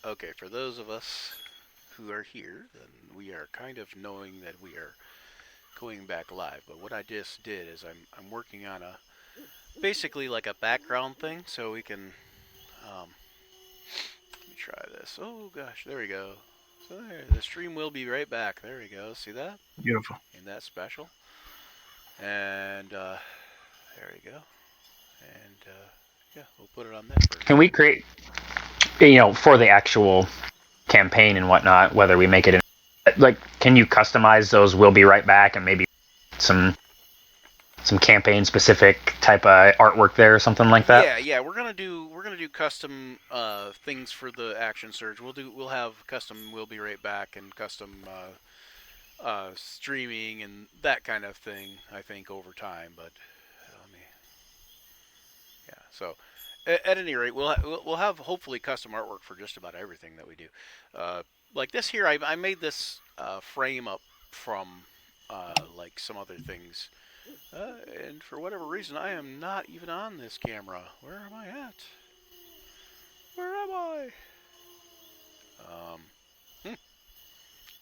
Okay, for those of us who are here, then we are kind of knowing that we are going back live. But what I just did is I'm working on a basically like a background thing, so we can let me try this. Oh gosh, there we go. So there, the stream will be right back. There we go. See that? Beautiful. Ain't that special? And there we go. And yeah, we'll put it on there first. Can we create, for the actual campaign and whatnot, whether we make it can you customize those "We'll be right back" and maybe some campaign specific type of artwork there or something like that? Yeah. We're gonna do custom things for the action surge. We'll have custom. We'll be right back and custom streaming and that kind of thing. I think over time, but let me. Yeah. So at any rate, we'll have hopefully custom artwork for just about everything that we do. Like this here, I made this frame up from like some other things. And for whatever reason, I am not even on this camera. Where am I at? Where am I?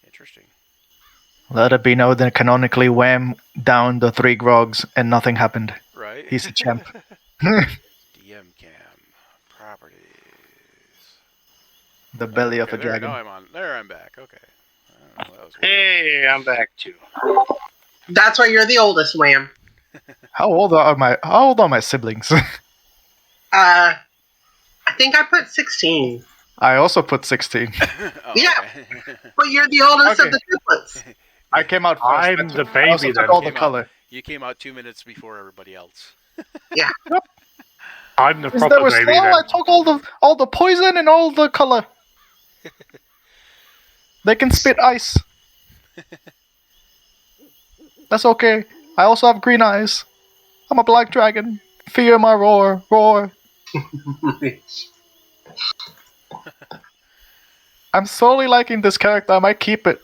Interesting. Let it be known that canonically Wham down the 3 grogs and nothing happened. Right? He's a champ. DM cam. Properties. The belly of Okay, a dragon. Now I'm on. There, I'm back. Okay. That was weird. Hey, I'm back too. That's why you're the oldest, Wham. How old are my siblings? I think I put 16. I also put 16. Oh, Yeah. okay. But you're the oldest Okay. of the triplets. I came out first. I'm the I also baby took then. all the color. You came out 2 minutes before everybody else. Yeah. I'm the Because proper they were baby slow, then. I took all the poison and all the color. They can spit ice. That's okay. I also have green eyes. I'm a black dragon. Fear my roar, roar. I'm slowly liking this character. I might keep it.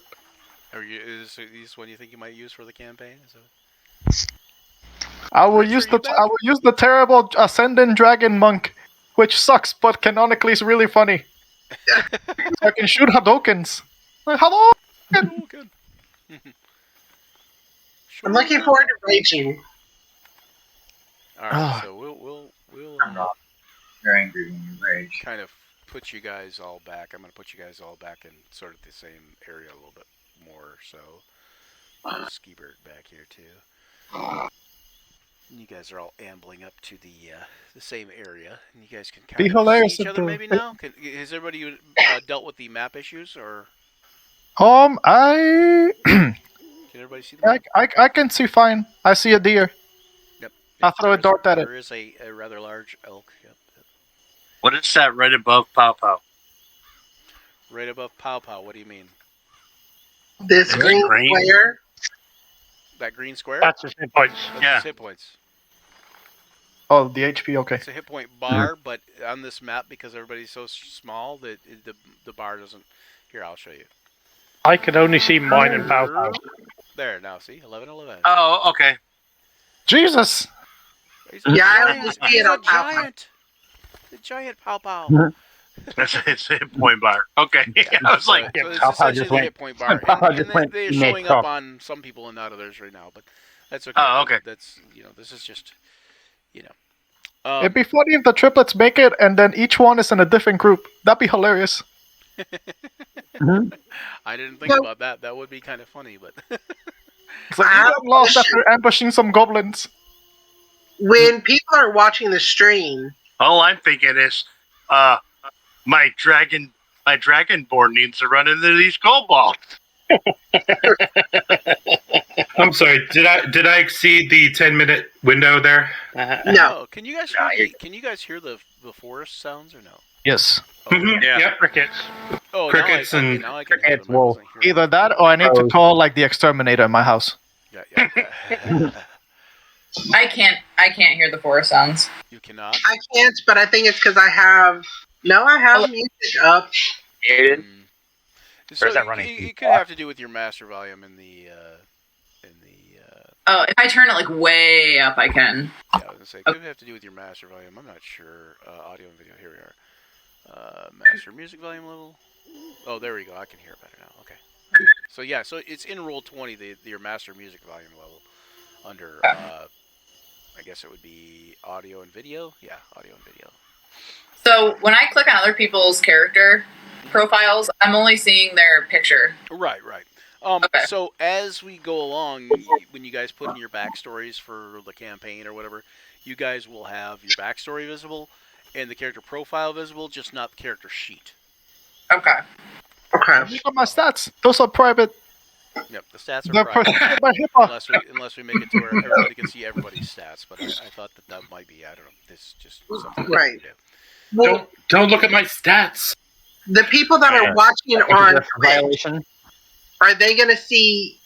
Is this one you think you might use for the campaign? I will Richard, use you back? the terrible ascendant dragon monk, which sucks, but canonically is really funny. So I can shoot Hadokens. Like, Hadouken! I'm looking forward to raging. All right, so we'll You're angry when you rage. kind of put you guys all back. I'm going to put you guys all back in sort of the same area a little bit more. So Ski Bird back here too. You guys are all ambling up to the same area, and you guys can kind Be of hilarious see each if other the- maybe now. Has everybody dealt with the map issues, or I can everybody see the map? I can see fine. I see a deer. Yep. I'll throw a dart at it. There is a rather large elk. Yep. What is that right above Pow Pow? Right above Pow Pow. What do you mean? This green square. That green square? That's his hit points. That's Yeah. his hit points. Oh, the HP. Okay. It's a hit point bar, but on this map, because everybody's so small, that the bar doesn't. Here, I'll show you. I could only see mine and Pow Pow. There, now see, 11-11. Oh, okay. Jesus. Yeah, I only see He's it a on Pow Pow. giant. The giant Pow Pow. That's his hit point bar. Okay. I was like, So it's Pow Pow essentially just the went- hit point bar, Pow Pow and just went they're Nick showing up Croc. on some people and not others right now, but that's okay. Oh, okay. That's this is just It'd be funny if the triplets make it and then each one is in a different group. That'd be hilarious. I didn't think about that. That would be kind of funny, but It's like you got lost after ambushing some goblins. When people are watching the stream, all I'm thinking is, my dragonborn needs to run into these kobolds. I'm sorry. Did I exceed the 10-minute window there? no. Can you guys hear the forest sounds or no? Yes. Oh, Yeah. Yep. Crickets. oh Crickets now I and- can hear Crickets, them. I wasn't hearing Either them. that or I need to call like the exterminator in my house. Yeah. I can't hear the forest sounds. You cannot. I can't, but I think it's because I have music up. Muted. So is that running it could have to do with your master volume in the Oh, if I turn it like way up, I can. yeah, I was gonna say it could have to do with your master volume. I'm not sure. Audio and video. Here we are. Master music volume level. Oh, there we go. I can hear it better now. Okay. So yeah, so it's in roll 20, your master music volume level, under I guess it would be audio and video. Yeah, audio and video. So when I click on other people's character profiles, I'm only seeing their picture. Right. Okay. So as we go along, when you guys put in your backstories for the campaign or whatever, you guys will have your backstory visible and the character profile visible, just not the character sheet. Okay. Okay. Look at my stats. Those are private. Yep, the stats are They're private. protected by HIPAA. unless we make it to where everybody can see everybody's stats. But I thought that might be, I don't know, this just something that Right. we do. Well, Don't look at my stats. the people that are Yeah. watching Is on there a Twitch, violation? are they going to see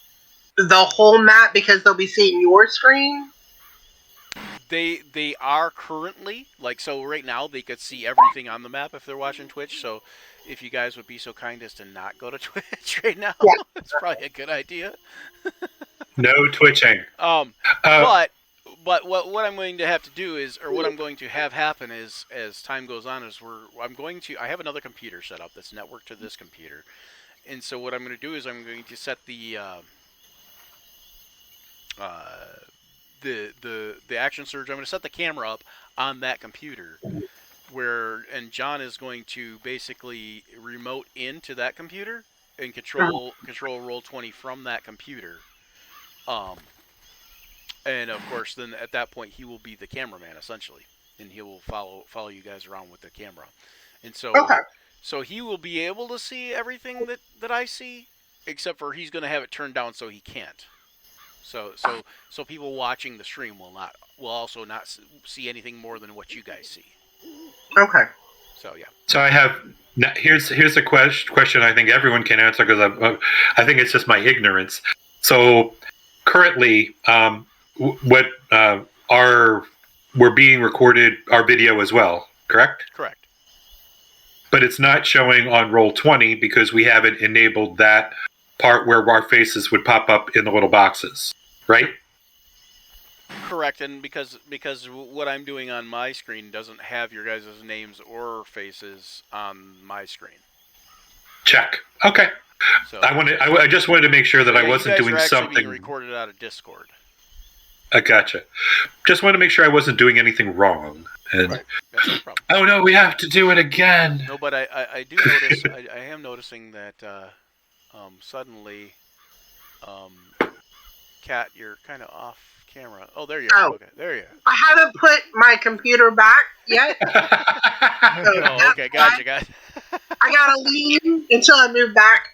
the whole map because they'll be seeing your screen? They are currently, like, so right now they could see everything on the map if they're watching Twitch. So if you guys would be so kind as to not go to Twitch right now, Yeah. it's probably a good idea. No twitching. But what I'm going to have to do is, or what I'm going to have happen is, as time goes on, is I have another computer set up that's networked to this computer, and so what I'm going to do is I'm going to set the action surge. I'm going to set the camera up on that computer, and John is going to basically remote into that computer and control Roll20 from that computer. And of course, then at that point, he will be the cameraman essentially, and he will follow you guys around with the camera. And so, Okay. so he will be able to see everything that I see, except for he's going to have it turned down so he can't. So people watching the stream will also not see anything more than what you guys see. Okay. So yeah. So I have here's a question I think everyone can answer because I think it's just my ignorance. So currently, we're being recorded our video as well, correct? Correct. But it's not showing on Roll20 because we haven't enabled that part where our faces would pop up in the little boxes, right? Correct, and because what I'm doing on my screen doesn't have your guys' names or faces on my screen. Check. Okay. So I just wanted to make sure that I wasn't doing you guys are actually something. being recorded out of Discord. I gotcha. Just wanted to make sure I wasn't doing anything wrong. And Right. That's no problem. oh no, we have to do it again. No, but I do notice. I am noticing that suddenly, Kat, you're kind of off camera. Oh, there you are. Oh. Okay, there you are. I haven't put my computer back yet. Oh, okay, gotcha, guys. I gotta leave until I move back.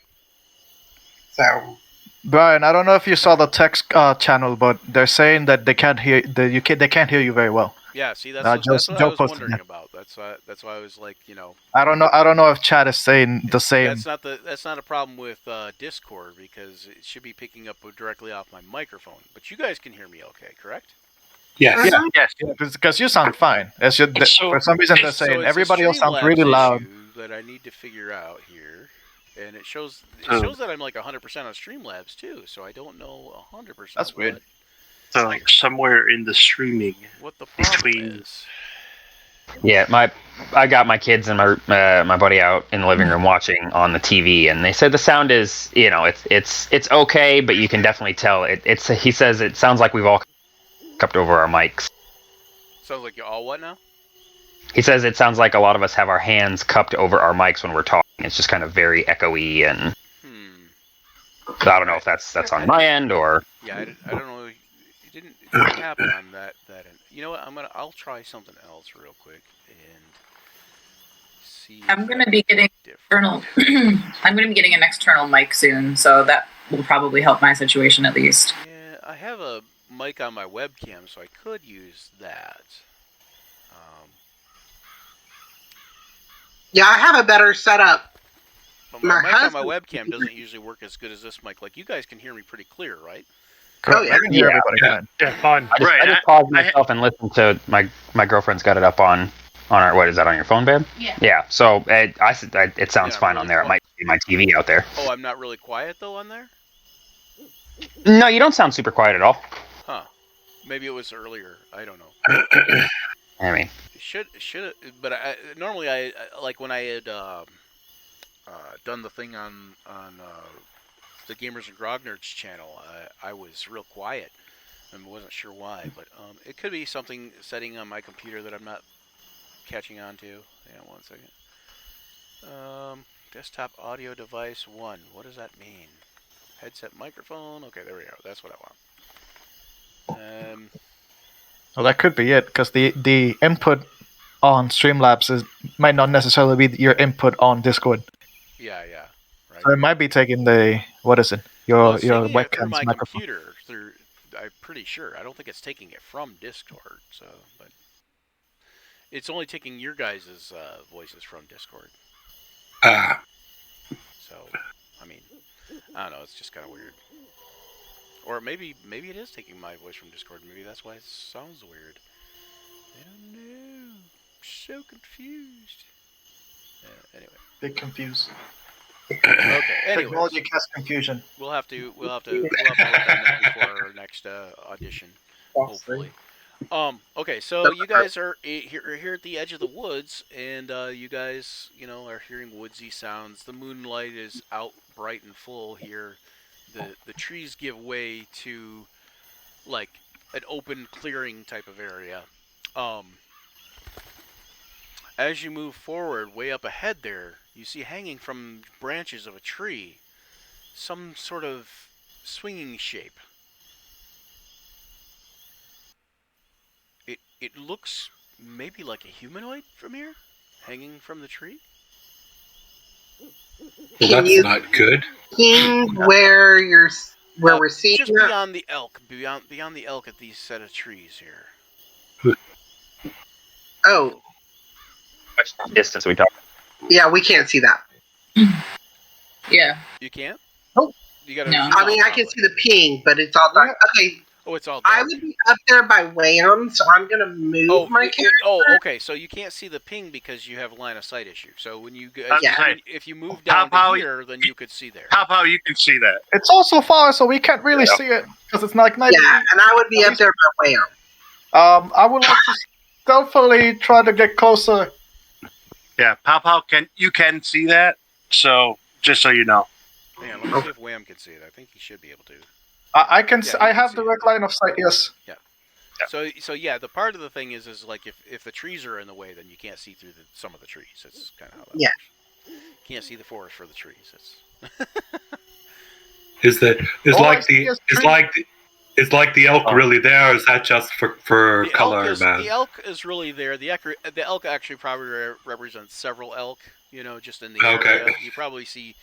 So Brian, I don't know if you saw the text channel, but they're saying that they can't hear they can't hear you very well. Yeah, see, that's Joe what I was posted wondering that. about. That's why I was like, I don't know if chat is saying the same. that's not a problem with Discord because it should be picking up directly off my microphone. But you guys can hear me okay, correct? Yes. Yeah. Yes. Because you sound fine. It's just that So- for some reason they're So saying it's everybody a else sounds Streamlabs really loud. issue that I need to figure out here, and it shows that I'm like 100% on Streamlabs too. So I don't know 100%. That's weird. So like somewhere in the streaming. What the problem Between- is? Yeah, I got my kids and my buddy out in the living room watching on the TV, and they said the sound is, it's okay, but you can definitely tell it's. He says it sounds like we've all cupped over our mics. Sounds like you all what now? He says it sounds like a lot of us have our hands cupped over our mics when we're talking. It's just kind of very echoey, and I don't know if that's on my end or. Yeah, I don't know. It didn't happen on that end. You know what? I'll try something else real quick and see. I'm gonna be getting different. I'm gonna be getting an external mic soon, so that will probably help my situation at least. Yeah, I have a mic on my webcam, so I could use that. yeah, I have a better setup. But my My mic on my husband- webcam doesn't usually work as good as this mic. Like, you guys can hear me pretty clear, right? Oh, yeah. I can hear Yeah. everybody fine. Yeah, fun. I just paused myself and listened to my girlfriend's got it up on our, what is that, on your phone, babe? Yeah. Yeah. So it sounds Yeah, fine really on there. It cool. might be my TV out there. Oh, I'm not really quiet, though, on there? No, you don't sound super quiet at all. Huh. Maybe it was earlier. I don't know. I mean, should but normally I like when I had done the thing on the Gamers and Grognard's channel. I was real quiet and wasn't sure why, but it could be something setting on my computer that I'm not catching on to. Yeah, 1 second. Desktop audio device 1. What does that mean? Headset microphone. Okay, there we go. That's what I want. Well, that could be it, because the input on Streamlabs might not necessarily be your input on Discord. Yeah, right. So it might be taking the Well, your it's taking it through webcam's my microphone. computer. I'm pretty sure. I don't think it's taking it from Discord. So, but it's only taking your guys' voices from Discord. So, I mean, I don't know. It's just kind of weird. Or maybe it is taking my voice from Discord. Maybe that's why it sounds weird. I don't know. I'm so confused. Anyway. Big confused. Okay. Anyways, Technology casts confusion. we'll have to work on that before our next audition, hopefully. Okay, so you guys are here at the edge of the woods, and you guys, are hearing woodsy sounds. The moonlight is out bright and full here. The trees give way to like an open clearing type of area. As you move forward, way up ahead there, you see hanging from branches of a tree some sort of swinging shape. It looks maybe like a humanoid from here, hanging from the tree. Well, Can that's you not good. ping where we're seeing Just that? beyond the elk, beyond the elk at these set of trees here. Oh, distance we talk. yeah, we can't see that. Yeah. You can't? Nope. You gotta. No. I mean, I can see the ping, but it's all dark. Okay, Oh, it's all I dark. would be up there by Wham, so I'm gonna move my camera. Okay. So you can't see the ping because you have a line of sight issue. So when you Yeah. if you move down to here, then you could see there. How you can see that? It's also far, so we can't really see it because it's like night. Yeah, and I would be up there by Wham. I would like to stealthily try to get closer. Yeah, Pow you can see that. So just so you know. Hang on, let me see if Wham can see it. I think he should be able to. I can. Yeah, I you can have see direct it. line of sight. Yes. So yeah, the part of the thing is like if the trees are in the way, then you can't see through some of the trees. That's kind of how that Yeah. works. Can't see the forest for the trees. Is All I see is like the elk really there, or is that just for color, man? The elk is really there. The elk actually probably represents several elk. Just in the area. You probably see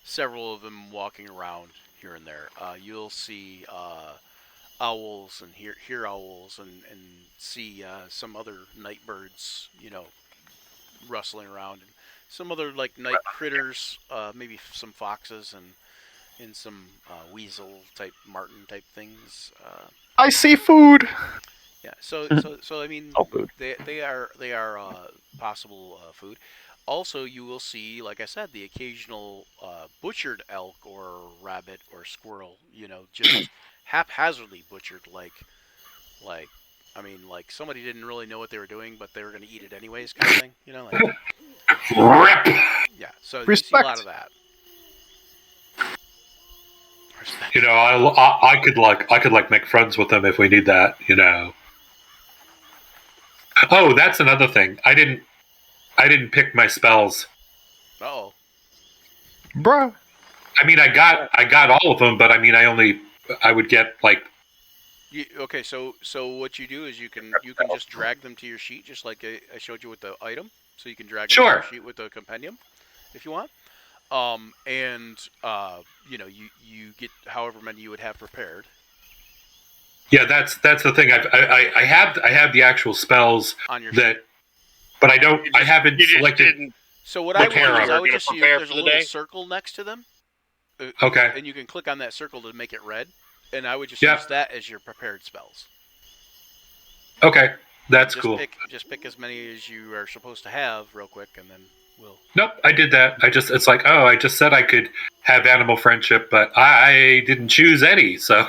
several of them walking around here and there. You'll see owls and hear owls and see some other night birds, rustling around, and some other like night critters, maybe some foxes and some weasel type, marten type things. I see food. Yeah. So I mean, food. they are possible food. Also, you will see, like I said, the occasional butchered elk or rabbit or squirrel, just haphazardly butchered, like somebody didn't really know what they were doing, but they were going to eat it anyways, kind of thing, Rip. Yeah, so you see a Respect. lot of that. Respect. I could make friends with them if we need that. Oh, that's another thing. I didn't pick my spells. Uh-oh. Bro. I mean, I got all of them, but I mean, I would get like. Okay, so what you do is you can just drag them to your sheet, just like I showed you with the item. So you can drag them to your sheet with the compendium, if you want. You get however many you would have prepared. Yeah, that's the thing. I have the actual spells On your that, sheet. but I haven't You just selected. didn't. So what I would do Prepare is I would just use, prepare there's a for the little day? circle next to them. Okay. And you can click on that circle to make it red, and I would just Yeah. use that as your prepared spells. Okay, that's Just cool. pick as many as you are supposed to have real quick, and then we'll. Nope, I did that. It's like, oh, I just said I could have animal friendship, but I didn't choose any. So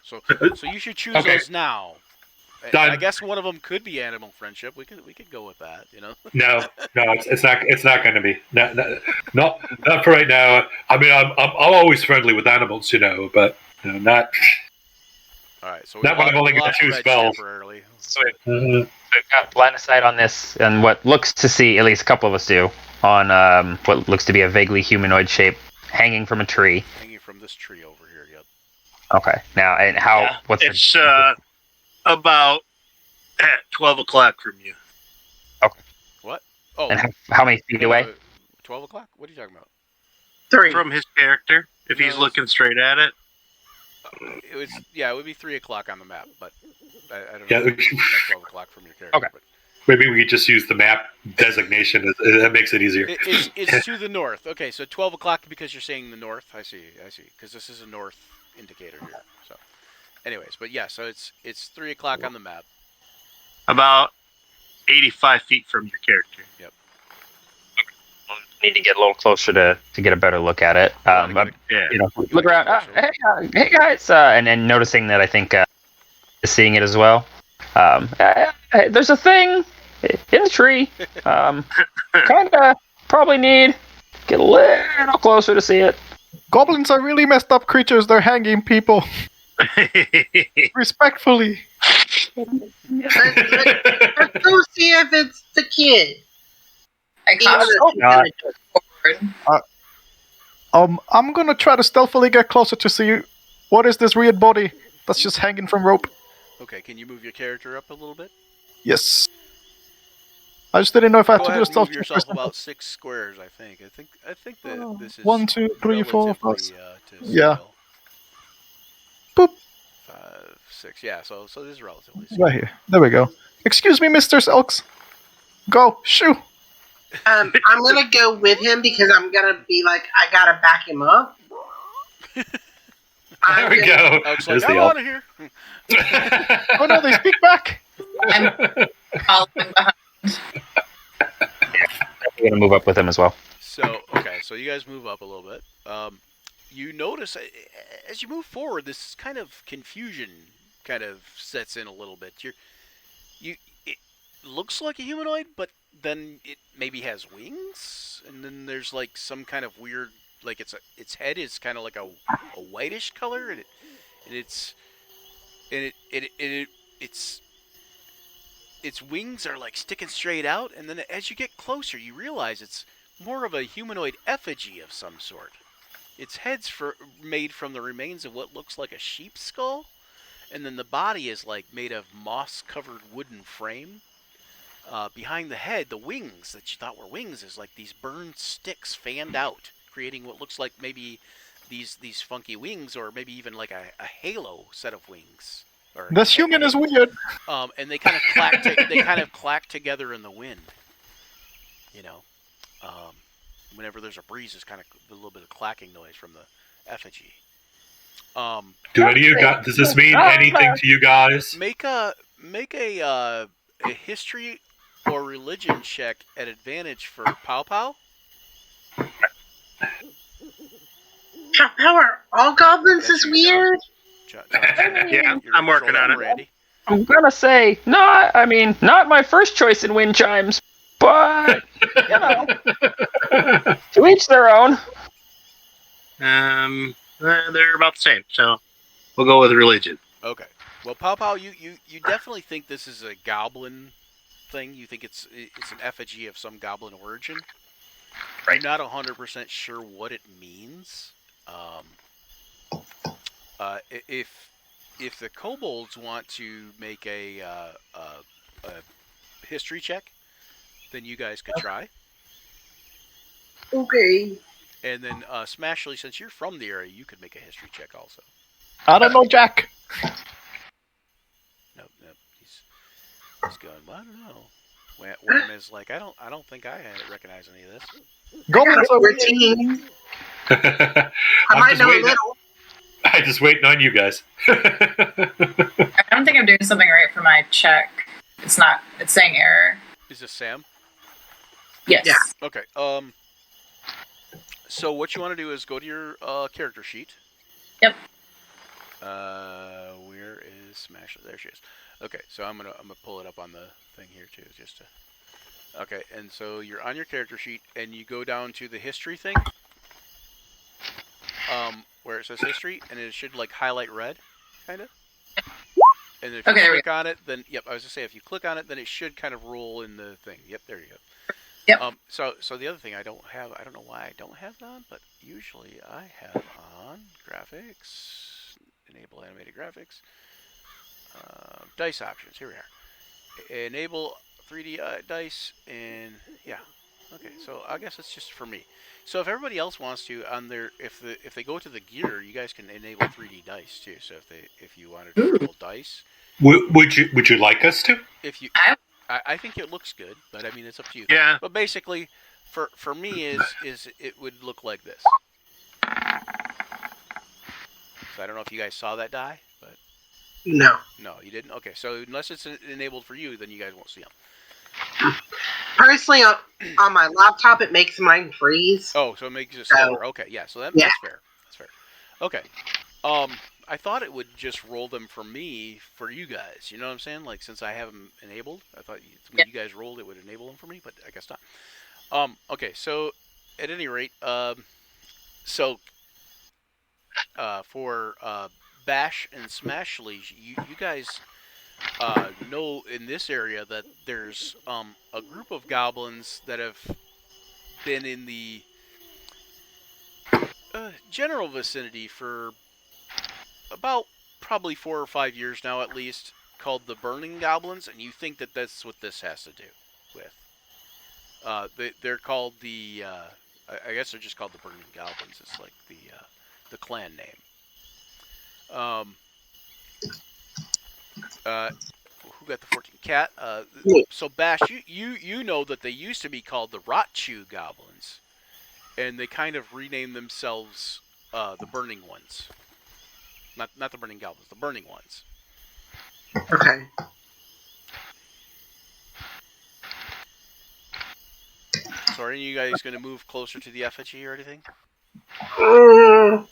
So you should choose Okay. those now. And Done. I guess one of them could be animal friendship. We could go with that. No, it's not. It's not going to be. Not for right now. I mean, I'm always friendly with animals, but not. All right, so Not when I've only got lost 2 Reg spells. temporarily. Sweet. Mhm. So we've got line of sight on this, and what looks to see, at least a couple of us do, on what looks to be a vaguely humanoid shape hanging from a tree. Hanging from this tree over here. Yep. Okay. Now, and how? Yeah, What's it's about at 12 o'clock from you. What? Oh, and how many feet no, away? 12 o'clock? What are you talking about? 3. From his character, if No, he's it's- looking straight at it. It would be 3 o'clock on the map, but I don't Yeah. know. If it's like 12 o'clock from your character. Okay. But Maybe we could just use the map designation. That makes it easier. it's to the north. Okay, so 12 o'clock because you're saying the north. I see. Because this is a north indicator here. So, anyways, but yeah, so it's 3 o'clock on the map. About 85 feet from your character. Need to get a little closer to get a better look at it. But, Yeah. look around. Hey guys, and then noticing that I think is seeing it as well. Hey, there's a thing in the tree. Kind of probably need get a little closer to see it. Goblins are really messed up creatures. They're hanging people. Respectfully. Let's go see if it's the kid. I Even caution if he's gonna do- forward. I'm gonna try to stealthily get closer to see what is this weird body that's just hanging from rope. Okay, can you move your character up a little bit? Yes. I just didn't know if I Go had to ahead do a and stealth move check yourself first. about 6 squares. I think that this is 1, 2, 3, 4, 5. relatively, to Yeah. scale. Boop. 5, 6. Yeah. So this is relatively. Right here. There we go. Excuse me, Mr. Selks. Go. Shoo. I'm gonna go with him because I'm gonna be like, I gotta back him up. There we go. Alex There's like, the I'm elf. out of here. Oh no, they speak back. I'm following behind. We're gonna move up with him as well. So okay, so you guys move up a little bit. You notice as you move forward, this kind of confusion kind of sets in a little bit. It looks like a humanoid, but then it maybe has wings, and then there's like some kind of weird, like its head is kind of like a whitish color, and its wings are like sticking straight out, and then as you get closer, you realize it's more of a humanoid effigy of some sort. Its head's made from the remains of what looks like a sheep's skull, and then the body is like made of moss-covered wooden frame. Behind the head, the wings that you thought were wings is like these burned sticks fanned out, creating what looks like maybe these funky wings, or maybe even like a halo set of wings. Or This human is weird. and they kind of clack together in the wind. Whenever there's a breeze, there's kind of a little bit of clacking noise from the effigy. Do any of you guys? Does this mean anything to you guys? Make a history or religion check at advantage for Pow Pow. How are all goblins That's is you, weird? Yeah, I'm working on it. Randy. I'm gonna say not my first choice in wind chimes, but to each their own. They're about the same, so we'll go with religion. Okay. Well, Pow Pow, you definitely think this is a goblin thing. You think it's an effigy of some goblin origin. Right. You're not 100% sure what it means. If the kobolds want to make a history check, then you guys could try. Okay. And then Smashley, since you're from the area, you could make a history check also. I don't know, Jack. Nope. He's going. Well, I don't know. Wham is like, I don't think I recognize any of this. Goblins are weird. 14. I I'm might just know a waiting. little. I'm just waiting on you guys. I don't think I'm doing something right for my check. It's saying error. Is this Sam? Yes. Yeah. Okay. So what you want to do is go to your character sheet. Yep. Where is smash. There she is. Okay, so I'm gonna pull it up on the thing here too, just to. Okay, and so you're on your character sheet, and you go down to the history thing, where it says history, and it should like highlight red, kind of. And if you Okay, there we click on it, then yep, I was gonna say if you click on it, then it should kind of roll in the thing. Yep, there you go. Yep. So the other thing I don't know why I don't have it on, but usually I have on graphics, enable animated graphics, dice options. Here we are. Enable 3D dice, and yeah. Okay, so I guess it's just for me. So if everybody else wants to, on their if they go to the gear, you guys can enable 3D dice too. So if you wanted to roll dice, Would you like us to? if you I- I think it looks good, but I mean it's up to you. Yeah. But basically, for me is it would look like this. So I don't know if you guys saw that die, but No. no, you didn't. Okay, so unless it's enabled for you, then you guys won't see them. Personally, on my laptop, it makes mine freeze. Oh, so it makes it So- slower. Okay, yeah. So Yeah. that's fair. That's fair. Okay. I thought it would just roll them for me for you guys. You know what I'm saying? Like since I have them enabled, I thought when you guys rolled, it would enable them for me, but I guess not. Okay. So at any rate, so for Bash and Smashly, you guys know in this area that there's a group of goblins that have been in the general vicinity for about probably 4 or 5 years now at least, called the Burning Goblins, and you think that that's what this has to do with. They're called the, I guess they're just called the Burning Goblins. It's like the clan name. Who got the 14? Cat. So Bash, you know that they used to be called the Rotchew Goblins, and they kind of renamed themselves the Burning Ones. Not the Burning Goblins, the Burning Ones. Okay. So are any of you guys going to move closer to the effigy or anything? I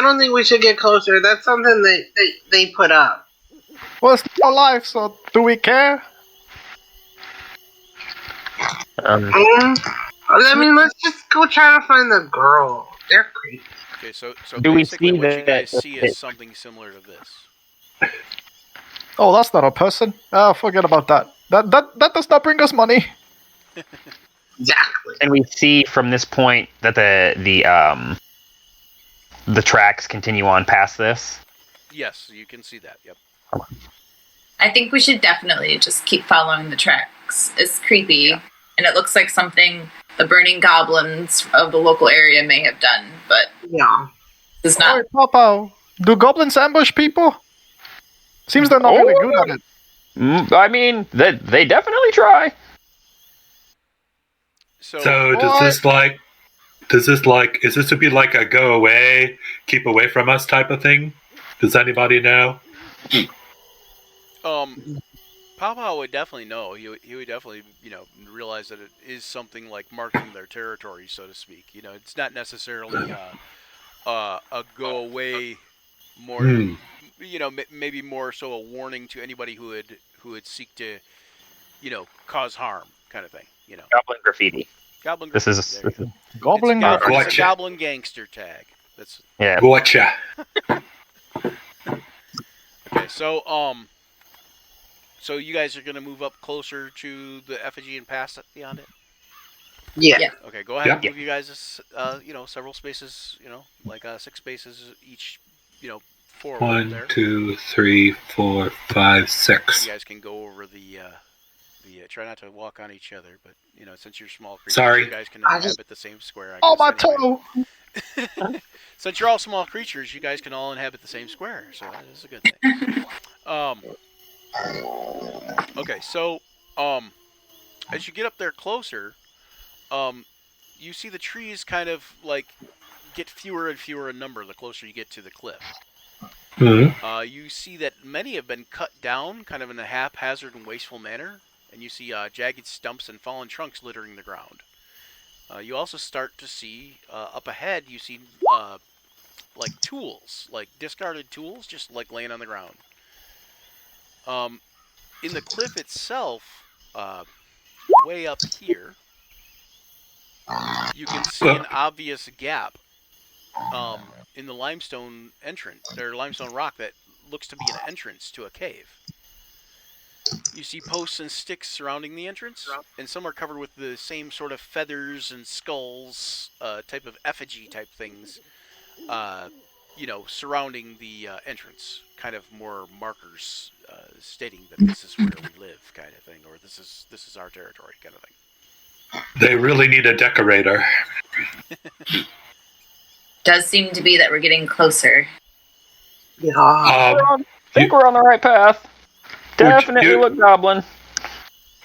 don't think we should get closer. That's something that they put up. Well, it's not alive, so do we care? I mean, let's just go try to find the girl. They're creepy. Okay, so Do we basically see what you that- guys see is something similar to this. Oh, that's not a person. Forget about that. That does not bring us money. Exactly. And we see from this point that the tracks continue on past this. Yes, you can see that. Yep. I think we should definitely just keep following the tracks. It's creepy, and it looks like something the burning goblins of the local area may have done, but Yeah. it's not. Oi, Papa, do goblins ambush people? Seems they're not really good at it. I mean, they definitely try. So, So is this to be like a go away, keep away from us type of thing? Does anybody know? Papa would definitely know. He would definitely, realize that it is something like marking their territory, so to speak. It's not necessarily a go away, more, maybe more so a warning to anybody who would seek to, cause harm, kind of thing. Goblin graffiti. Goblin. This graffiti, is there you go. Goblin It's graffiti. a Gotcha. goblin gangster tag. That's yeah. Gotcha. okay. So you guys are gonna move up closer to the effigy and past it beyond it. Yeah. Yeah. Okay, go ahead and Yep. move you guys, several spaces, like 6 spaces each, forward 1, there. 2, 3, 4, 5, 6. You guys can go over the try not to walk on each other, but since you're small creatures, Sorry. you guys can I inhabit just- the same square. I Oh, my guess, anyway. toe! Since you're all small creatures, you guys can all inhabit the same square, so that is a good thing. Okay, so as you get up there closer, you see the trees kind of like get fewer and fewer in number the closer you get to the cliff. Mhm. You see that many have been cut down, kind of in a haphazard and wasteful manner, and you see jagged stumps and fallen trunks littering the ground. You also start to see up ahead. You see like tools, like discarded tools, just like laying on the ground. In the cliff itself, way up here, you can see an obvious gap in the limestone entrance, or limestone rock that looks to be an entrance to a cave. You see posts and sticks surrounding the entrance, and some are covered with the same sort of feathers and skulls, type of effigy type things, surrounding the entrance, kind of more markers stating that this is where we live, kind of thing, or this is our territory, kind of thing. They really need a decorator. Does seem to be that we're getting closer. Yeah. I think we're on the right path. Definitely look goblin.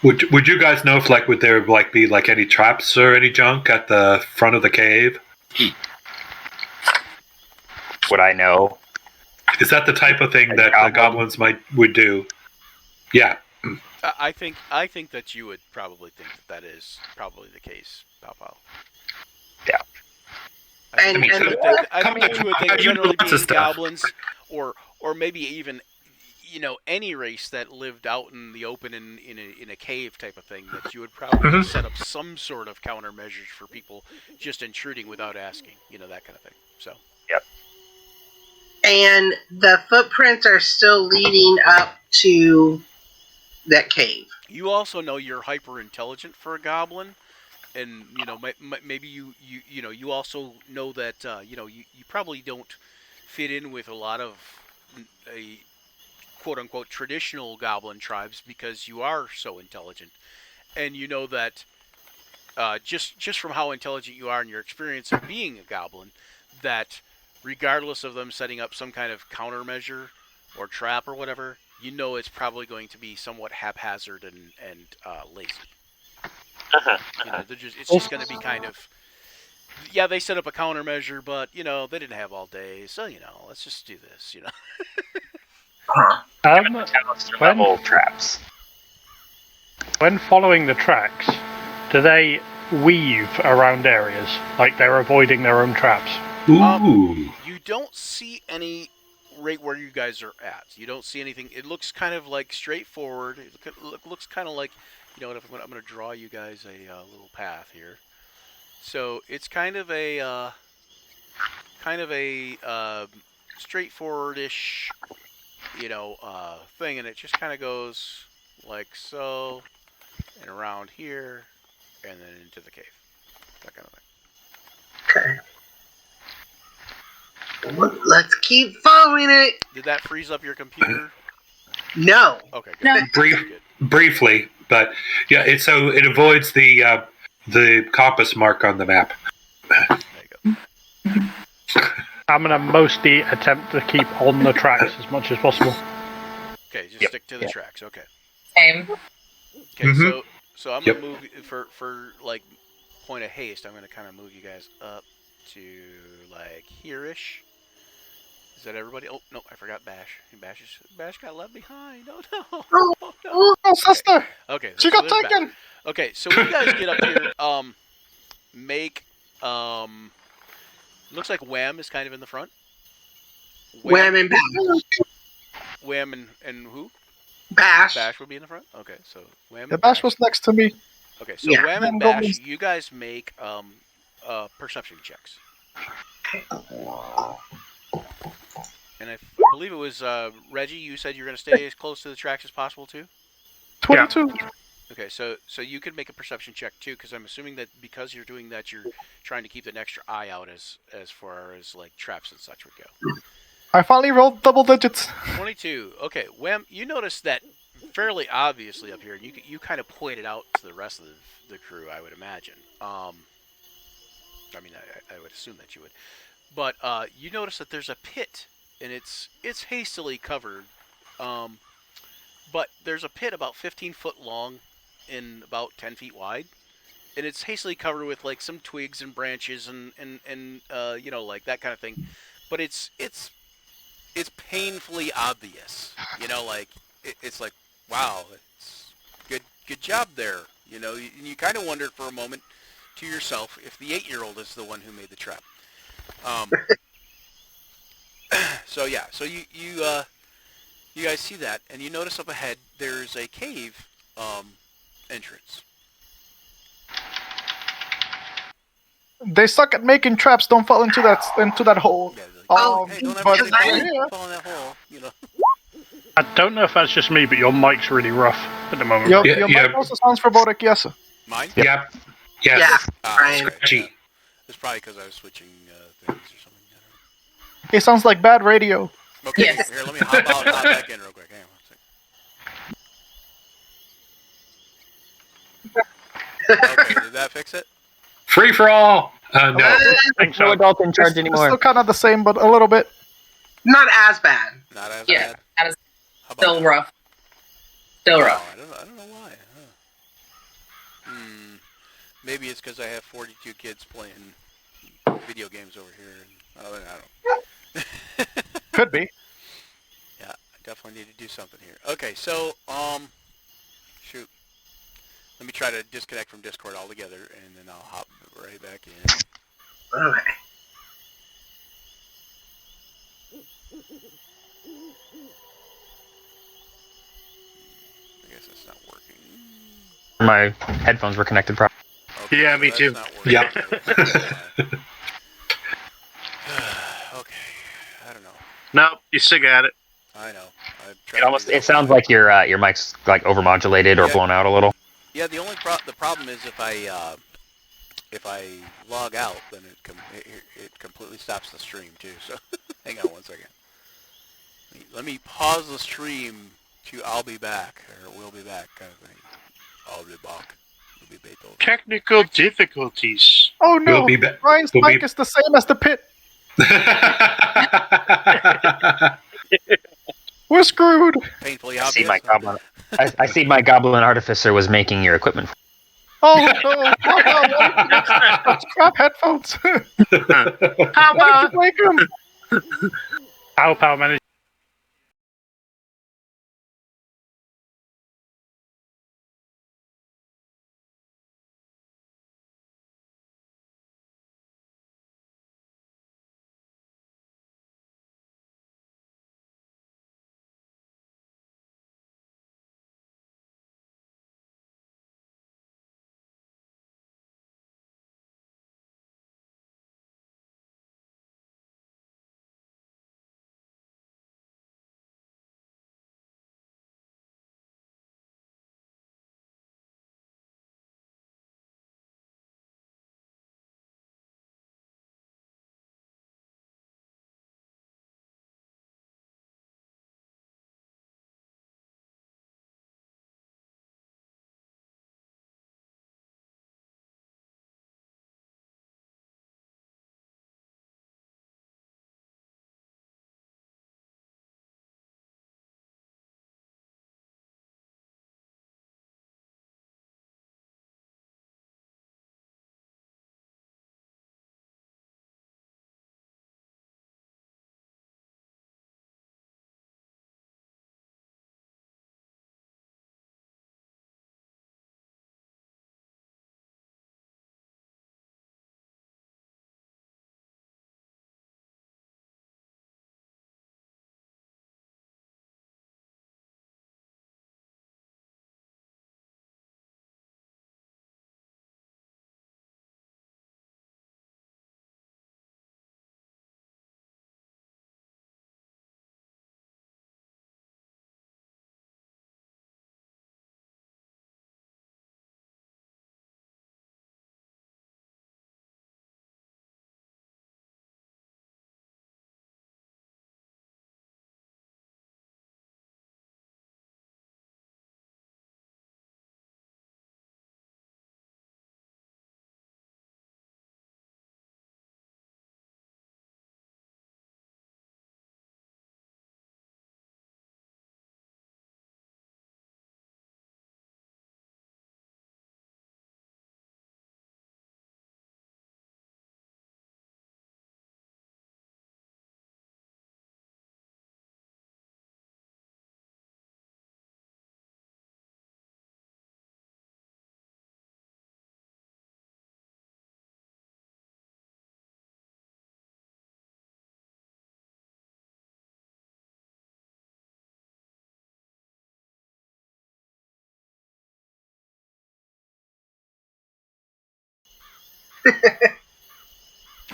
Would you guys know if would there be any traps or any junk at the front of the cave? Would I know? Is that the type of thing that the goblins would do? Yeah. I think that you would probably think that is probably the case, Pow Pow. Yeah. I think that you would think generally being goblins, or maybe even any race that lived out in the open in a cave type of thing, that you would probably set up some sort of countermeasures for people just intruding without asking, that kind of thing. So. Yep. And the footprints are still leading up to that cave. You also know you're hyper intelligent for a goblin, and maybe you also know that you probably don't fit in with a lot of a quote unquote traditional goblin tribes because you are so intelligent, and you know that just from how intelligent you are and your experience of being a goblin, that regardless of them setting up some kind of countermeasure or trap or whatever, it's probably going to be somewhat haphazard and lazy. It's just going to be kind of, they set up a countermeasure, but they didn't have all day, so let's just do this. Level traps. When following the tracks, do they weave around areas like they're avoiding their own traps? Ooh. You don't see any right where you guys are at. You don't see anything. It looks kind of like straightforward. It looks kind of like, I'm going to draw you guys a little path here. So it's kind of a straightforward-ish, thing, and it just kind of goes like so, and around here, and then into the cave. That kind of thing. Okay. Let's keep following it. Did that freeze up your computer? No. Okay. Good. No. Briefly, but yeah, it avoids the compass mark on the map. There you go. I'm gonna mostly attempt to keep on the tracks as much as possible. Okay, just stick to the tracks. Okay. Same. Okay, so I'm gonna move for point of haste. I'm gonna kind of move you guys up to here-ish. Is that everybody? Oh no, I forgot Bash. Bash got left behind. Oh no. Oh, sister! Okay. She got taken! Okay, so when you guys get up here, make looks like Wham is kind of in the front. Wham and Bash. Wham and who? Bash. Bash would be in the front. Okay, so Wham. The Bash was next to me. Okay, so Yeah. Wham and Bash, you guys make perception checks. And I believe it was Reggie. You said you're going to stay as close to the tracks as possible too. 22. Okay, so you could make a perception check too, because I'm assuming that because you're doing that, you're trying to keep an extra eye out as far as traps and such would go. I finally rolled double digits. 22. Okay, Wham, you notice that fairly obviously up here, and you kind of pointed out to the rest of the crew, I would imagine. I mean, I would assume that you would, but you notice that there's a pit, and it's hastily covered, but there's a pit about 15 foot long and about 10 feet wide, and it's hastily covered with some twigs and branches and that kind of thing, but it's painfully obvious, it's like, wow, it's good job there, and you kind of wondered for a moment to yourself if the 8-year-old is the one who made the trap. So yeah, so you guys see that, and you notice up ahead there's a cave entrance. They suck at making traps. Don't fall into that hole. Yeah, they're like, Oh, hey, don't ever because fall, I- fall in that hole. You know. I don't know if that's just me, but your mic's really rough at the moment. Your, Yeah, your yeah. mic also sounds robotic, yes. Mine? Yep. Yes. Yeah, Ah, Brian. okay. Scratchy. Yeah. It's probably because I was switching things or something. I It sounds like bad radio. don't know. Okay, Yes. here, let me hop back in real quick. Hang on 1 second. Okay, did that fix it? Free for all. No. Uh, think No so. adult in charge It's anymore. still kind of the same, but a little bit. not as bad. Not as Yeah, bad. that is How about still now? rough. Still Oh, rough. I don't know why. Huh. Maybe it's because I have 42 kids playing video games over here. And, I don't. Could be. Yeah, I definitely need to do something here. Okay, so shoot. Let me try to disconnect from Discord altogether, and then I'll hop right back in. Okay. I guess it's not working. My headphones were connected properly. Okay, Yeah, so me that's too. not working. Yep. Okay, I don't know. No, you still got it. I know. I tried It to do almost that. it sounds like your mic's like overmodulated or Yeah. blown out a little. Yeah, the only the problem is if I log out, then it completely stops the stream too. So hang on 1 second. Let me pause the stream to "I'll be back" or "We'll be back" kind of thing. I'll be back. We'll be back. Technical difficulties. Oh no! We'll be back. Ryan's We'll mic be- is the same as the pit. We're screwed. Painfully I see obvious. my goblin. I see my goblin artificer was making your equipment. Oh no! Why not? Why crap headphones? How Why did you break them? Power management.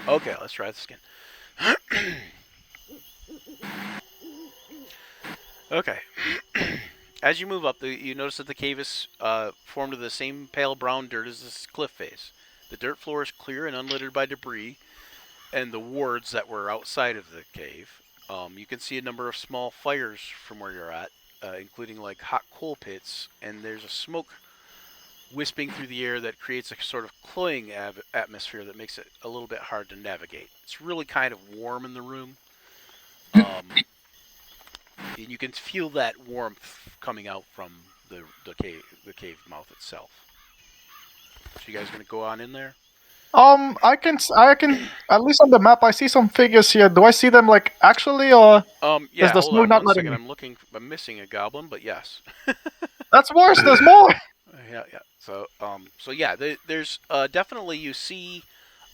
Okay, let's try this again. Okay. As you move up, you notice that the cave is formed of the same pale brown dirt as this cliff face. The dirt floor is clear and unlittered by debris and the wards that were outside of the cave. You can see a number of small fires from where you're at, including like hot coal pits, and there's a smoke wisping through the air that creates a sort of cloying atmosphere that makes it a little bit hard to navigate. It's really kind of warm in the room. And you can feel that warmth coming out from the cave mouth itself. So you guys gonna go on in there? I can at least on the map I see some figures here. Do I see them like actually, or Yeah. is the Hold smoke on not one letting second. me? I'm missing a goblin, but yes. That's worse. There's more. Yeah. So yeah, there's definitely you see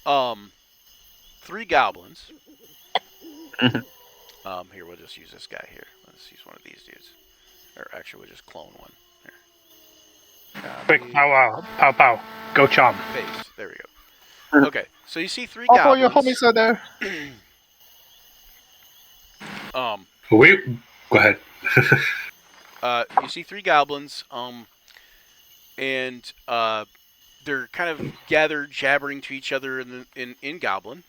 3 goblins. Here, we'll just use this guy here. Let's use one of these dudes. Or actually, we'll just clone one. Here. Quick, pow, pow. Go charm. Face. There we go. Okay, so you see 3 Oh, your goblins. homies are there. Wait, go ahead. You see 3 goblins. And they're kind of gathered, jabbering to each other in Goblin.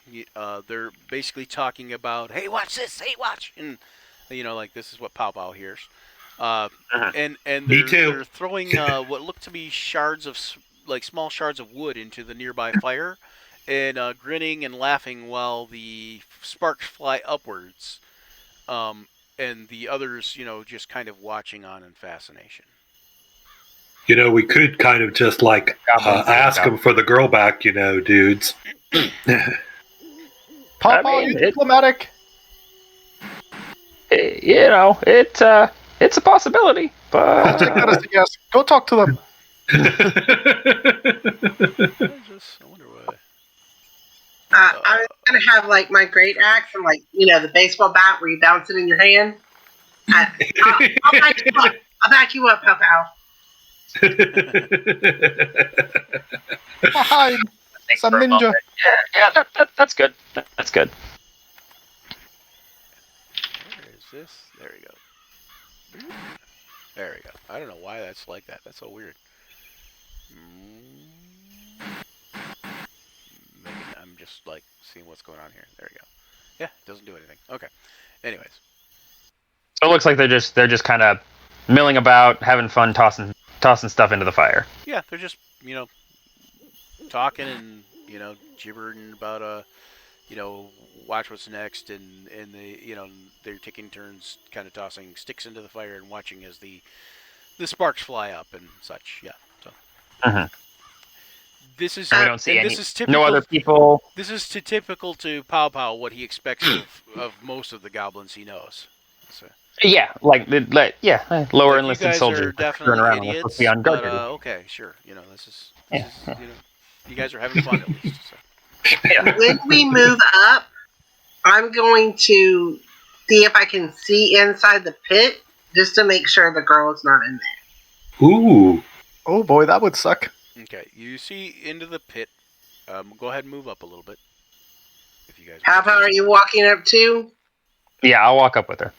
They're basically talking about, "Hey, watch this! Hey, watch!" And like this is what Pow Pow hears. And Me too. they're throwing what look to be small shards of wood into the nearby fire, and grinning and laughing while the sparks fly upwards. And the others, just kind of watching on in fascination. We could kind of just like ask them for the girl back, dudes. Papa, you diplomatic. It's a possibility, I'll take that but as a yes. Go talk to them. I wonder why. I was gonna have like my great axe and the baseball bat where you bounce it in your hand. I'll back you up. I'll back you up, Pow Pow. Hi, some ninja. yeah, that's good. That's good. Where is this? There we go. There we go. I don't know why that's like that. That's so weird. Maybe I'm just like seeing what's going on here. There we go. Yeah, it doesn't do anything. Okay. Anyways. So it looks like they're just kind of milling about, having fun, tossing stuff into the fire. Yeah, they're just talking and gibbering about watch what's next, and they they're taking turns kind of tossing sticks into the fire and watching as the sparks fly up and such. Yeah. So. This is we don't see any. This is typical, no other people. This is typical to Pow Pow what he expects of most of the goblins he knows. So. Yeah, lower enlisted soldiers definitely running around idiots, be on guard. but, okay, sure. This is you guys are having fun at least. So. Yeah. When we move up, I'm going to see if I can see inside the pit just to make sure the girl's not in there. Ooh. Oh boy, that would suck. Okay, you see into the pit. Go ahead and move up a little bit. If you guys. How far are you walking up to? Yeah, I'll walk up with her.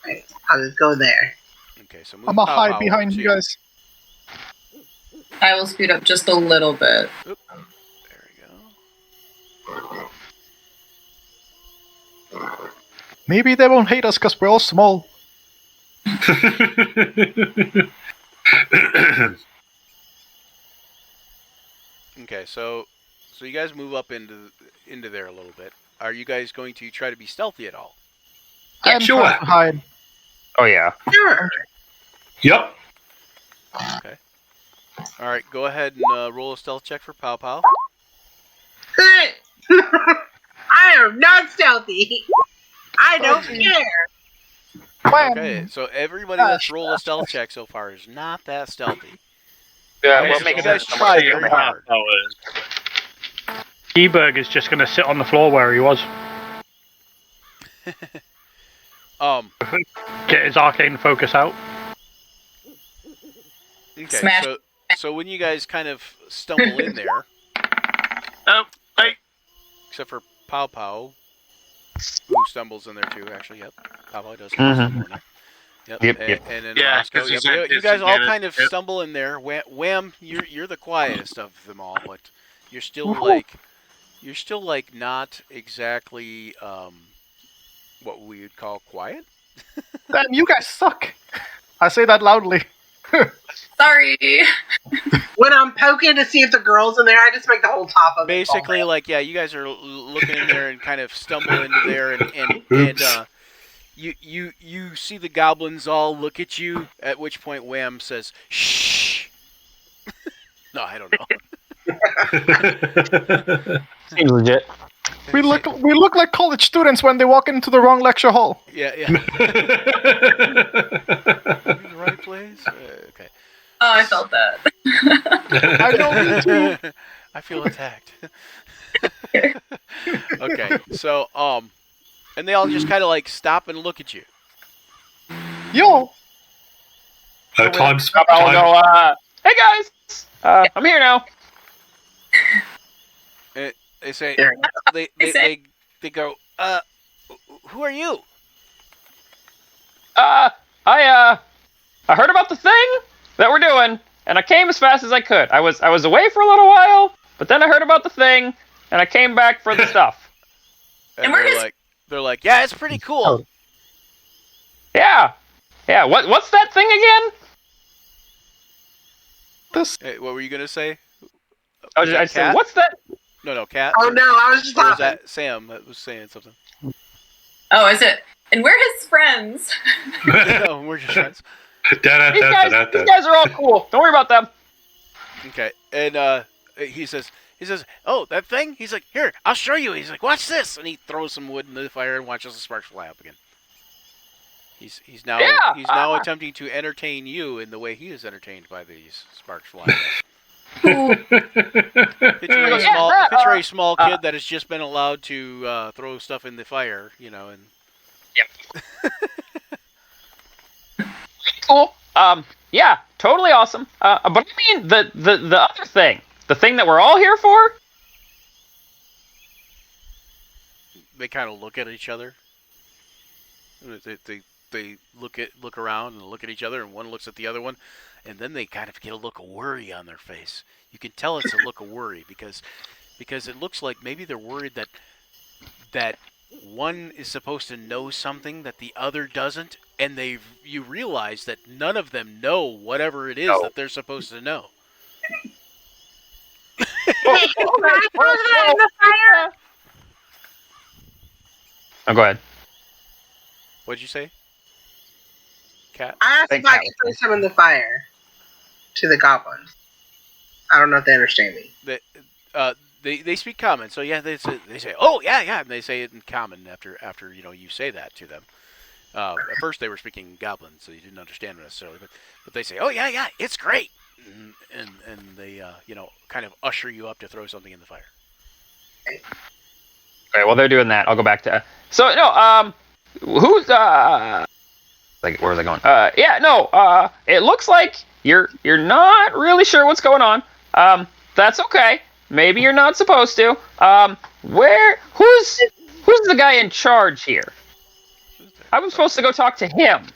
Right, I'll just go there. Okay, so move I'm gonna Pow hide Pow behind up you too. guys. I will speed up just a little bit. Oop. There we go. Maybe they won't hate us because we're all small. Okay, so you guys move up into there a little bit. Are you guys going to try to be stealthy at all? I'm sure. trying to hide. Oh yeah. Sure. Yep. Okay. All right, go ahead and roll a stealth check for Pow Pow. I am not stealthy. I don't care. Wham! Okay, so everybody that's rolled a stealth check so far is not that stealthy. Yeah, You we'll guys- make you it guys tried very hard. E-Berg is just going to sit on the floor where he was. Get his arcane focus out. Okay, Smash. so when you guys kind of stumble in there, Except for Pow Pow, who stumbles in there too. Actually, yep. Pow Pow does stumble in there. Yep. Yep, and, yep. and then Yeah, Roscoe. 'cause Yep. he's at You guys all disadvantage. kind of Yep. stumble in there. Wham, you're the quietest of them all, but you're still like not exactly what we would call quiet. Damn, you guys suck. I say that loudly. Sorry. When I'm poking to see if the girl's in there, I just make the whole top of it. Basically, fall like, yeah, you guys are looking in there and kind of stumble into there, and Oops. you see the goblins all look at you. At which point, Wham says, "Shh." No, I don't know. Seems legit. We look like college students when they walk into the wrong lecture hall. Yeah. In the right place. Okay. Oh, I felt that. I know, me too. I feel attacked. Okay, so and they all just kind of like stop and look at you. Yo, Tom's. I'll go, hey guys! I'm here now. They say There. they go, who are you? I heard about the thing that we're doing, and I came as fast as I could. I was away for a little while, but then I heard about the thing, and I came back for the stuff. And we're they're like, yeah, it's pretty cool. Yeah. What's that thing again? this Hey, what were you gonna say? I Was that said, Cat? what's that? No, Cat. Oh no, I was just Or was laughing. that Sam that was saying something? Oh, is it? And we're his friends. No, we're just friends. These guys are all cool. Don't worry about them. Okay, and he says, oh, that thing? He's like, here, I'll show you. He's like, watch this, and he throws some wood into the fire and watches the sparks fly up again. He's now attempting to entertain you in the way he is entertained by these sparks flying up. Picture a small kid that has just been allowed to throw stuff in the fire, and. Yep. Cool. Yeah, totally awesome. But I mean, the other thing, the thing that we're all here for. They kind of look at each other. They look around and look at each other, and one looks at the other one, and then they kind of get a look of worry on their face. You can tell it's a look of worry because it looks like maybe they're worried that one is supposed to know something that the other doesn't, and you realize that none of them know whatever it is that they're supposed to know. Oh, go ahead. What'd you say, Cat? I asked if I could throw some in the fire to the goblins. I don't know if they understand me. They speak common, so yeah, they say, oh yeah, and they say it in common after you say that to them. At first they were speaking goblin, so you didn't understand necessarily, but they say, oh yeah, it's great, and they kind of usher you up to throw something in the fire. Okay, while they're doing that, I'll go back to. So no, who's like, where was I going? It looks like you're not really sure what's going on. That's okay. Maybe you're not supposed to. Who's the guy in charge here? I was supposed to go talk to him.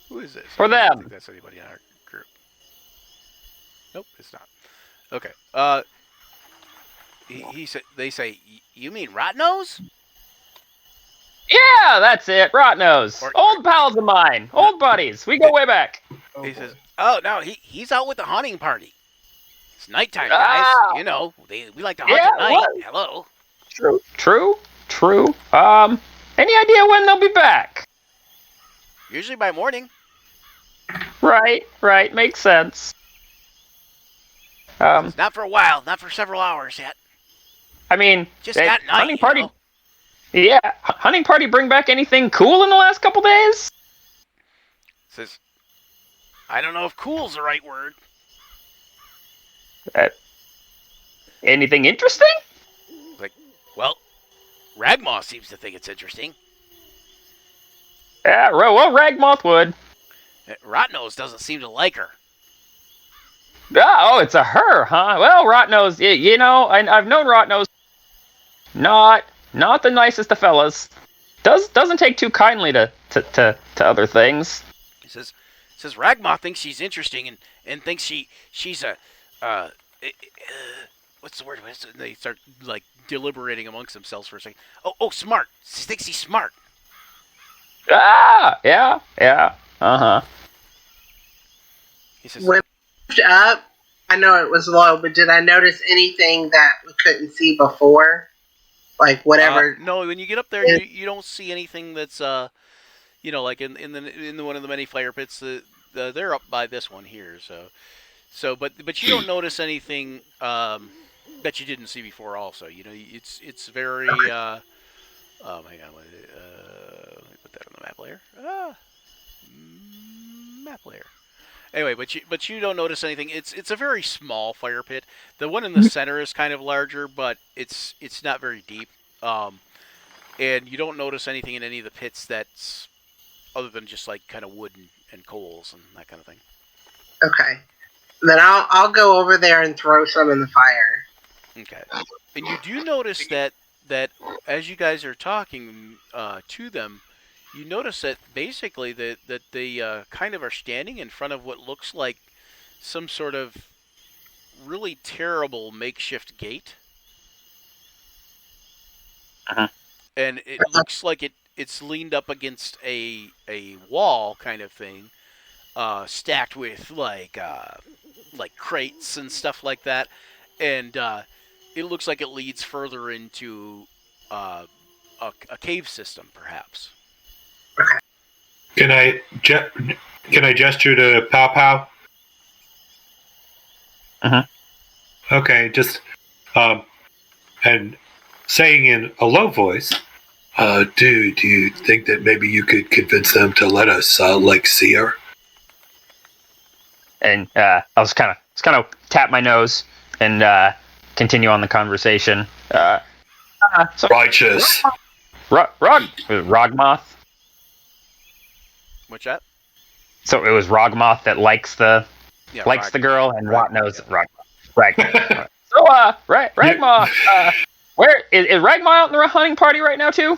Who is this? For I don't them. think that's anybody in our group. Nope, it's not. Okay. He said. They say, you mean Rotnose? Yeah, that's it. Rotnose. Old pals of mine. Old buddies. We go way back. He says, oh no, he's out with the hunting party. It's nighttime, guys. We like to hunt at night. What? Hello. True. Any idea when they'll be back? Usually by morning. Right. Makes sense. It's not for a while. Not for several hours yet. I mean, Just that night. hunting party. Yeah, hunting party. Bring back anything cool in the last couple days? Says, I don't know if cool's the right word. Anything interesting? Like, well, Ragmoth seems to think it's interesting. Yeah, well, Ragmoth would. Rotnose doesn't seem to like her. Oh, it's a her, huh? Well, Rotnose, you know, I've known Rotnose. Not the nicest of fellas. Doesn't take too kindly to other things. He says Ragma thinks she's interesting and thinks she's a what's the word? They start like deliberating amongst themselves for a second. Oh, smart. She thinks he's smart. Ah, yeah. Uh-huh. He says, When I moved up, I know it was low, but did I notice anything that we couldn't see before? Like whatever. no, when you get up there, you don't see anything that's like in the one of the many fire pits. They're up by this one here, but you don't notice anything that you didn't see before. Also, it's very hang on, let me put that on the map layer. Map layer. Anyway, but you don't notice anything. It's a very small fire pit. The one in the center is kind of larger, but it's not very deep. And you don't notice anything in any of the pits that's other than just like kind of wood and coals and that kind of thing. Okay. Then I'll go over there and throw some in the fire. Okay. And you do notice that as you guys are talking to them, you notice that basically that they kind of are standing in front of what looks like some sort of really terrible makeshift gate. Uh-huh. And it looks like it's leaned up against a wall kind of thing, stacked with like crates and stuff like that, and it looks like it leads further into a cave system, perhaps. Can I gesture to Pow Pow? Uh-huh. Okay, just and saying in a low voice, do you think that maybe you could convince them to let us see her? And I was kind of tap my nose and continue on the conversation. So, Righteous. Rogmoth. What's that? So it was Rogmoth that likes the girl, and Rot knows Ragmoth. So Ragmoth. Where is Ragmoth out in the hunting party right now too?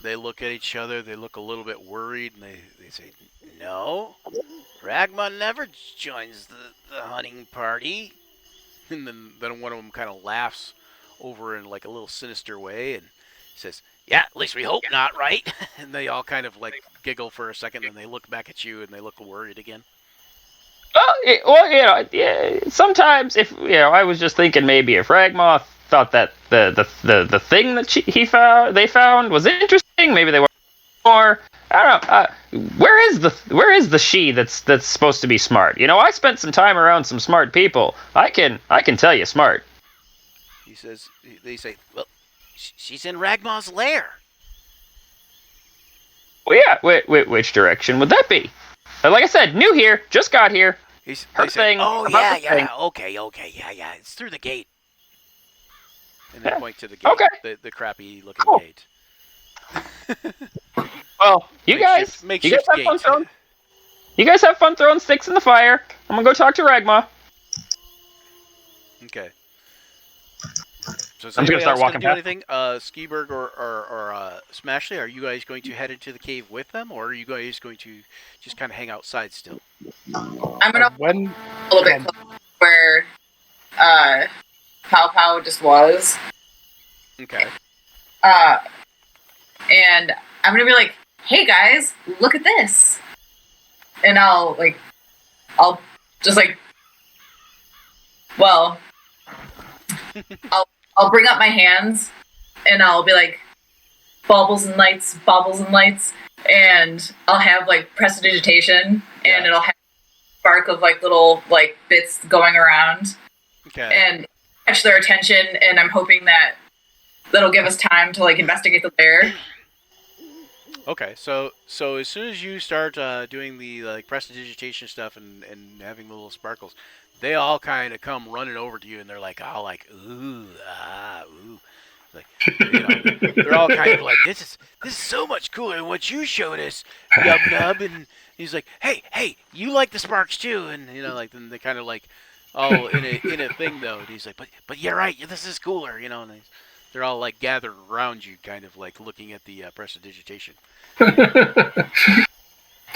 They look at each other. They look a little bit worried, and they say, "No, Ragma never joins the hunting party." And then one of them kind of laughs over in like a little sinister way and says, "Yeah, at least we hope not, right?" And they all kind of like giggle for a second, and they look back at you and they look worried again. Sometimes if I was just thinking maybe if Ragmoth thought that the thing that they found was interesting, maybe they want more. I don't know. Where is the she that's supposed to be smart? I spent some time around some smart people. I can tell you smart. They say, well, she's in Ragmaw's lair. Well, yeah. Which direction would that be? Like I said, new here, just got here. They say, oh yeah, okay, yeah, it's through the gate. And they point to the gate, okay. the crappy looking Cool. gate. Well, you guys have fun throwing. You guys have fun throwing sticks in the fire. I'm gonna go talk to Ragma. Okay. So I'm just gonna start walking past. Anything? Skiberg or Smashley, are you guys going to head into the cave with them, or are you guys going to just kind of hang outside still? I'm gonna when a little bit closer where Pow Pow just was. Okay. And I'm gonna be like, "Hey guys, look at this," and I'll just I'll bring up my hands and I'll be like, baubles and lights, and I'll have like prestidigitation, and it'll have spark of like little like bits going around, and catch their attention, and I'm hoping that'll give us time to like investigate the lair. Okay, so as soon as you start doing the like prestidigitation stuff and having the little sparkles, they all kind of come running over to you, and they're like, ooh, like, they're all kind of like, this is so much cooler than what you showed us, Nub Nub. And he's like, hey, you like the sparks too, and like then they kind of like, all in a thing though. And he's like, but you're right, this is cooler, and they're all like gathered around you, kind of like looking at the prestidigitation.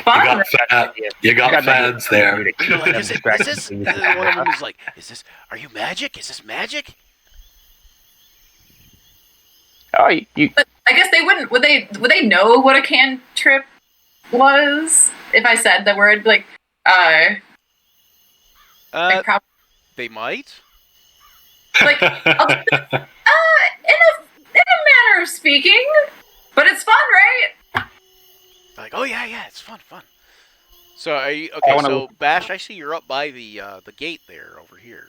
Fun. You got fans there. Like, is this? One of them is like, are you magic? Is this magic? Oh, you But I guess they wouldn't. Would they know what a cantrip was if I said the word like probably, They might. like I'll, in a manner of speaking, but it's fun, right? Like, oh yeah, it's fun. So are you okay? So Bash, I see you're up by the gate there over here.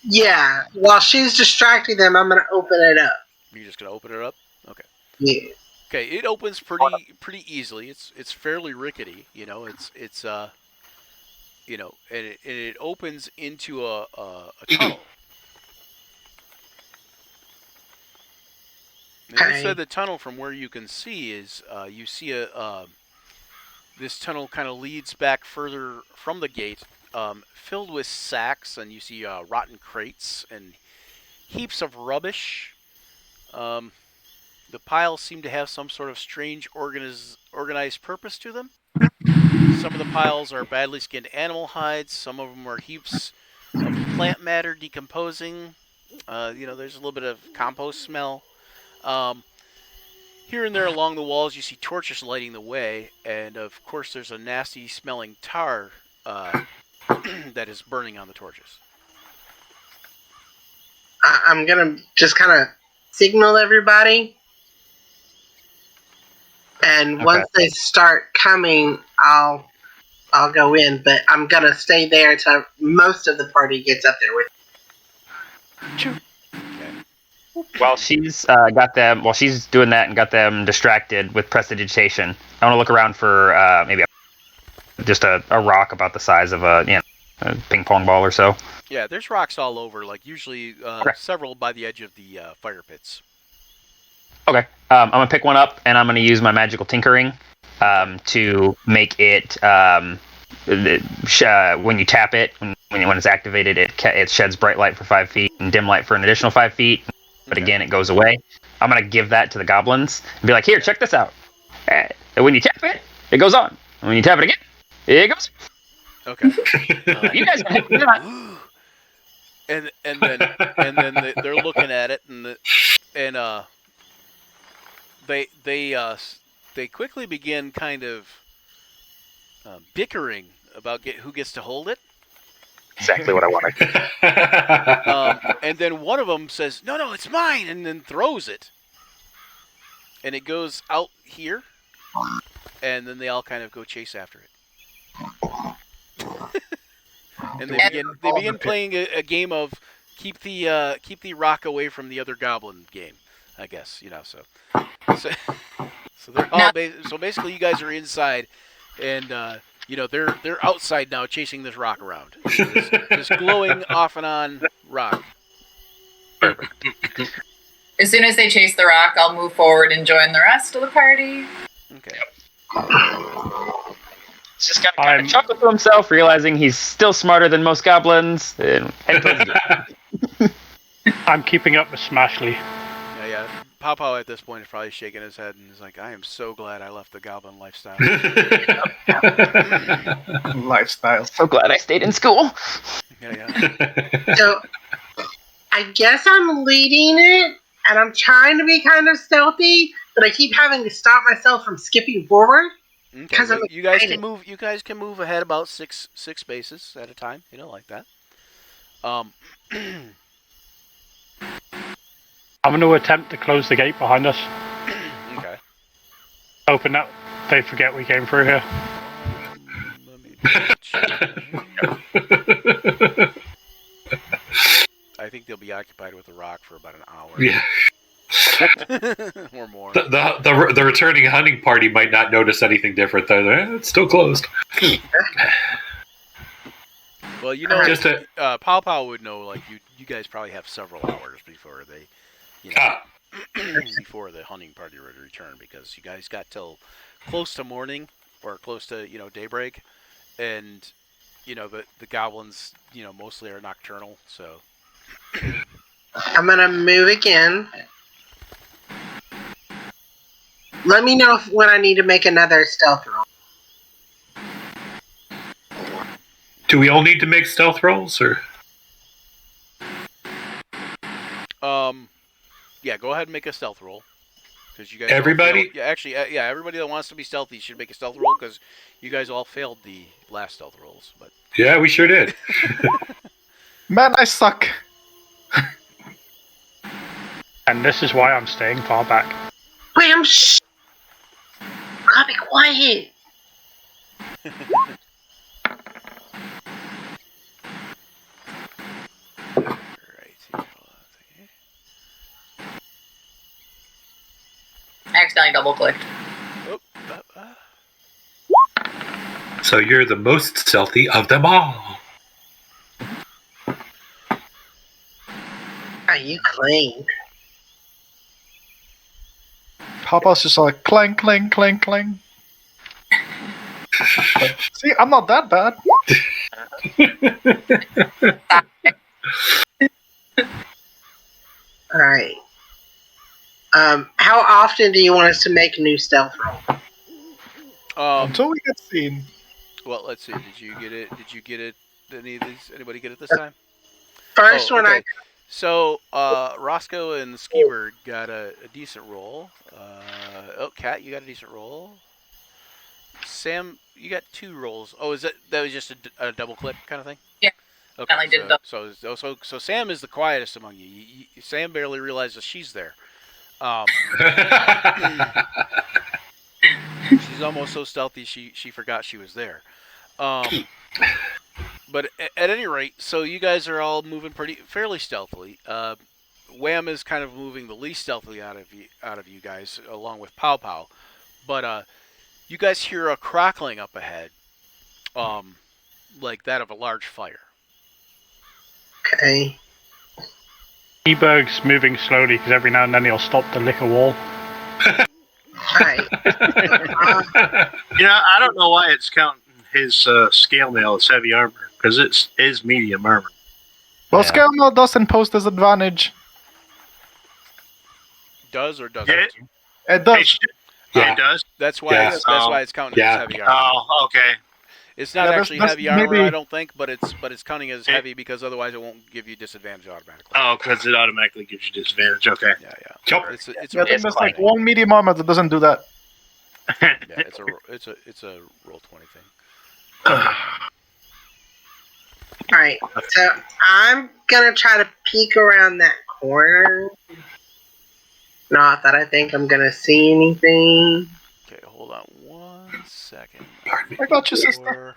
Yeah. While she's distracting them, I'm gonna open it up. You're just gonna open it up? Okay. Yeah. Okay, it opens pretty easily. It's fairly rickety, It's and it opens into a tunnel. And inside the tunnel, from where you can see, is you see this tunnel kind of leads back further from the gate, filled with sacks, and you see rotten crates and heaps of rubbish. The piles seem to have some sort of strange organized purpose to them. Some of the piles are badly skinned animal hides. Some of them are heaps of plant matter decomposing. There's a little bit of compost smell. Here and there along the walls, you see torches lighting the way, and of course, there's a nasty smelling tar that is burning on the torches. I'm gonna just kind of signal everybody, and once they start coming, I'll go in. But I'm gonna stay there until most of the party gets up there with me. While she's she's doing that and got them distracted with prestidigitation, I want to look around for maybe just a rock about the size of a ping pong ball or so. Yeah, there's rocks all over. Like usually, several by the edge of the fire pits. Okay, I'm gonna pick one up and I'm gonna use my magical tinkering to make it. When you tap it, when it's activated, it sheds bright light for 5 feet and dim light for an additional 5 feet. But again, it goes away. I'm going to give that to the goblins and be like, here, check this out. And when you tap it, it goes on. And when you tap it again, it goes. Okay. You guys can do that. And then they're looking at it, and they quickly begin kind of bickering about who gets to hold it. Exactly what I wanted. And then one of them says, no, it's mine, and then throws it. And it goes out here, and then they all kind of go chase after it. And they begin playing a game of keep the rock away from the other goblin game, I guess, So they're all so basically you guys are inside, and they're outside now chasing this rock around. This glowing off and on rock. As soon as they chase the rock, I'll move forward and join the rest of the party. Okay. He's just got to kind of chuckle to himself, realizing he's still smarter than most goblins. And I'm keeping up with Smashly. Yeah. Pow at this point is probably shaking his head and is like, I am so glad I left the goblin lifestyle. Lifestyle. So glad I stayed in school. Yeah. So, I guess I'm leading it, and I'm trying to be kind of stealthy, but I keep having to stop myself from skipping forward. Okay. Well, you guys can move. You guys can move ahead about six spaces at a time. Like that. I'm going to attempt to close the gate behind us. Okay. Hoping that they forget we came through here. I think they'll be occupied with the rock for about an hour. Yeah. Or more. The returning hunting party might not notice anything different though. It's still closed. Well, Pow would know. Like you guys probably have several hours before they. before the hunting party would return, because you guys got till close to morning or close to daybreak, and the goblins mostly are nocturnal, so I'm gonna move again. Let me know when I need to make another stealth roll. Do we all need to make stealth rolls, or? Yeah, go ahead and make a stealth roll, because you guys all Everybody? failed. Yeah, actually, yeah, everybody that wants to be stealthy should make a stealth roll, because you guys all failed the last stealth rolls. But Yeah, we sure did. Man, I suck. And this is why I'm staying far back. Wait, shh. Gotta be quiet. right, hold on a second. I accidentally double clicked. Oh, So you're the most stealthy of them all. Are you clean? Papa's just like clang, clang, clang, clang. See, I'm not that bad. All right. How often do you want us to make a new stealth roll? Until we get seen. Well, let's see. Did you get it? Did you get it? Anybody get it this time? First Oh, one, okay. So, Roscoe and Ski-Bird got a decent roll. Kat, you got a decent roll. Sam, you got 2 rolls. Oh, that was just a double click kind of thing? Yeah. Okay. I did So Sam is the quietest among you. Sam barely realizes she's there. She's almost so stealthy she forgot she was there. But at any rate, so you guys are all moving fairly stealthily. Wham is kind of moving the least stealthily out of you guys, along with Pow Pow. But you guys hear a crackling up ahead, like that of a large fire. Okay. Eberg's moving slowly because every now and then he'll stop to lick a wall. Alright. I don't know why it's counting his scale mail as heavy armor, because it is medium armor. Well, Yeah. scale mail doesn't pose disadvantage. Does or doesn't? It does. Yeah. It does? That's why. Yeah. That's why it's counting Yeah. as heavy armor. Oh, okay. It's not Yeah, actually that's heavy armor, maybe- I don't think, but it's counting as heavy because otherwise it won't give you disadvantage automatically. Oh, because it automatically gives you disadvantage. Okay. Yeah. Yup. It's Yeah, I a think It's there's like climbing. one medium armor that doesn't do that. it's a roll 20 thing. Alright. So I'm gonna try to peek around that corner. Not that I think I'm gonna see anything. Okay, hold on 1 second. I got you, sister.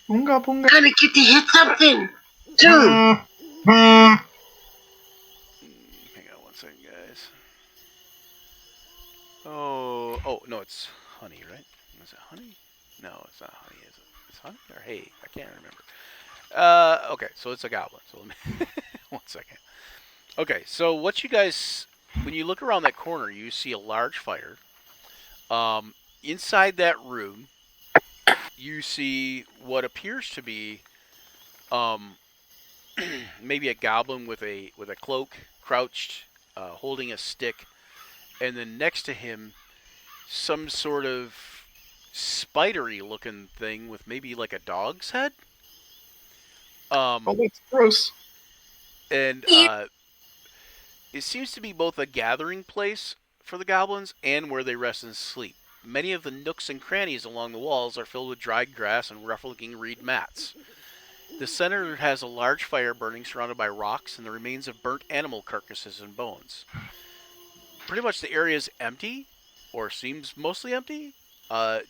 Boonga, boonga. Gonna get to hit something! Dude! Mm. Hang on 1 second, guys. Oh no, it's honey, right? Is it honey? No, it's not honey, is it? It's honey or hay? I can't remember. Okay, so it's a goblin. So let me 1 second. Okay, so what you guys, when you look around that corner, you see a large fire. Inside that room, you see what appears to be maybe a goblin with a cloak, crouched, holding a stick, and then next to him, some sort of spidery looking thing with maybe like a dog's head. Oh, that's gross. And it seems to be both a gathering place for the goblins and where they rest and sleep. Many of the nooks and crannies along the walls are filled with dried grass and rough-looking reed mats. The center has a large fire burning surrounded by rocks and the remains of burnt animal carcasses and bones. Pretty much the area is empty, or seems mostly empty,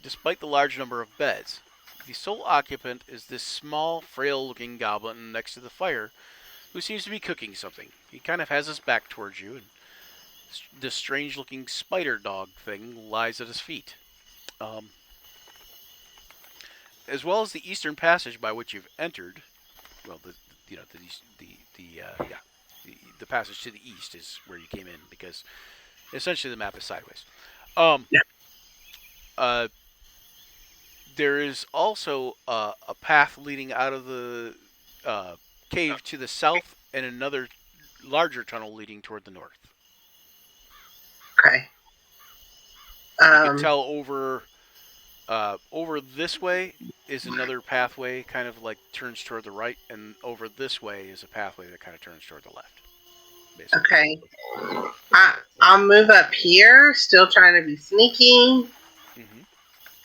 despite the large number of beds. The sole occupant is this small, frail-looking goblin next to the fire, who seems to be cooking something. He kind of has his back towards you, and this strange-looking spider dog thing lies at his feet. As well as the eastern passage by which you've entered, well, the passage to the east is where you came in because essentially the map is sideways. Yeah. There is also a path leading out of the cave to the south and another larger tunnel leading toward the north. Okay. You can tell over this way is another pathway, kind of like turns toward the right, and over this way is a pathway that kind of turns toward the left. Basically. Okay. I'll move up here, still trying to be sneaky. Mm-hmm.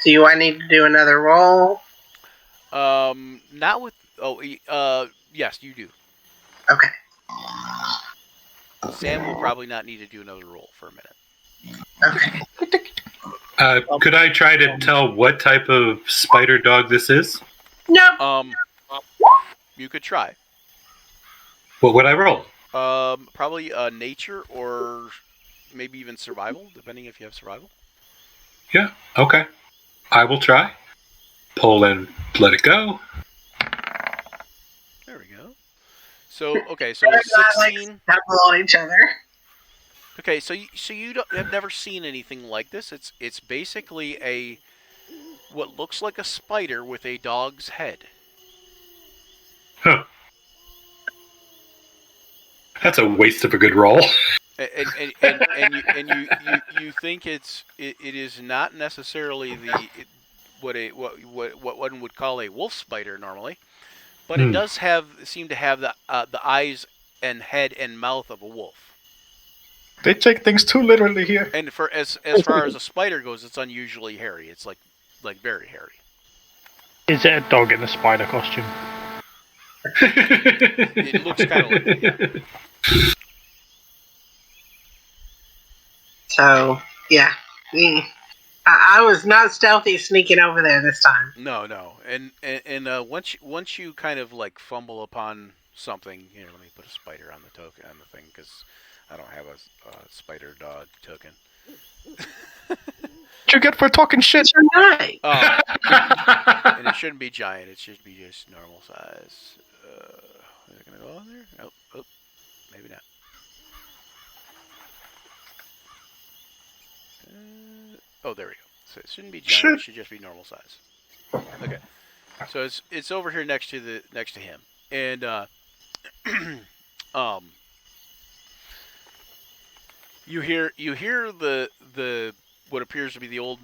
Do I need to do another roll? Not with. Oh, yes, you do. Okay. Sam will probably not need to do another roll for a minute. Okay. Could I try to tell what type of spider dog this is? Nope. You could try. What would I roll? Probably nature or maybe even survival, depending if you have survival. Yeah, okay. I will try. Pull and let it go. There we go. So okay, so Not like 16. double on each other. Okay, so you have never seen anything like this. It's basically what looks like a spider with a dog's head. Huh. That's a waste of a good roll. And you think it is not necessarily what one would call a wolf spider normally, but it does seem to have the eyes and head and mouth of a wolf. They take things too literally here. And for as far as a spider goes, it's unusually hairy. It's like very hairy. Is it a dog in a spider costume? It looks kind of like it, yeah. So, yeah. I was not stealthy sneaking over there this time. No. And once you kind of like fumble upon something, here, let me put a spider on the token on the thing because I don't have a spider dog token. What you get for talking shit? You're right. And it shouldn't be giant. It should be just normal size. Is it gonna go on there? Nope. Maybe not. There we go. So it shouldn't be giant. It should just be normal size. Okay. So it's over here next to him, and you hear the what appears to be the old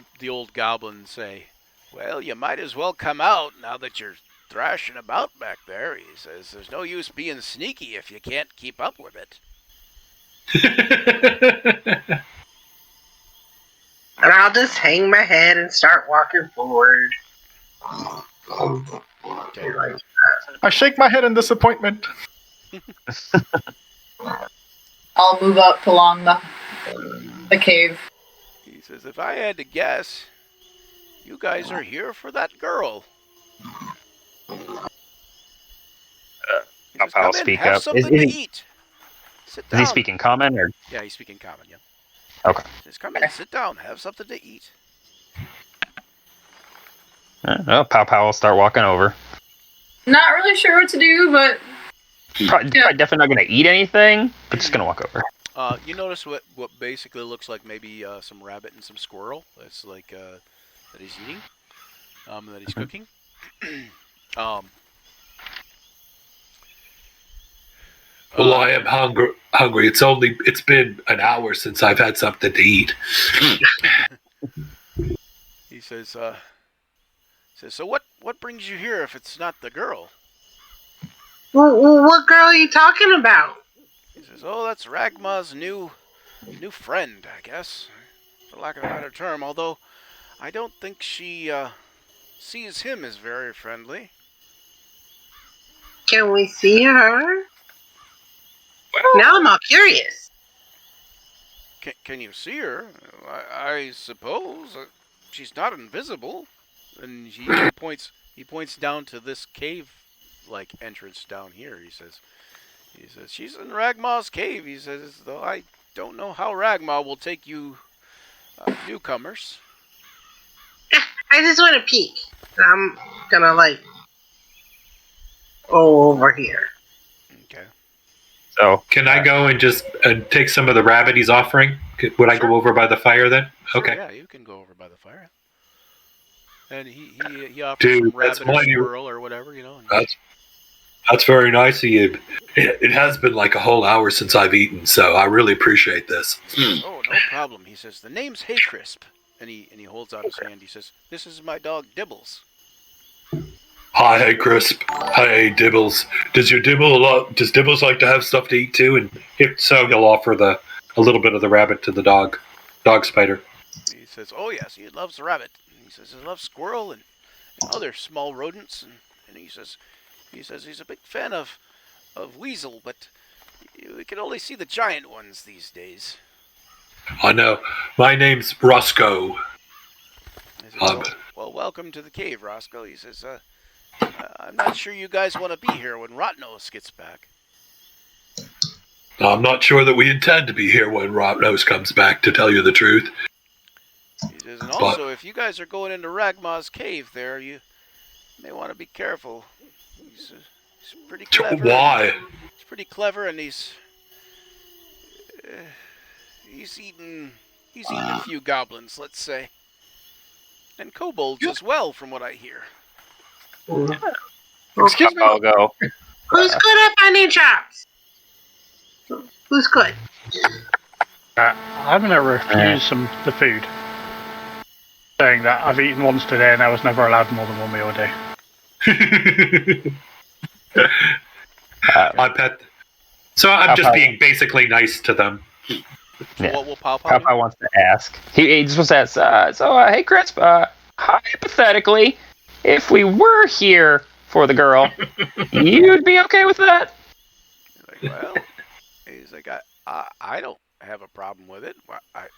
goblin say, "Well, you might as well come out now that you're thrashing about back there." He says, "There's no use being sneaky if you can't keep up with it." And I'll just hang my head and start walking forward. Okay. I shake my head in disappointment. I'll move up along the cave. He says, "If I had to guess, you guys are here for that girl." He says, I'll "Come in, speak have up. something to eat. Sit Is down." he speaking common or? Yeah, he's speaking common, yeah. Okay. He says, "Come in, sit down, have something to eat." Well, Pow will start walking over. Not really sure what to do, but Probably definitely not going to eat anything, but just going to walk over. You notice what basically looks like maybe some rabbit and some squirrel. That's like that he's eating, that he's cooking. Well, I am hungry. It's been an hour since I've had something to eat. He says, "So what brings you here if it's not the girl?" Well, what girl are you talking about? He says, "Oh, that's Ragma's new friend, I guess, for lack of a better term. Although I don't think she sees him as very friendly." Can we see her? Now I'm all curious. Can you see her? I suppose she's not invisible. And he points down to this cave-like entrance down here. He says she's in Ragma's cave. He says, though I don't know how Ragma will take you newcomers. I just want to peek. I'm gonna go over here. So Can I go and just take some of the rabbit he's offering? Would I Sure. go over by the fire then? Sure, Okay. yeah, you can go over by the fire. And he offers Dude, some that's rabbit or mighty- squirrel or whatever, you know. And, That's very nice of you. It has been like a whole hour since I've eaten, so I really appreciate this. oh, no problem. He says, the name's Hey Crisp. And he holds out his hand. He says, this is my dog Dibbles. Hi, hey Crisp. Hey Dibbles. Does Dibbles like to have stuff to eat too? And if so, you'll offer a little bit of the rabbit to the dog spider. He says, oh yes, he loves rabbit. And he says he loves squirrel and other small rodents. And he says he's a big fan of weasel, but we can only see the giant ones these days. I know. My name's Roscoe. He says, well, welcome to the cave, Roscoe. He says, I'm not sure you guys want to be here when Rotnose gets back. I'm not sure that we intend to be here when Rotnose comes back, to tell you the truth. He says, and also, if you guys are going into Ragma's cave there, you may want to be careful. He's pretty clever. Why? He's pretty clever, and he's eaten a few goblins, let's say, and kobolds as well, from what I hear. Excuse me. I'll go. Who's good at finding traps? Who's good? I'm going to refuse the food. Saying that I've eaten once today and I was never allowed more than one meal a day. I pet. So I'm just being basically nice to them. Yeah. What will Pow do? Popeye wants to ask. He just wants to ask. Hey, Crisp. Hypothetically, if we were here for the girl, you'd be okay with that? Well, he's like, I don't have a problem with it.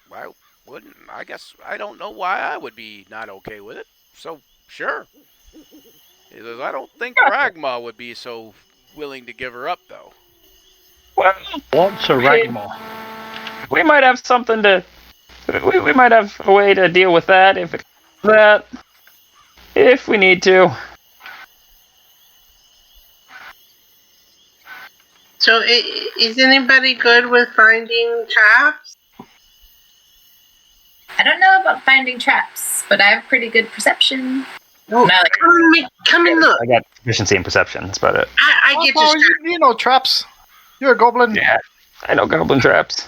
Why wouldn't? I guess I don't know why I would be not okay with it. So sure. He says, I don't think Ragma would be so willing to give her up, though. Well, What's a ragma? we might have something to. We might have a way to deal with that if we need to. So, is anybody good with finding traps? I don't know about finding traps, but I have pretty good perception. Oh, And I like, come and look. I got proficiency and perception. That's about it. I get Oh, distracted. you know traps. You're a goblin. Yeah, I know goblin traps.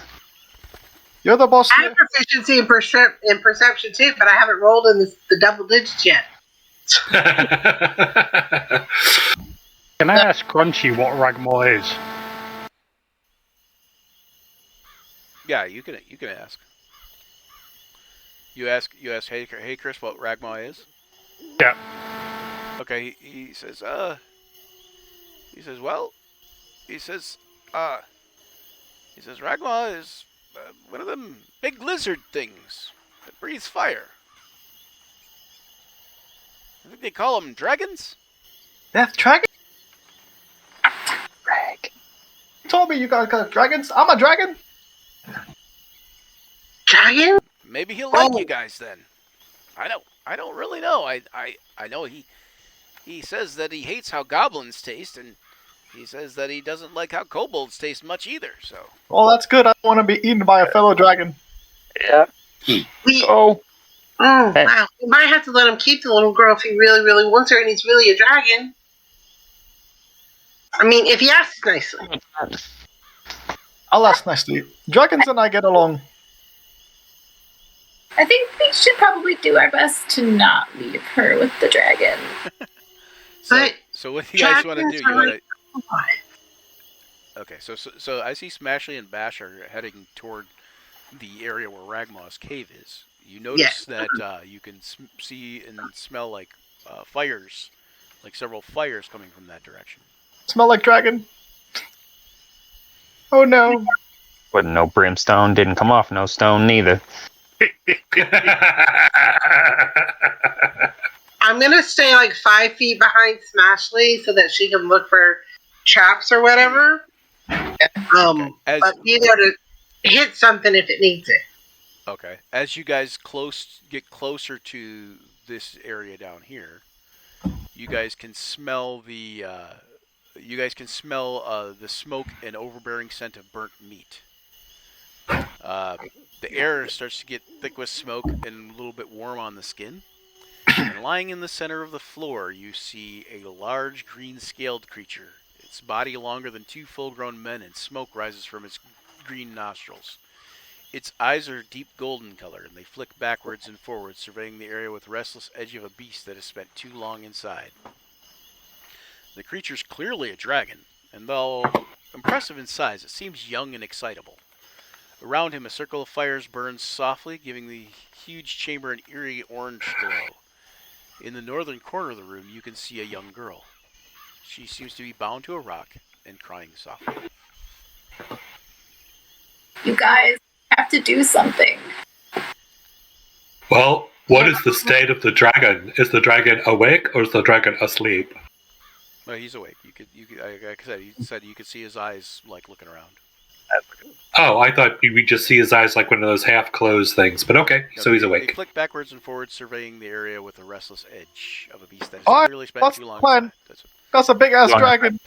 You're the boss I here. have proficiency in perception too, but I haven't rolled in the double digits yet. Can I ask Crunchy what ragma is? Yeah, you can ask. You ask, hey Chris, what Ragma is? Yeah. Okay, he says, Ragma is one of them big lizard things that breathes fire. I think they call them dragons. Death dragon? Rag. You told me you guys got dragons. I'm a dragon. Dragon? Maybe he'll like Oh. you guys then. I don't really know. I know he says that he hates how goblins taste, and he says that he doesn't like how kobolds taste much either. So Well, that's good. I don't want to be eaten by a fellow dragon. Yeah. Oh, wow. We might have to let him keep the little girl if he really, really wants her and he's really a dragon. I mean, if he asks nicely. I'll ask nicely. Dragons and I get along. I think we should probably do our best to not leave her with the dragon. so what do you guys want to do? dragons You are want like- to? Okay, so I see Smashley and Bash are heading toward the area where Ragma's cave is. You notice that you can see and smell like fires, like several fires coming from that direction. Smell like dragon. Oh no. But no brimstone didn't come off. No stone neither. I'm going to stay like 5 feet behind Smashley so that she can look for traps or whatever. But be there to hit something if it needs it. Okay. As you guys get closer to this area down here, you guys can smell the you guys can smell the smoke and overbearing scent of burnt meat. The air starts to get thick with smoke and a little bit warm on the skin. And lying in the center of the floor, you see a large green-scaled creature. Its body longer than 2 full-grown men, and smoke rises from its green nostrils. Its eyes are deep golden color, and they flick backwards and forwards, surveying the area with the restless edge of a beast that has spent too long inside. The creature's clearly a dragon, and though impressive in size, it seems young and excitable. Around him, a circle of fires burns softly, giving the huge chamber an eerie orange glow. In the northern corner of the room, you can see a young girl. She seems to be bound to a rock and crying softly. You guys have to do something. Well, what is the state of the dragon? Is the dragon awake or is the dragon asleep? No, he's awake. You could, like I said, he said you could see his eyes like looking around. Oh, I thought we just see his eyes like one of those half-closed things. But okay, No, so he's They awake. flick backwards and forwards, surveying the area with a restless edge of a beast that has Alright, clearly spent what's too the long. plan? That's it. That's a big ass Long. dragon.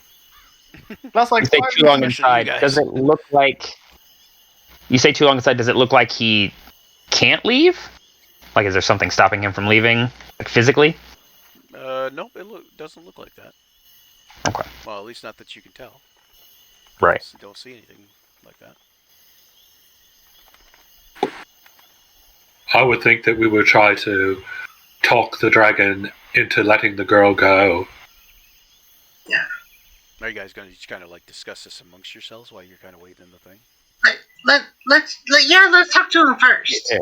That's like You say 5 too long meters. inside. guys. Does it look like? You say too long inside. Does it look like he can't leave? Like, is there something stopping him from leaving, like physically? Nope, doesn't look like that. Okay. Well, at least not that you can tell. Right. Don't see anything like that. I would think that we would try to talk the dragon into letting the girl go. Are you guys going to just kind of like discuss this amongst yourselves while you're kind of waiting in the thing? Let's talk to him first.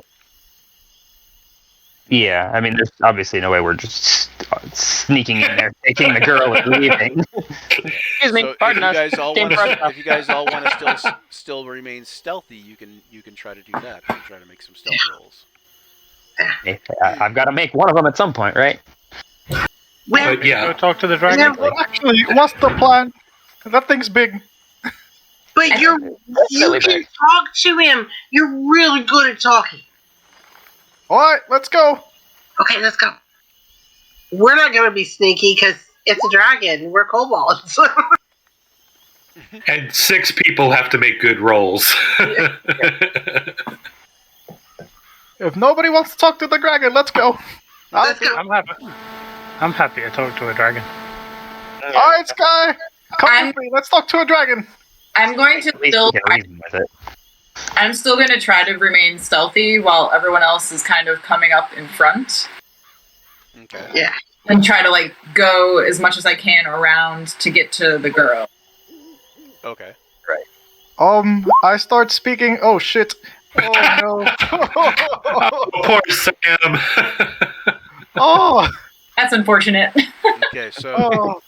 Yeah, I mean, there's obviously no way we're just sneaking in there, taking the girl and leaving. Excuse me, So pardon us. if you guys all want to still remain stealthy, you can try to do that. You can try to make some stealth rolls. I've got to make one of them at some point, right? Well, But yeah, Go talk to the Yeah, dragon. but actually, what's the plan? That thing's big. but you really can big. talk to him. You're really good at talking. Alright, let's go. Okay, let's go. We're not gonna be sneaky because it's a dragon. We're kobolds. and 6 people have to make good rolls. If nobody wants to talk to the dragon, let's go. Let's go. I'm happy to talk to a dragon. Alright, Sky. Come I'm- with me. Let's talk to a dragon. I'm going to At least still. we can reason with it. I'm still going to try to remain stealthy while everyone else is kind of coming up in front, Okay. Yeah. and try to like go as much as I can around to get to the girl. Okay. I start speaking. Oh shit. Oh no. Poor Sam. Oh. That's unfortunate. Okay. So Oh.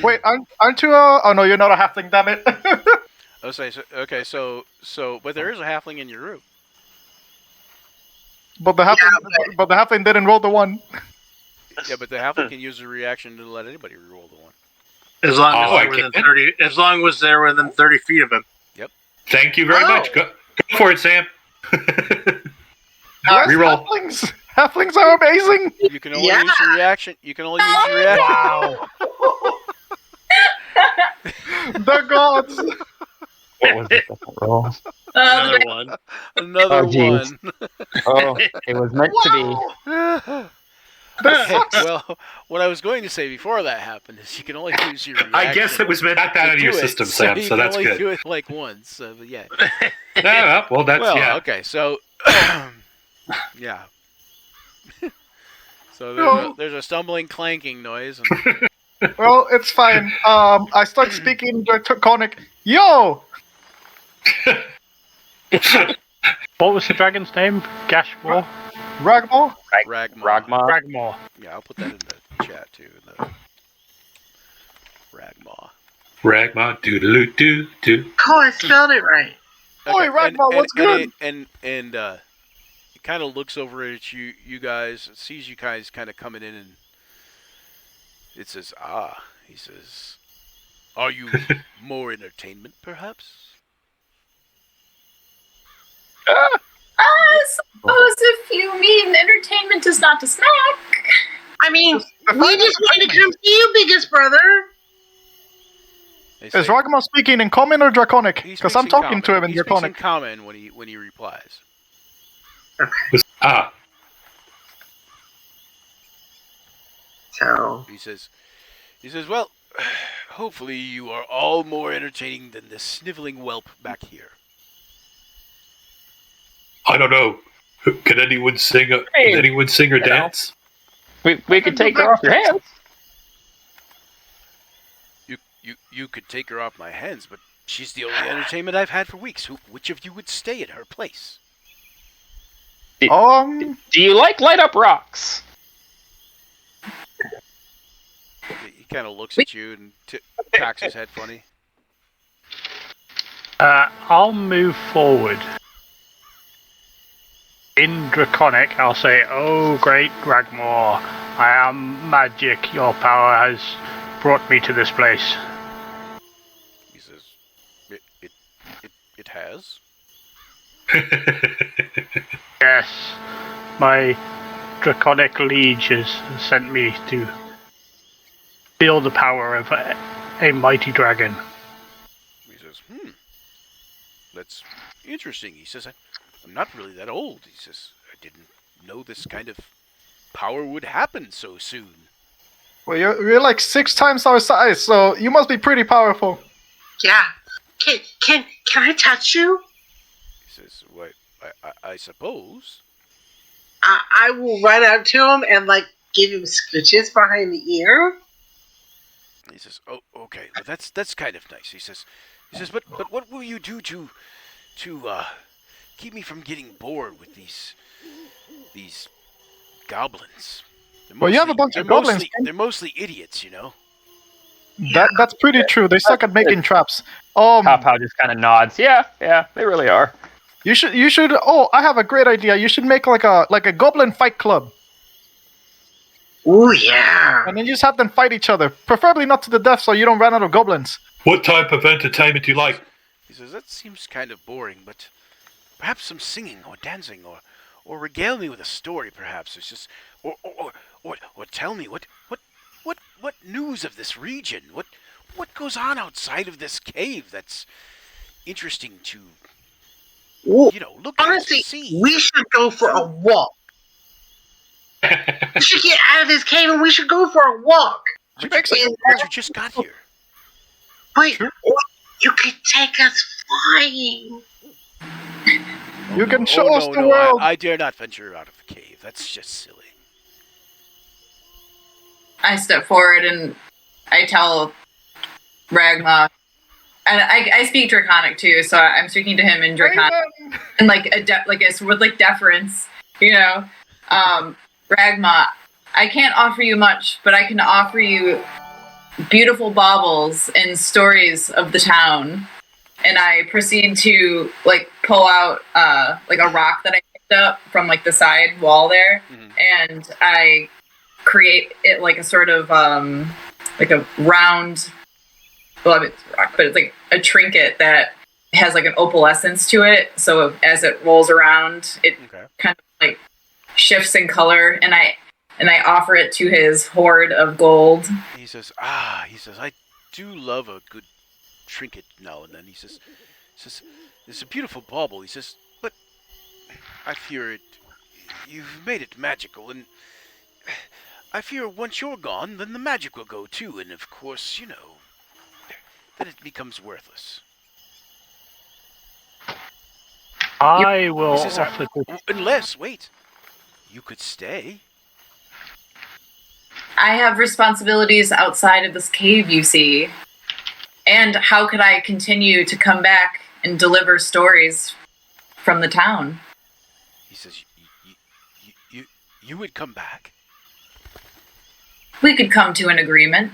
Wait, aren't you oh no, you're not a halfling, damn it. let's say but there is a halfling in your group. but the halfling didn't roll the 1. Yeah, but the halfling can use a reaction to let anybody reroll the 1. As long as Oh, I they're within can. 30, as long as they're within 30 feet of him. Thank you very Oh. much. Go for it, Sam. Yes, Reroll. Halflings are amazing. You can only use your reaction. You can only use your reaction. Wow. The gods. What was the second roll? Another one. Another Oh, geez. one. Oh, it was meant to be. Wow. That sucks. Well, what I was going to say before that happened is you can only use your reaction. I guess it was meant that out of to your do it, system, Sam, you so can that's only good. do it like once. So, but yeah. Yeah, well, that's, Well, yeah. okay, so yeah. So No. there's a stumbling, clanking noise, and Well, it's fine. I start speaking Draconic. Yo! What was the dragon's name? Gashmore? Ragmore? Ragma. Ragma. Ragmore. Yeah, I'll put that in the chat too. The Ragma. Ragma, doo-doo-doo-doo. Oh, I spelled it right. Oi, Ragma, what's good? And it kind of looks over at you guys, sees you guys kind of coming in, and it says, he says, are you more entertainment, perhaps? I suppose if you mean entertainment is not a snack. I mean, we just wanted to come see you, biggest brother. Is Ragma speaking in Common or Draconic? He Because speaks I'm in talking to him common. in He speaks Draconic. in common when he replies. Ah, So He says, well, hopefully you are all more entertaining than this sniveling whelp back here. I don't know. Can anyone sing? Can Hey, anyone sing or you know. dance? We could take her off your hands. You could take her off my hands, but she's the only entertainment I've had for weeks. Which of you would stay in her place? Do you like light up rocks? He kind of looks at you and cocks his head funny. I'll move forward. In Draconic, I'll say, "Oh, great Ragmore, I am magic. Your power has brought me to this place." He says, it has? Yes, my Draconic Liege has sent me to feel the power of a mighty dragon. He says, that's interesting. He says, I'm not really that old. He says, I didn't know this kind of power would happen so soon. Well, you're like 6 times our size, so you must be pretty powerful. yeah, can I touch you? He says, well, I suppose. I will run up to him and like give him scritches behind the ear. He says, oh, okay, well, that's kind of nice. He says, but what will you do to keep me from getting bored with these goblins? Well, you have a bunch of goblins. They're mostly idiots, you know. That's pretty true. They suck at making traps. Pow just kind of nods. Yeah, they really are. You should. Oh, I have a great idea. You should make like a goblin fight club. Oh yeah. And then you just have them fight each other, preferably not to the death, so you don't run out of goblins. What type of entertainment do you like? He says, that seems kind of boring, but perhaps some singing or dancing or regale me with a story, perhaps. It's just or tell me what news of this region? What goes on outside of this cave that's interesting to look Honestly, at, see. we should go for a walk. We should get out of this cave and we should go for a walk. But you just got here. Wait, you could take us flying. You can show us the world. I dare not venture out of the cave. That's just silly. I step forward and I tell Ragma, and I speak Draconic too, so I'm speaking to him in Draconic, and with deference, Ragma, I can't offer you much, but I can offer you beautiful baubles and stories of the town. And I proceed to pull out a rock that I picked up from the side wall there, and I create it like a sort of a round. Well, it's rock, but it's like a trinket that has an opalescence to it. So as it rolls around, it kind of shifts in color, and I offer it to his hoard of gold. He says, I do love a good trinket now and then. He says, it's a beautiful bauble. He says, but I fear you've made it magical, and I fear once you're gone, then the magic will go too, and of course, then it becomes worthless. I will offer to... Unless, wait, you could stay. I have responsibilities outside of this cave, you see. And how could I continue to come back and deliver stories from the town? He says, you would come back? We could come to an agreement.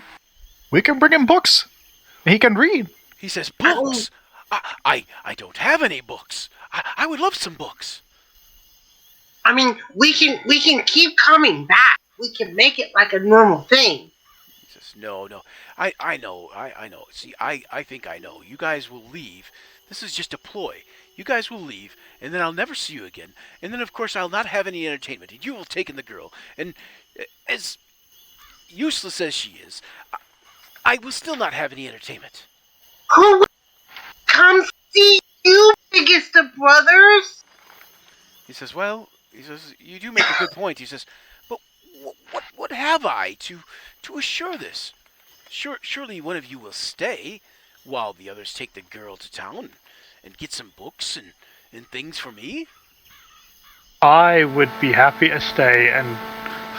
We can bring him books. He can read. He says, books? I don't have any books. I would love some books. I mean, we can keep coming back. We can make it like a normal thing. He says, no. I know. See, I think I know. You guys will leave. This is just a ploy. You guys will leave, and then I'll never see you again. And then, of course, I'll not have any entertainment. And you will take in the girl. And as useless as she is, I will still not have any entertainment. Who would come see you, biggest of brothers? He says, well, he says, you do make a good point. He says, but what have I to assure this? Surely one of you will stay while the others take the girl to town and get some books and things for me? I would be happy to stay and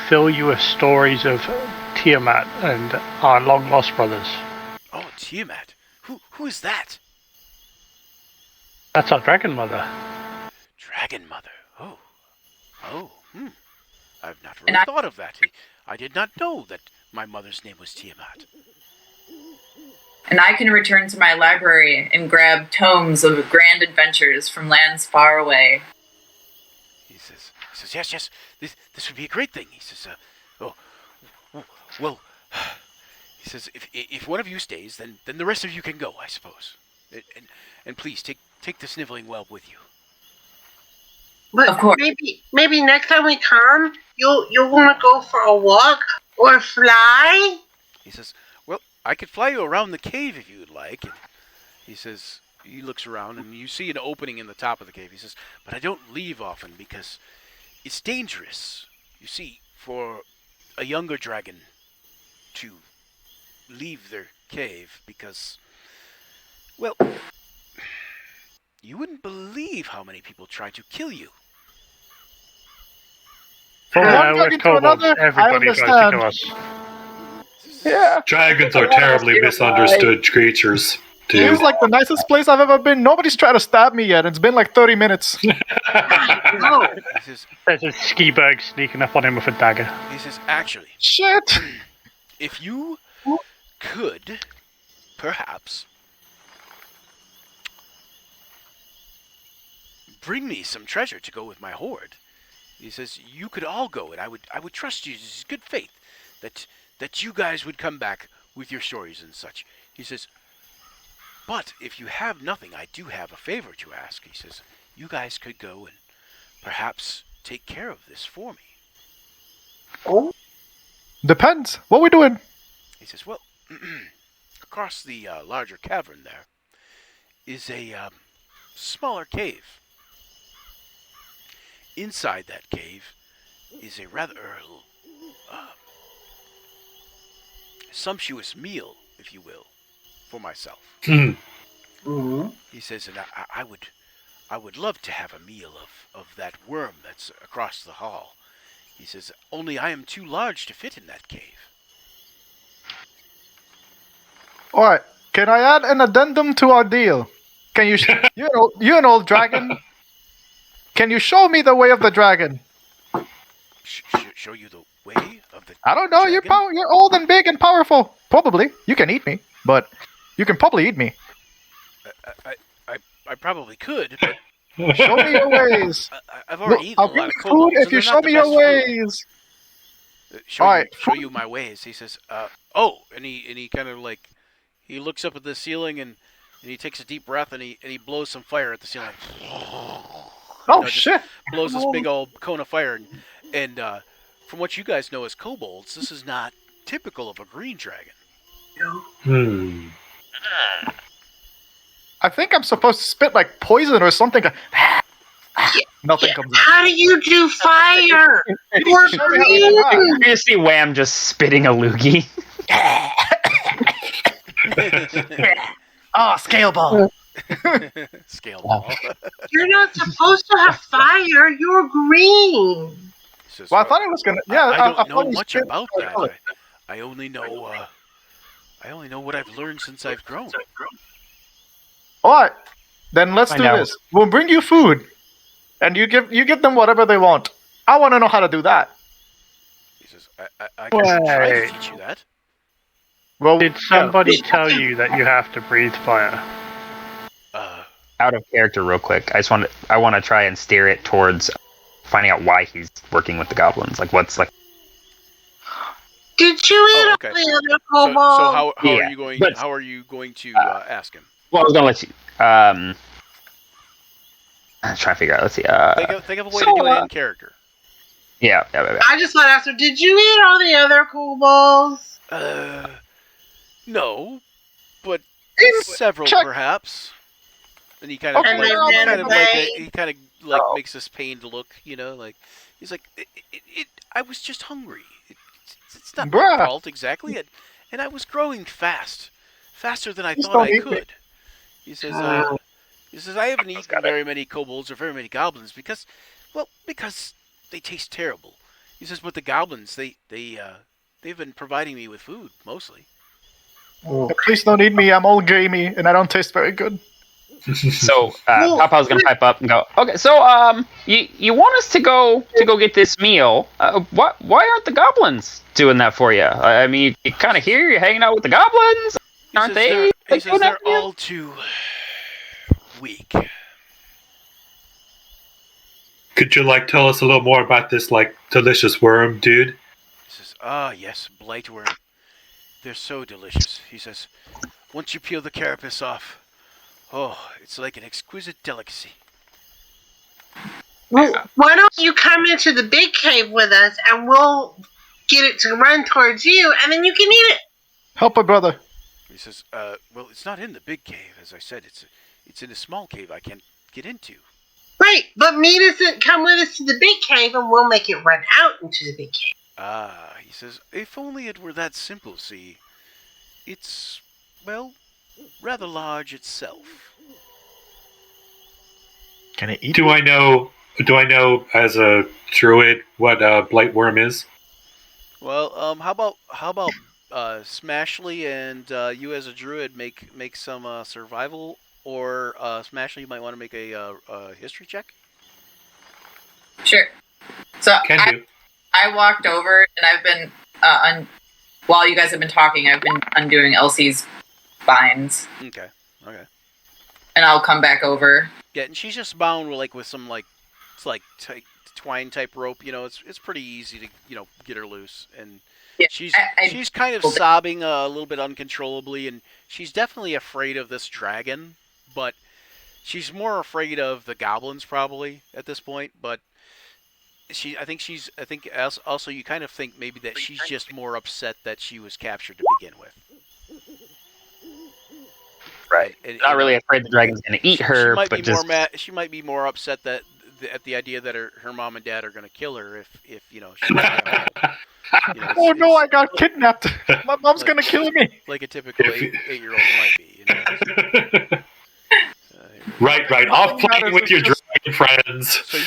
fill you with stories of Tiamat and our long lost brothers. Oh, Tiamat. Who is that? That's our dragon mother. Dragon Mother. Oh, I've not And really thought of that. I did not know that my mother's name was Tiamat. And I can return to my library and grab tomes of grand adventures from lands far away. He says, yes, this would be a great thing. He says, well, he says, if one of you stays, then the rest of you can go, I suppose. And please take the sniveling whelp with you. But Of course. maybe next time we come, you'll want to go for a walk or fly. He says, well, I could fly you around the cave if you would like. And he says, he looks around and you see an opening in the top of the cave. He says, but I don't leave often because it's dangerous. You see, for a younger dragon to leave their cave because, well, you wouldn't believe how many people try to kill you. From one dragon to another, I everybody tries to kill understand. us. Yeah. Dragons are terribly misunderstood creatures, too. It was like the nicest place I've ever been. Nobody's tried to stab me yet. It's been like 30 minutes. He says, There's a skiberg sneaking up on him with a dagger. actually, Shit. if you could, perhaps, bring me some treasure to go with my horde. He says, you could all go, and I would trust you. It's good faith that you guys would come back with your stories and such. He says, but if you have nothing, I do have a favor to ask. He says, you guys could go and perhaps take care of this for me. Oh. Depends. What we doing? He says, well, across the larger cavern there is a smaller cave. Inside that cave is a rather sumptuous meal, if you will, for myself. Mm-hmm. He says, and I would love to have a meal of that worm that's across the hall. He says, only I am too large to fit in that cave. Alright. Can I add an addendum to our deal? Can you, you an old dragon? Can you show me the way of the dragon? Show you the way of the I don't know. dragon? You're old and big and powerful. Probably. You can eat me, but you can probably eat me. I probably could, but Show me your ways. I've already eaten I'll a give lot you of food kobolds, if and you they're show not the me your best food. ways. Show Alright. you my ways. He says, and he kind of like, he looks up at the ceiling and he takes a deep breath and he blows some fire at the ceiling. Oh, just shit. Blows this big old cone of fire, and from what you guys know as kobolds, this is not typical of a green dragon. I think I'm supposed to spit like poison or something. Nothing comes out. How do you do fire? You're green. You see Wham just spitting a loogie. Ah, scale ball. Scale ball. You're not supposed to have fire. You're green. Says, Well, I thought it was gonna. Yeah, I don't know thought he much spit- about that. I only know what I've learned since I've grown. Alright, then let's Find do out. this. We'll bring you food, and you give them whatever they want. I want to know how to do that. He says, I can try to Wait. teach you that. Well, Did somebody tell you that you have to breathe fire? Out of character, real quick. I want to try and steer it towards finding out why he's working with the goblins. Like, what's like? Did you eat Oh, all okay. the other So kobolds? how Yeah, are you going? but- How are you going to ask him? Well, I was gonna let you. I'm trying to figure out. Let's see. Think of a way to do it in character. Yeah. I just want to ask her, did you eat all the other kobolds? No, but Several, Check. perhaps. And he kind of Okay, like, well, he kind of like makes this pained look, you know, like he's like, I was just hungry. It's not my Bruh. fault exactly, and I was growing faster than I Please thought don't I eat me. could. He says, I haven't eaten very many kobolds or very many goblins because they taste terrible. He says, but the goblins, they've been providing me with food mostly. Please don't eat me. I'm all gamey and I don't taste very good. So Papa's gonna pipe up and go. Okay, so you want us to go get this meal? Why aren't the goblins doing that for you? I mean, you kind of hear you're hanging out with the goblins, aren't they? He says they're all too weak. Could you tell us a little more about this delicious worm, dude? He says, yes, blightworm. They're so delicious. He says, once you peel the carapace off, it's like an exquisite delicacy. Well, why don't you come into the big cave with us and we'll get it to run towards you and then you can eat it. Help a brother. He says, well, it's not in the big cave. As I said, it's in a small cave I can't get into. Right, but meet us and come with us to the big cave and we'll make it run out into the big cave. He says, if only it were that simple, see. It's, well, rather large itself. Can I eat Do I know as a druid what blightworm is? Well, how about Smashly and you as a druid make some survival, or Smashly, you might want to make a history check. Sure. So Can do. I walked over and I've been while you guys have been talking, I've been undoing Elsie's binds. Okay. And I'll come back over. Yeah, and she's just bound with some twine type rope. You know, it's pretty easy to get her loose, and Yeah, she's kind of sobbing a little bit uncontrollably, and she's definitely afraid of this dragon, but she's more afraid of the goblins probably at this point. But I think also you kind of think maybe that she's just more upset that she was captured to begin with. Right. Not really afraid the dragon's going to eat her, but just... she might be more upset at the idea that her mom and dad are going to kill her if she Oh no, I got kidnapped. My mom's gonna kill me. Like a typical 8-year-old might be. Right. Off playing with your dragon friends. So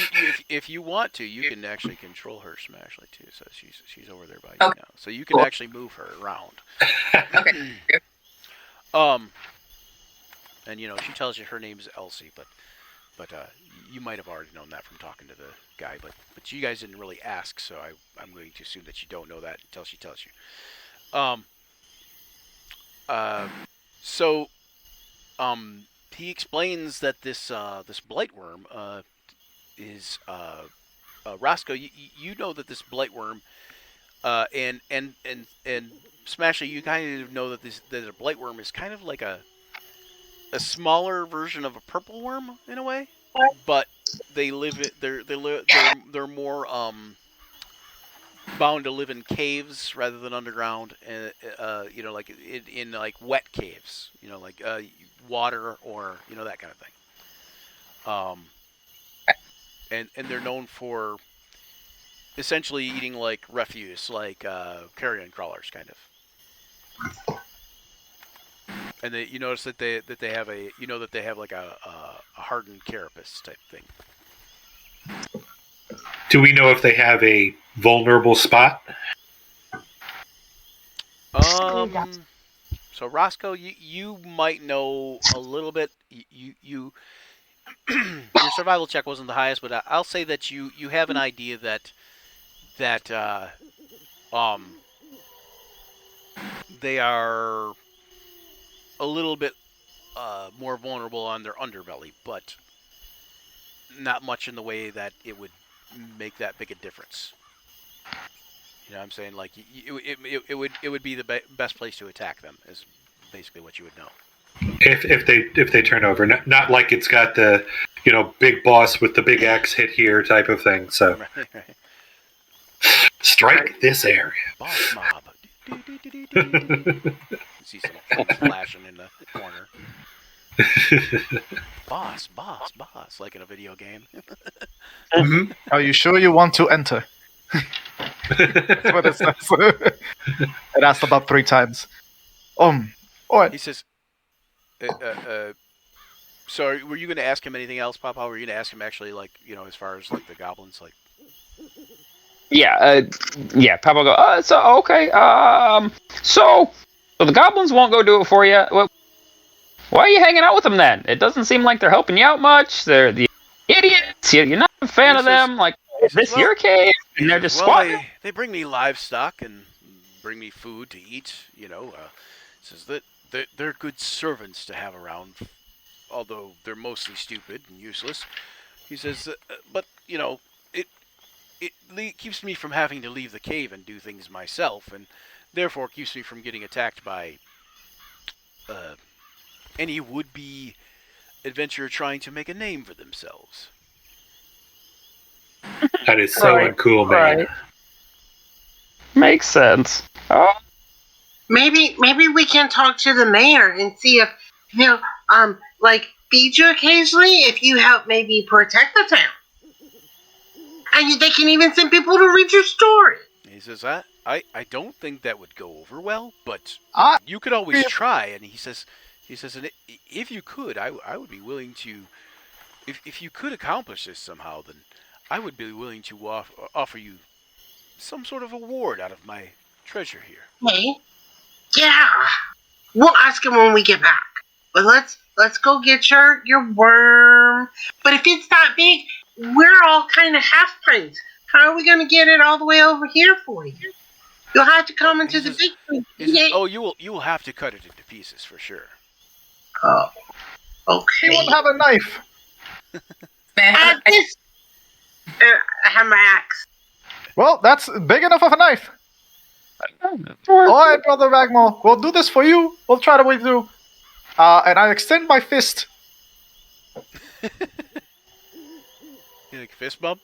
if you want to, you can actually control her Smashly too. So she's over there by you now. So you can actually move her around. Okay. And she tells you her name is Elsie, but you might have already known that from talking to the guy, but you guys didn't really ask, so I'm going to assume that you don't know that until she tells you. He explains that this blightworm is Roscoe. You know that this blightworm, and Smasher, you kind of know that a blightworm is kind of like a smaller version of a purple worm in a way, but they're more bound to live in caves rather than underground, and like in wet caves, like water or that kind of thing. And they're known for essentially eating like refuse, like carrion crawlers, kind of. And you notice that they have like a hardened carapace type thing. Do we know if they have a vulnerable spot? So Roscoe, you might know a little bit. You your survival check wasn't the highest, but I'll say that you have an idea that they are a little bit more vulnerable on their underbelly, but not much in the way that it would make that big a difference. You know what I'm saying? Like it would be the best place to attack them is basically what you would know. If they turn over, not like it's got the big boss with the big axe hit here type of thing. So Right. Strike this area. Boss mob. You see some things flashing in the corner. Boss, like in a video game. Mhm. Are you sure you want to enter? That's what it says. It asked about 3 times. What? He says, so were you going to ask him anything else, Papa? Were you going to ask him actually, like, as far as, like, the goblins, like... Yeah, Papa will go, so, okay, so the goblins won't go do it for you. Well, why are you hanging out with them then? It doesn't seem like they're helping you out much. They're the idiots. You're not a fan of them. Like, is this your cave? And they're just squatting. They bring me livestock and bring me food to eat, says that they're good servants to have around, although they're mostly stupid and useless. He says, but, it keeps me from having to leave the cave and do things myself, and therefore keeps me from getting attacked by any would-be adventurer trying to make a name for themselves. That is so uncool, man. Right. Makes sense. Oh. Maybe we can talk to the mayor and see if feed you occasionally if you help maybe protect the town. And they can even send people to read your story. He says, I don't think that would go over well, but Ah. you could always try. And he says, and if you could, I would be willing to, if you could accomplish this somehow, then I would be willing to offer you some sort of award out of my treasure here. Hey, yeah, we'll ask him when we get back. But let's go get your worm. But if it's that big, we're all kind of half pints. How are we going to get it all the way over here for you? You'll have to come into the big thing. Oh, you will have to cut it into pieces for sure. Oh, okay. He won't have a knife. I have my axe. Well, that's big enough of a knife. Alright, Brother Ragmore. We'll do this for you. We'll try to wait through. And I extend my fist. You like fist bump?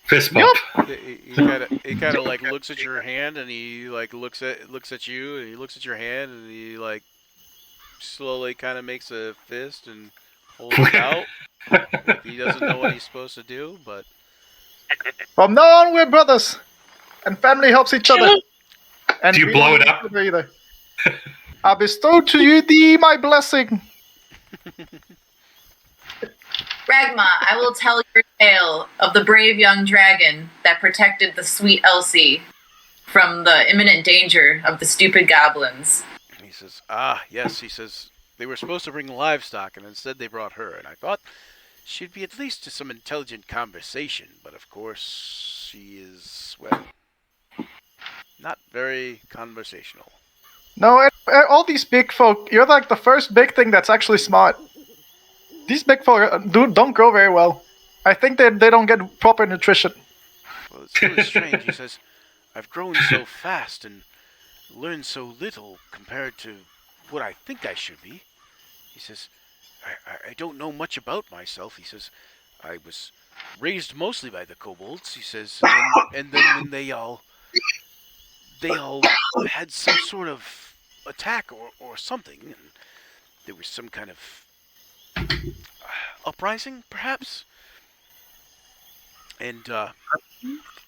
Fist bump. He kind of like looks at your hand, and he like looks at you, and he looks at your hand, and he like slowly kind of makes a fist and holds it out. Like he doesn't know what he's supposed to do, but From now on, we're brothers. And family helps each other. And Do you we blow don't it need up? each other either. I bestow to you my blessing. Ragma, I will tell your tale of the brave young dragon that protected the sweet Elsie from the imminent danger of the stupid goblins. he says, yes, he says, they were supposed to bring livestock, and instead they brought her, and I thought she'd be at least to some intelligent conversation, but of course she is, well, not very conversational. No, all these big folk, you're like the first big thing that's actually smart. These big folk don't grow very well. I think they don't get proper nutrition. Well, it's really strange. He says, I've grown so fast and learned so little compared to what I think I should be. He says, I don't know much about myself. He says, I was raised mostly by the kobolds. He says, and then when they all had some sort of attack or something, and there was some kind of uprising, perhaps. And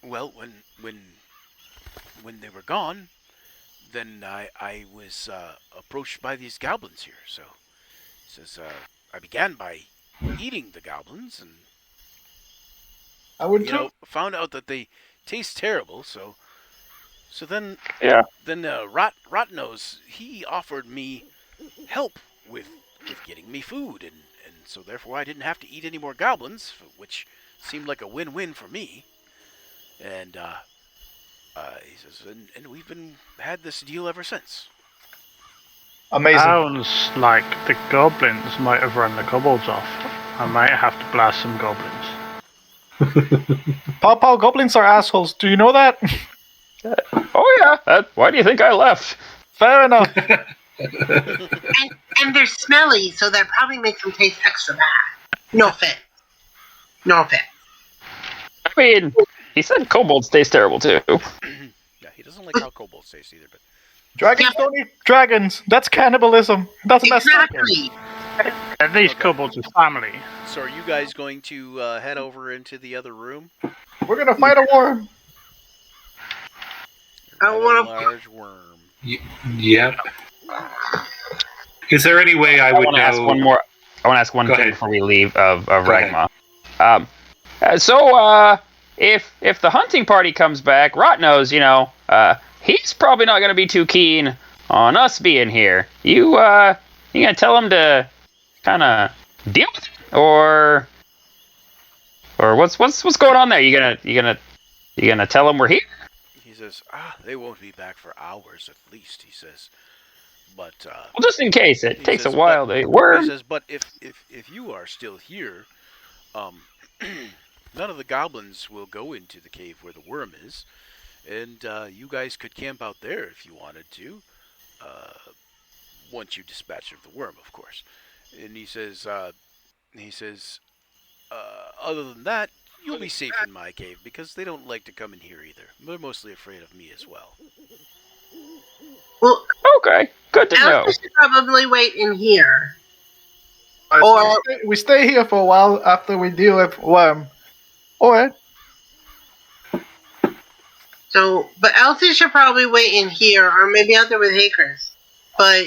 well, when they were gone, then I was approached by these goblins here. So he says I began by eating the goblins, and I would found out that they taste terrible. So then Rotnose, he offered me help with getting me food, and so therefore I didn't have to eat any more goblins, which seemed like a win-win for me. And he says, and we've had this deal ever since. Amazing. Sounds like the goblins might have run the kobolds off. I might have to blast some goblins. Pow goblins are assholes. Do you know that? Oh yeah. Why do you think I left? Fair enough. And they're smelly, so that probably makes them taste extra bad. No offense. I mean, he said kobolds taste terrible too. Yeah, he doesn't like how kobolds taste either, but Dragons Yeah. don't eat dragons. That's cannibalism. That's messed up. Exactly. And these Okay. kobolds are family. So are you guys going to head over into the other room? We're gonna fight a worm. I Fight a wanna- large worm. Yeah. Is there any way I I would want to ask know? one more. I want to ask one Go thing ahead. before we leave of Go ahead. Ragma. If the hunting party comes back, Rot knows, he's probably not going to be too keen on us being here. You gonna tell him to kind of deal with it, or what's going on there? You gonna tell him we're here? He says, they won't be back for hours at least, he says. But, Well, just in case it he takes says, a while but- to worm. He says, but if you are still here, none of the goblins will go into the cave where the worm is, and you guys could camp out there if you wanted to, once you dispatch of the worm, of course. And he says, other than that, you'll be safe in my cave because they don't like to come in here either. They're mostly afraid of me as well. Well, Okay, good to know. Elsa should probably wait in here. So we stay here for a while after we deal with worm. Or But Elsie should probably wait in here, or maybe out there with Hakers. But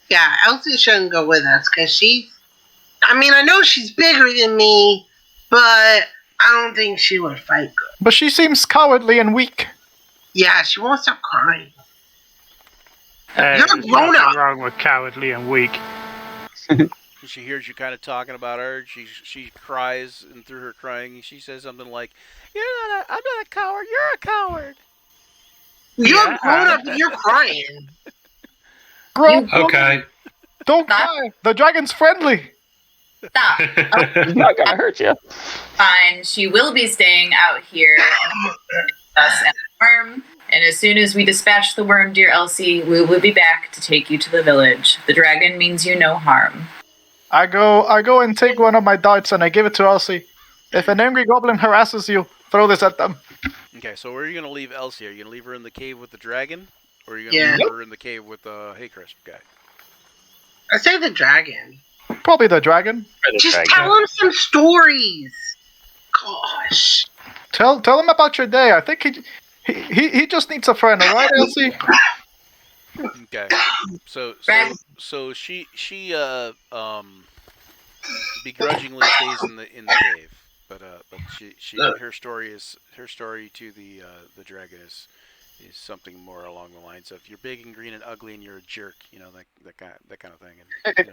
yeah, Elsie shouldn't go with us because she's. I mean, I know she's bigger than me, but I don't think she would fight good. but she seems cowardly and weak. Yeah, she won't stop crying. Hey, You're there's grown nothing up. wrong with cowardly and weak. She hears you kind of talking about her. She cries, and through her crying, she says something like, I'm not a coward. You're a coward." You're Yeah. grown up and you're crying. Bro, Okay. don't cry. The dragon's friendly. Stop. It's not gonna hurt you. Fine. She will be staying out here with us and the worm. And as soon as we dispatch the worm, dear Elsie, we will be back to take you to the village. The dragon means you no harm. I go and take one of my darts and I give it to Elsie. If an angry goblin harasses you, throw this at them. Okay, so where are you going to leave Elsie? Are you going to leave her in the cave with the dragon? Or are you going to Yeah. leave her in the cave with the Haycrisp guy? I say the dragon. Probably the dragon. Just tell him some stories. Gosh. Tell him about your day. I think he just needs a friend, alright, Elsie? Okay. So she begrudgingly stays in the cave, but she her story to the dragon is something more along the lines of you're big and green and ugly and you're a jerk, that kind of thing, and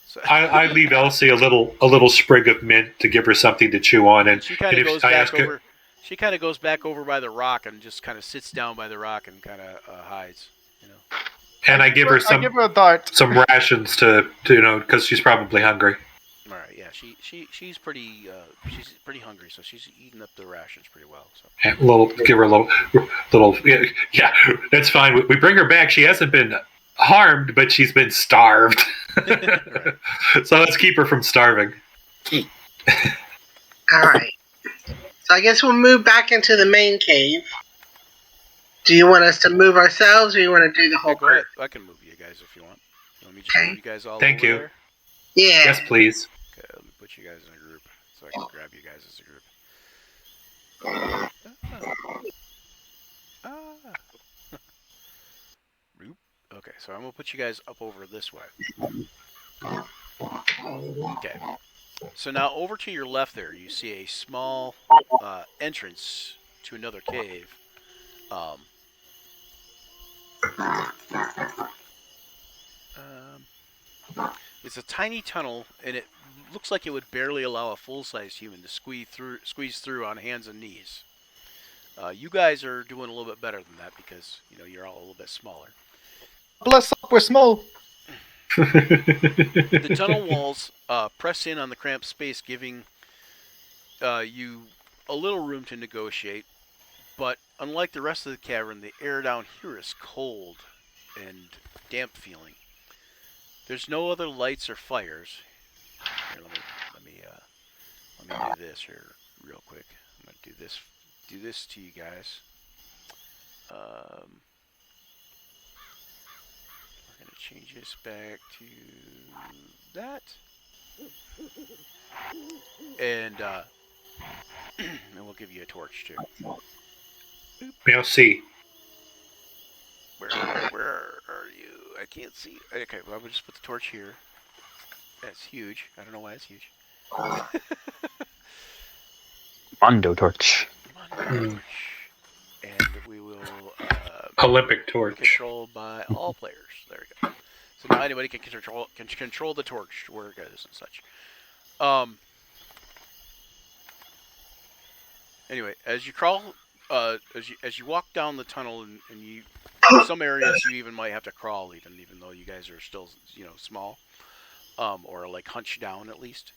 So I leave Elsie a little sprig of mint to give her something to chew on, and she kind and of if goes I back ask her, over. She kind of goes back over by the rock and just kind of sits down by the rock and kind of hides. and I give her I give her a dart. some rations to because she's probably hungry. All right, yeah, she's pretty hungry, so she's eating up the rations pretty well. So And give her a little yeah, that's fine. We bring her back. She hasn't been harmed, but she's been starved. So let's keep her from starving. Alright. So I guess we'll move back into the main cave. Do you want us to move ourselves or you want to do the whole go ahead. group? I can move you guys if you want. You want me to just Okay. move you guys all Thank over you. there? Yeah. Yes, please. Okay, let me put you guys in a group so I can grab you guys as a group. Roop. Okay, so I'm gonna put you guys up over this way. Okay. So now over to your left there, you see a small entrance to another cave. It's a tiny tunnel, and it looks like it would barely allow a full-sized human to squeeze through on hands and knees. You guys are doing a little bit better than that because you're all a little bit smaller. Bless up, we're small. The tunnel walls press in on the cramped space, giving you a little room to negotiate. But unlike the rest of the cavern, the air down here is cold and damp feeling. There's no other lights or fires. Here, let me do this here real quick. I'm gonna do this to you guys. gonna change this back to that. And and we'll give you a torch too. Now see. Where are you? I can't see. Okay, well, we'll just put the torch here. That's huge. I don't know why it's huge. Mondo torch. Torch. And we will Olympic torch. controlled by all players. There we go. So now anybody can control the torch where it goes and such. Anyway, as you crawl, as you walk down the tunnel, and you, some areas you even might have to crawl, even though you guys are still, small, or like hunched down at least.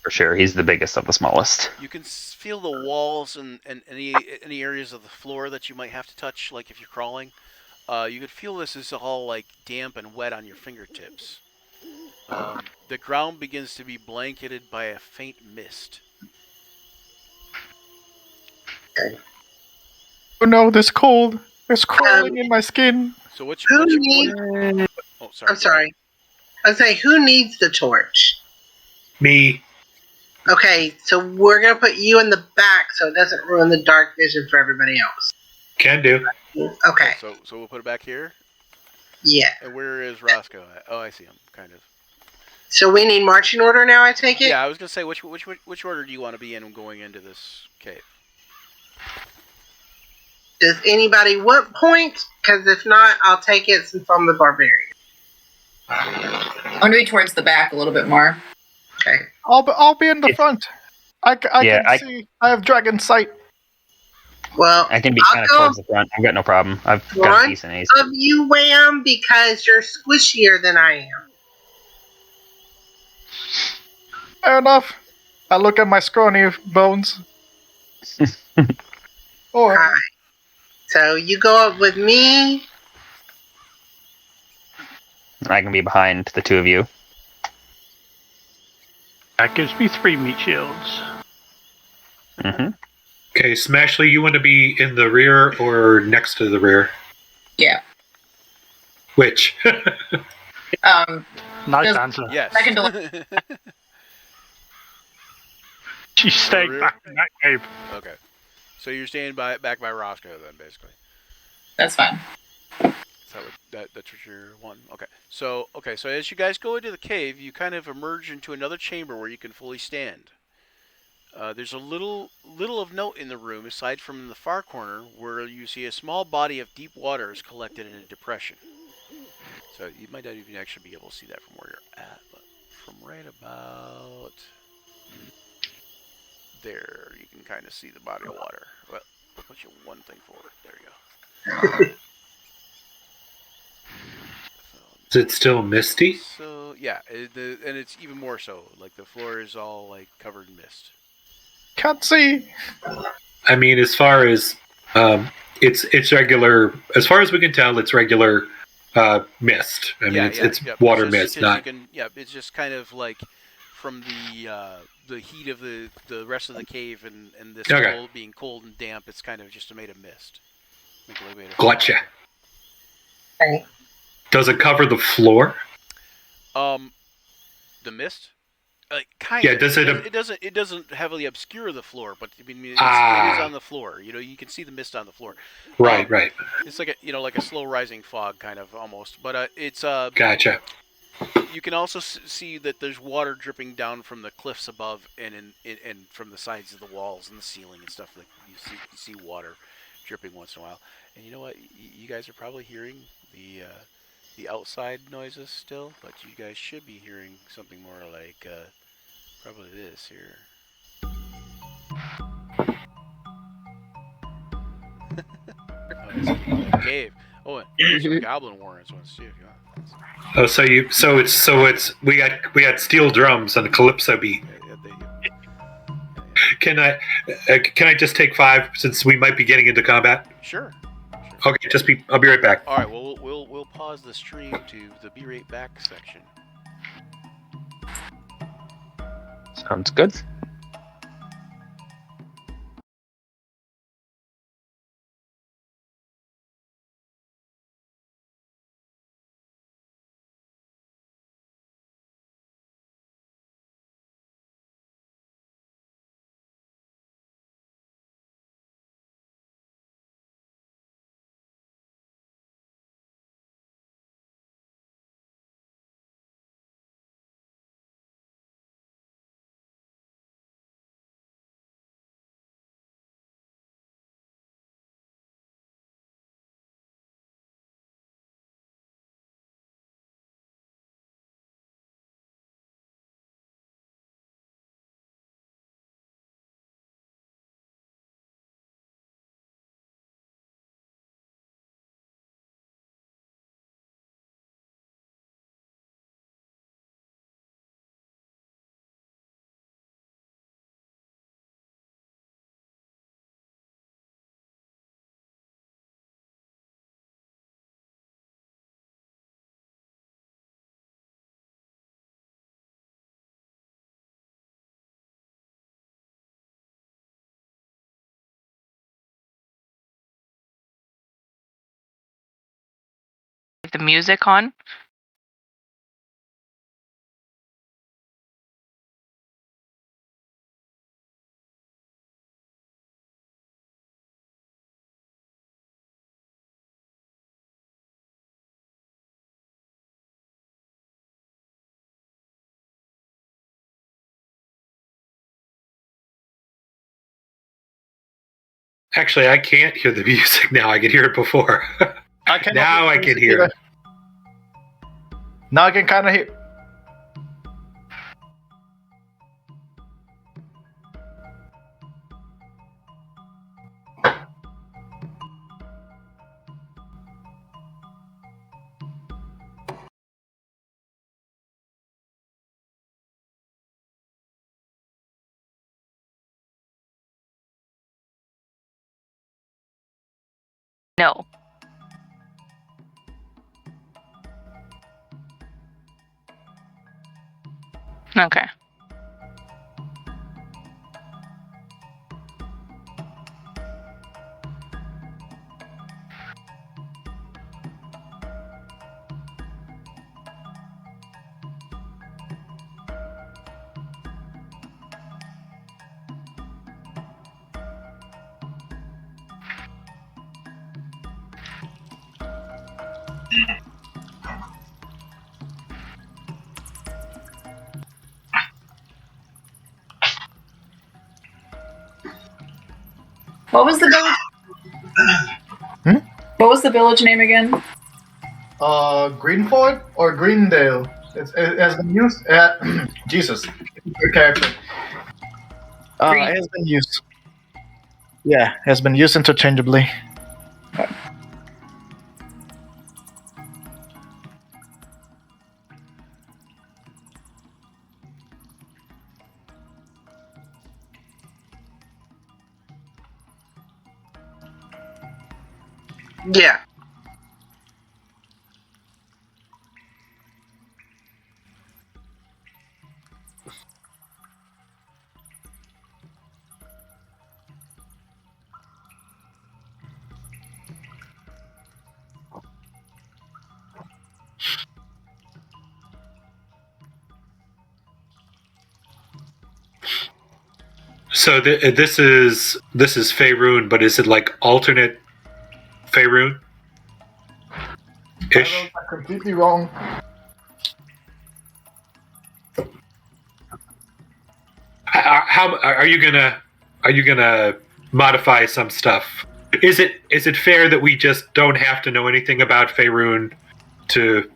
For sure, he's the biggest of the smallest. You can feel the walls and any areas of the floor that you might have to touch, like if you're crawling. You could feel this is all like damp and wet on your fingertips. The ground begins to be blanketed by a faint mist. Oh no, this cold. It's crawling in my skin. So what's Who your needs? Oh, sorry. I'm sorry. I was saying, who needs the torch? Me. Okay, so we're gonna put you in the back so it doesn't ruin the dark vision for everybody else. Can do. Okay. So we'll put it back here. Yeah. And where is Roscoe at? Oh, I see him, kind of. So we need marching order now, I take it? Yeah, I was gonna say which order do you want to be in going into this cave? Does anybody want points? Because if not, I'll take it since I'm the barbarian. I'm gonna be towards the back a little bit more. Okay. I'll be in the front. I Yeah, can see. I have dragon sight. Well, I can be I'll kind of go towards the front. I've got no problem. I've got a front decent ace. of you, Wham, because you're squishier than I am. Fair enough. I look at my scrawny bones. Or Alright. So you go up with me. I can be behind the two of you. That gives me 3 meat shields. Mm-hmm. Okay, Smashley, you want to be in the rear or next to the rear? Yeah. Which? Nice Does- answer. Yes. Second to She's staying rear? back in that cave. Okay. So you're staying back by Roscoe then, basically. That's fine. So that's what you're wanting. Okay. So as you guys go into the cave, you kind of emerge into another chamber where you can fully stand. There's a little of note in the room, aside from the far corner, where you see a small body of deep water is collected in a depression. So you might not even actually be able to see that from where you're at, but from right about there, you can kind of see the body of water. Well, I'll put you one thing forward. There you go. Is it still misty? So yeah, and it's even more so. Like the floor is all like covered in mist. can't see. I mean, as far as it's regular. As far as we can tell, it's regular mist. I mean, it's water It's mist, just, not. it's just kind of like from the heat of the rest of the cave and this Okay. being cold and damp. It's kind of just made of mist. Gotcha. Okay. Does it cover the floor? The mist. Kind Yeah, of. does It doesn't heavily obscure the floor, but I mean, it is on the floor. You can see the mist on the floor. Right, right. It's like a slow rising fog, kind of almost. But it's Gotcha. You can also see that there's water dripping down from the cliffs above and from the sides of the walls and the ceiling and stuff. Like you see water dripping once in a while. And you know what? You guys are probably hearing the outside noises still, but you guys should be hearing something more like probably this here. Oh, it's a cave. Oh, and there's some goblin warrants ones too. If you want. Oh, so we got steel drums and a calypso beat. Can I just take 5 since we might be getting into combat? Sure. Okay, I'll be right back. All right. Well, we'll pause the stream to the be right back section. Sounds good. the music on? Actually, I can't hear the music now. I could hear it before. I cannot Now hear I the can music hear either. it. Now I can kind of hear. No. Okay. What was the village? What was the village name again? Greenford or Greendale? It has been used. Jesus, good character. Green. It has been used. Yeah, it has been used interchangeably. Yeah. So this is Faerun, but is it like alternate Faerun? Ish. I'm completely wrong. How are you gonna modify some stuff? Is it fair that we just don't have to know anything about Faerun to?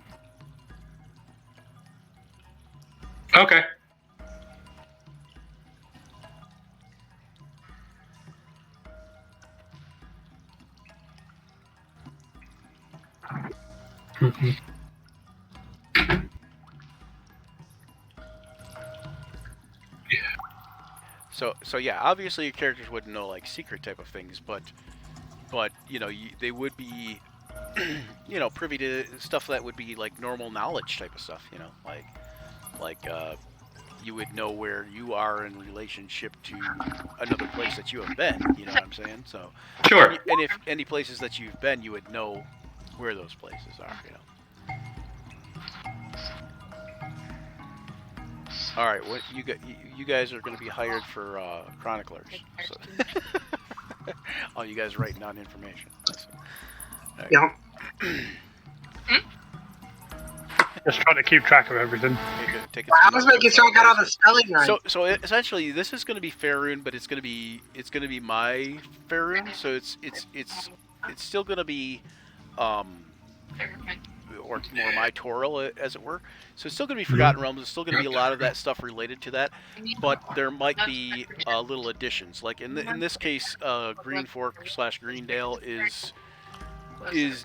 Okay. So yeah, obviously your characters wouldn't know like secret type of things, but they would be privy to stuff that would be like normal knowledge type of stuff. Like you would know where you are in relationship to another place that you have been. You know what I'm saying? So Sure. and if any places that you've been, you would know where those places are. All right, what you guys are going to be hired for chroniclers. So. Oh, you guys writing down information. Right. Yeah. Just trying to keep track of everything. I was making sure I got all the spelling right. So essentially, this is going to be Faerun, but it's going to be my Faerun. So it's still going to be or more my Toril, as it were. So it's still going to be Forgotten Realms. It's still going to be a lot of that stuff related to that, but there might be little additions. Like in this case, Green Fork / Greendale is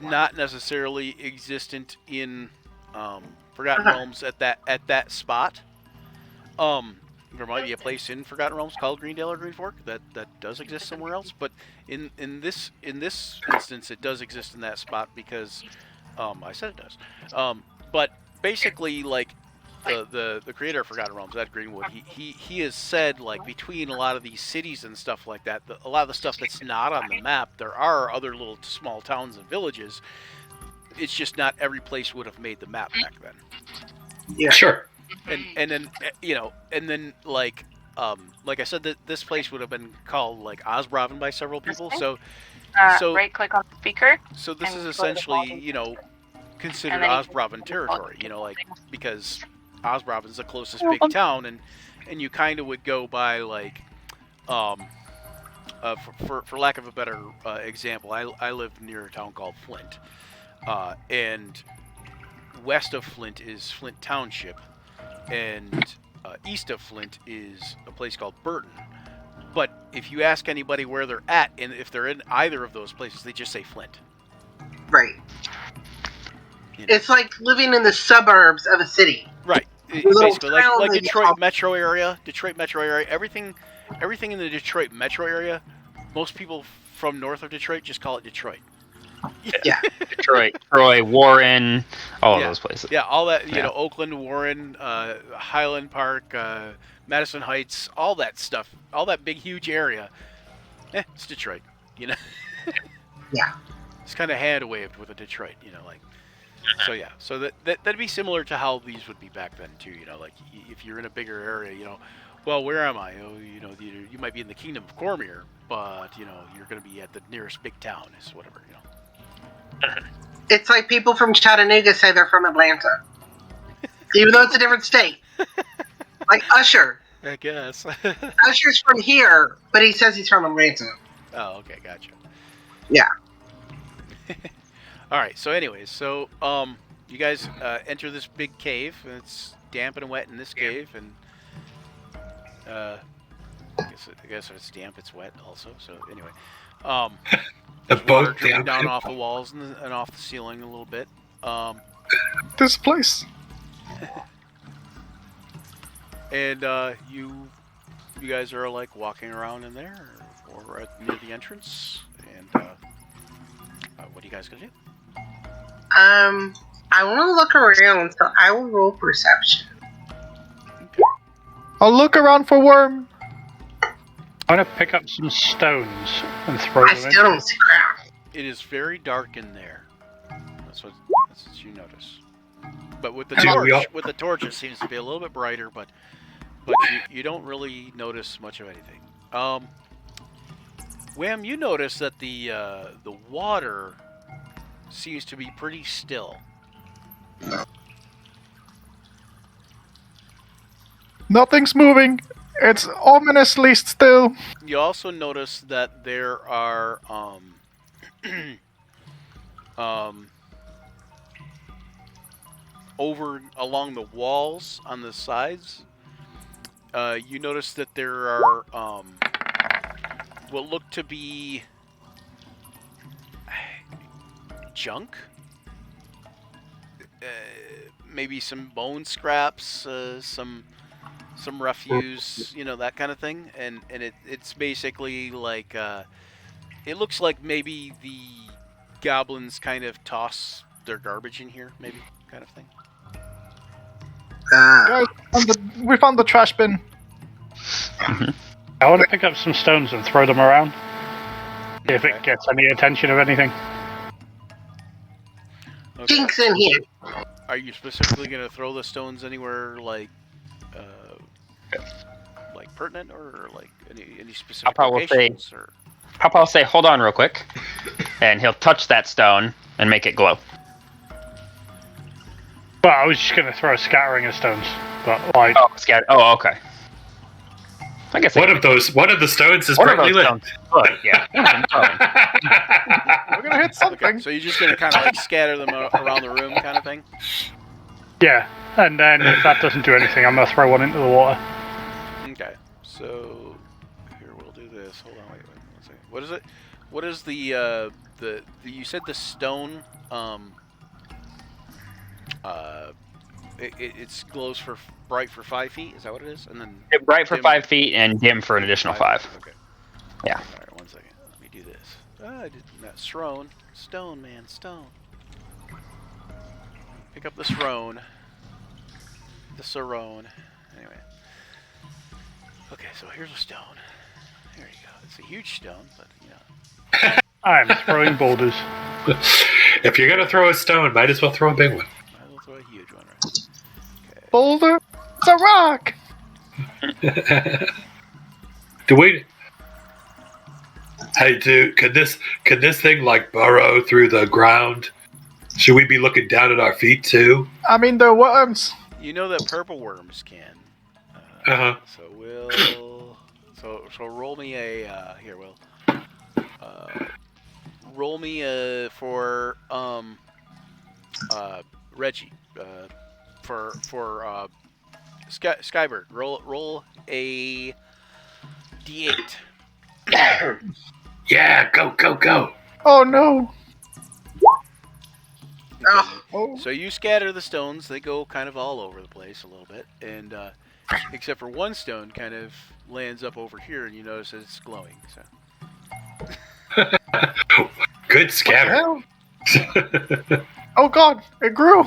not necessarily existent in Forgotten Realms at that spot. There might be a place in Forgotten Realms called Greendale or Green Fork that does exist somewhere else, but in this instance, it does exist in that spot because I said it does. But basically, like the creator of Forgotten Realms, Ed Greenwood, he has said, like, between a lot of these cities and stuff like that, a lot of the stuff that's not on the map, there are other little small towns and villages it's just not every place would have made the map back then. Yeah. Sure. And then and then like I said, that this place would have been called like Osbraven by several people. So Right click on the speaker. so this and is go to the essentially volume. considered And then you can Osbraven territory. Because Osbraven is the closest big town, and you kind of would go by like for lack of a better example, I live near a town called Flint, and west of Flint is Flint Township, and east of Flint is a place called Burton. But if you ask anybody where they're at, and if they're in either of those places, they just say Flint. Right. You know? It's like living in the suburbs of a city. Right. little Basically, like town that you Detroit call- metro area, everything in the Detroit metro area. Most people from north of Detroit just call it Detroit. Yeah. Detroit, Troy, Warren, all of Yeah. those places. Yeah, all that, Yeah. Oakland, Warren, Highland Park, Madison Heights, all that stuff, all that big, huge area. It's Detroit, Yeah. It's kind of hand-waved with a Detroit, So yeah, so that'd be similar to how these would be back then too. Like if you're in a bigger area, well, where am I? Oh, you might be in the Kingdom of Cormier, but you're going to be at the nearest big town, is whatever. It's like people from Chattanooga say they're from Atlanta, even though it's a different state. Like Usher. I guess. Usher's from here, but he says he's from Atlanta. Oh, okay, gotcha. Yeah. All right. So, anyways, you guys enter this big cave. And it's damp and wet in this cave, and I guess if it's damp, it's wet also. So anyway, there's water dripping down off the walls and off the ceiling a little bit. This place. And you guys are like walking around in there, or near the entrance. And what are you guys gonna do? I want to look around, so I will roll perception. I'll look around for worm. I'm gonna pick up some stones and throw I them in. still don't see crap. It is very dark in there. That's what you notice. But with the torch, it seems to be a little bit brighter. But you don't really notice much of anything. Wham, you notice that the water seems to be pretty still. Nothing's moving. It's ominously still. You also notice that there are over along the walls on the sides. You notice that there are what look to be junk. Maybe some bone scraps, some refuse, that kind of thing, and it's basically like it looks like maybe the goblins kind of toss their garbage in here, maybe, kind of thing. Guys, we found the trash bin. I want to pick up some stones and throw them around. See if it gets any attention of anything. Okay. Jinx in here. Are you specifically going to throw the stones anywhere, like pertinent, or like any specific locations? How about I'll say, hold on real quick, and he'll touch that stone and make it glow. Well, I was just going to throw a scattering of stones, but like... Oh, scatter. Oh, okay. I guess one of the stones is one of brightly those lit. stones. Good, yeah. We're gonna hit something. Okay, so you're just going to kind of like scatter them around the room, kind of thing? Yeah, and then if that doesn't do anything, I'm going to throw one into the water. Okay, so here we'll do this. Hold on, wait 1 second. What is it? What is the you said the stone? It glows for bright for 5 feet. Is that what it is? And then bright for dim 5 feet and dim for an additional 5. Okay. Yeah. All right, 1 second. Let me do this. I did not stone, man, stone. Pick up the Srone. The Sarone. Anyway. Okay, so here's a stone. There you go. It's a huge stone, but I'm throwing boulders. If you're gonna throw a stone, might as well throw a big one. Might as well throw a huge one, right? Okay. Boulder? It's a rock! Do we? Hey, dude, could this thing like burrow through the ground? Should we be looking down at our feet too? I mean, they're worms. You know that purple worms can. Uh-huh. So we'll. So roll me a here. Will. Roll me a for Reggie for Skybird. Roll a D8. Yeah, go. Oh no. Oh, So you scatter the stones. They go kind of all over the place a little bit, and except for one stone, kind of lands up over here, and you notice that it's glowing. So. Good scatter. Hell? Oh god, it grew.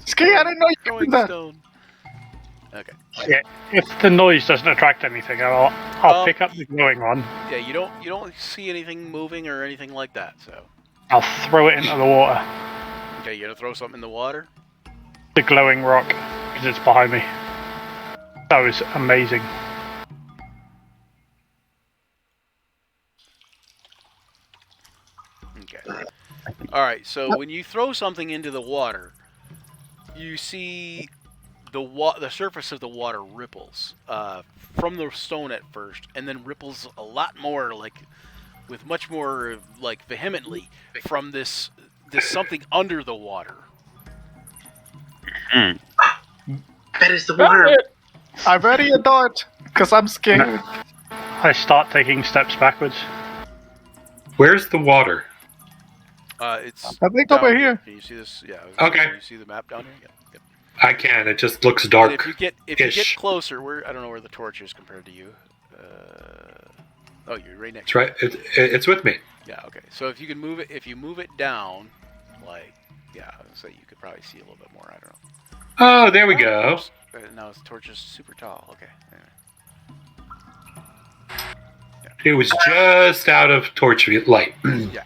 Ski, I didn't know you could do Throwing that. stone. Okay. Yeah, if the noise doesn't attract anything, I'll pick up the glowing one. Yeah, you don't see anything moving or anything like that. So. I'll throw it into the water. Okay, you're gonna throw something in the water. The glowing rock, because it's behind me. That was amazing. Okay. All right. So when you throw something into the water, you see the surface of the water ripples from the stone at first, and then ripples a lot more, with much more vehemently from this something under the water. that is the worm. I'm ready a dart, because I'm scared. I start taking steps backwards. Where's the water? It's I think down over here. Can you see this? Yeah. Okay. Can you see the map down here? Yeah. Yep. I can. It just looks And dark. if you get closer, I don't know where the torch is compared to you. Oh, you're right next. It's right. It's with me. Yeah. Okay. So if you can move it, down, so you could probably see a little bit more. I don't know. Oh, there we go. Oops. Now the torch is super tall. Okay. Anyway. It was just out of torch light. Yeah.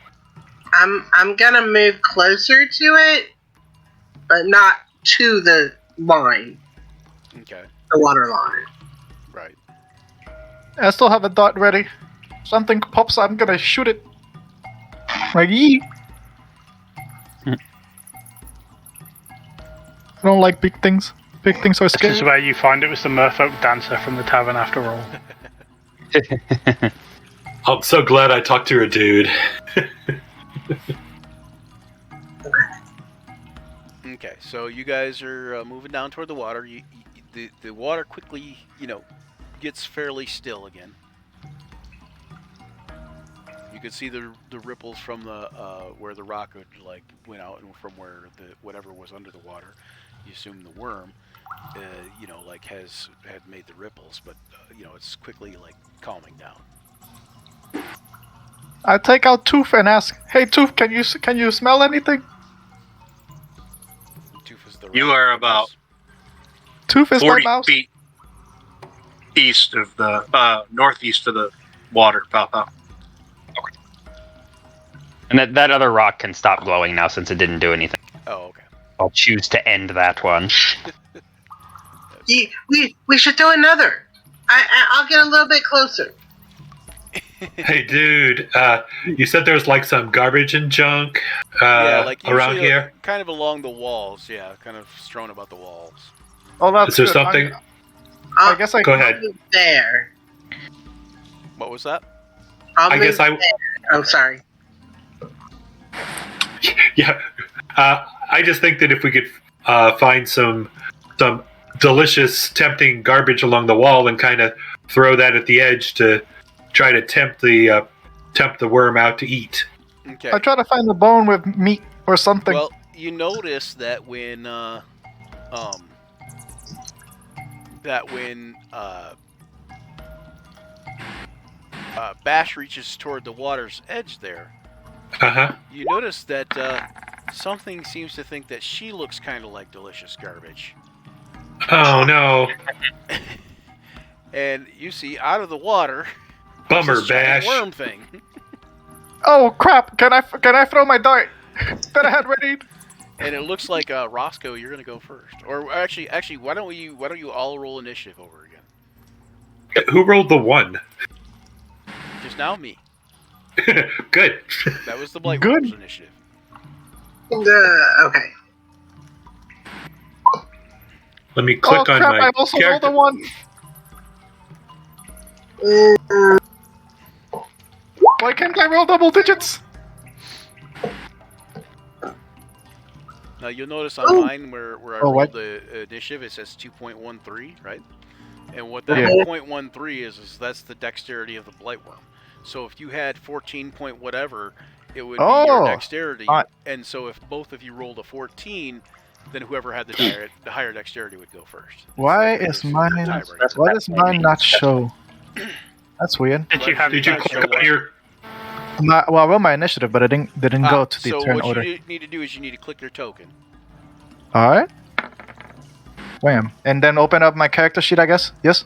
I'm gonna move closer to it, but not to the line, Okay. the water line. Right. I still have a dart ready. Something pops, I'm gonna shoot it. Like, yee. I don't like big things. Big things are This is scary. where you find it was the merfolk dancer from the tavern after all. I'm so glad I talked to a dude. Okay. So you guys are moving down toward the water. The water quickly, gets fairly still again. You can see the ripples from the where the rock went out, and from where whatever was under the water. You assume the worm, had made the ripples, but it's quickly calming down. I take out Tooth and ask, "Hey Tooth, can you smell anything?" Tooth is the You rock, are I about guess. Tooth is my 40 mouse. feet east of the northeast of the water, Papa. And that other rock can stop glowing now since it didn't do anything. Oh, okay. I'll choose to end that one. We should do another. I'll get a little bit closer. Hey, dude. You said there's some garbage and junk around usually, here. kind of along the walls. Yeah, kind of strewn about the walls. Oh, that's Is there good. something? I guess I Go can. ahead. Move there. What was that? I'll I move guess I. there. Oh, sorry. Yeah. I just think that if we could find some delicious, tempting garbage along the wall and kind of throw that at the edge to try to tempt the worm out to eat. Okay. I try to find the bone with meat or something. Well, you notice that when Bash reaches toward the water's edge there, Uh-huh. you notice that something seems to think that she looks kind of like delicious garbage. Oh no. And you see out of the water Bummer This giant bash. worm thing. Oh crap! Can I throw my dart that I had ready? And it looks like Roscoe, you're gonna go first. Or actually, why don't you all roll initiative over again? Who rolled the 1? Just now, me. Good. That was the Blight Good. Worm's initiative. Okay. Let me click Oh on crap! my I also rolled character. a 1. Why can't I roll double digits? Now you'll notice on mine where I Oh, rolled what? the initiative, it says 2.13, right? And what that Yeah. 0.13 is that's the dexterity of the blight worm. So if you had 14 point whatever, it would be your Oh, dexterity. alright. And so if both of you rolled a 14, then whoever had the higher dexterity would go first. Why So is your mine? tiebreaker. Why does mine not show? That's weird. Did you have Did you Not click show on what? your? Well, I rolled my initiative, but it didn't go to the so turn what order. you need to do is you need to click your token. All right. Wham! And then open up my character sheet, I guess. Yes.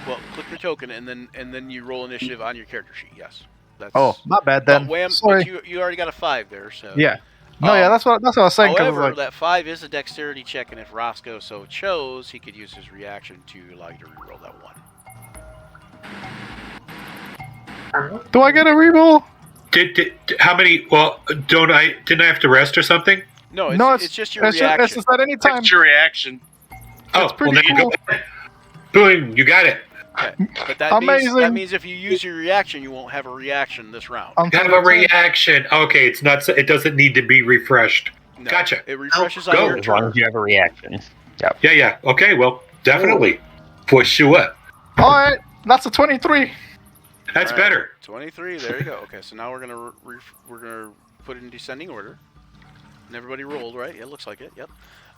Well, click your token and then you roll initiative on your character sheet. Yes. That's, Oh, my bad then. But Wham, Sorry. but you already got a 5 there, so. Yeah. No, yeah, that's what I was saying. 'Cause However, like, that 5 is a dexterity check, and if Roscoe so chose, he could use his reaction to allow you to reroll that 1. do I get a reroll? Did how many? Well, didn't I have to rest or something? No, No, it's just your It's reaction. just at any time. It's your reaction. Oh, pretty well, there cool. you go. Boom! You got it. Okay. But that Amazing. means if you use your reaction, you won't have a reaction this round. Have a reaction. Okay, it's not. It doesn't need to be refreshed. No, Gotcha. It refreshes Go. on your As long turn. as you have a reaction. Yep. Yeah. Okay. Well, definitely, for sure. All right, that's a 23. That's All right, better. 23. There you go. Okay, so now we're gonna put it in descending order. And everybody rolled, right? Yeah, it looks like it. Yep.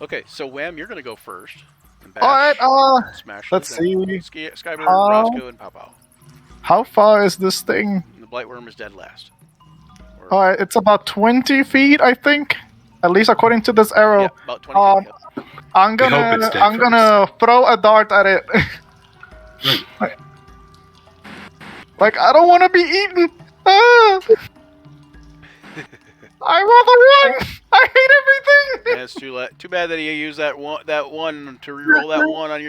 Okay, so Wham, you're gonna go first. And Bash, All right. Smash. let's see. Skybird, Roscoe, and Pow Pow. How far is this thing? And the Blightworm is dead last. All right, it's about 20 feet, I think. At least according to this arrow. Yeah, about 20 feet. Yep. I'm We hope it's dead gonna throw a dart at it. Like I don't want to be eaten. Ah! I rolled a 1. I hate everything. Yeah, it's too bad that you used that one to reroll that 1 on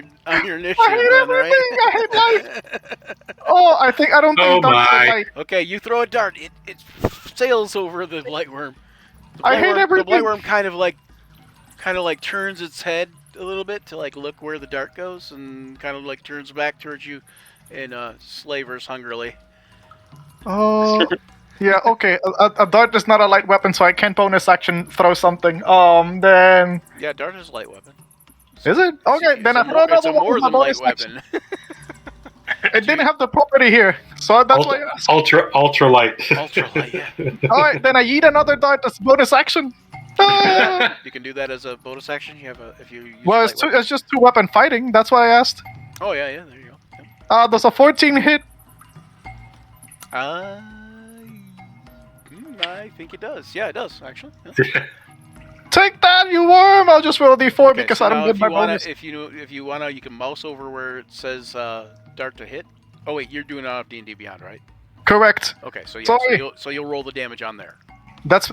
your initiative. I hate then, right? everything. I hate life. Oh, I don't Oh think that's my. the light. Okay, you throw a dart. It sails over the Blightworm. I hate everything. The Blightworm kind of like turns its head a little bit to like look where the dart goes, and kind of like turns back towards you, and slavers hungrily. Oh, yeah. Okay, a dart is not a light weapon, so I can't bonus action throw something. Then Yeah, dart is a light weapon. is it? Okay, then I throw It's another a one more with my than light bonus action. weapon. It didn't have the property here, so that's why. Ultra light. Ultralight, yeah. All right, then I eat another dart as bonus action. Ah! You can do that as a bonus action. You have if you use Well, light weapon. it's just 2-weapon fighting. That's why I asked. Oh yeah, there you go. Yep. Does a 14 hit? I think it does. Yeah, it does actually. Yeah. Take that, you worm! I'll just roll a d4 Okay, because so I don't now get if my you wanna, bonus. if you wanna, you can mouse over where it says dart to hit. Oh wait, you're doing it off D&D Beyond, right? Correct. Okay, so yeah, Sorry. so you'll roll the damage on there. That's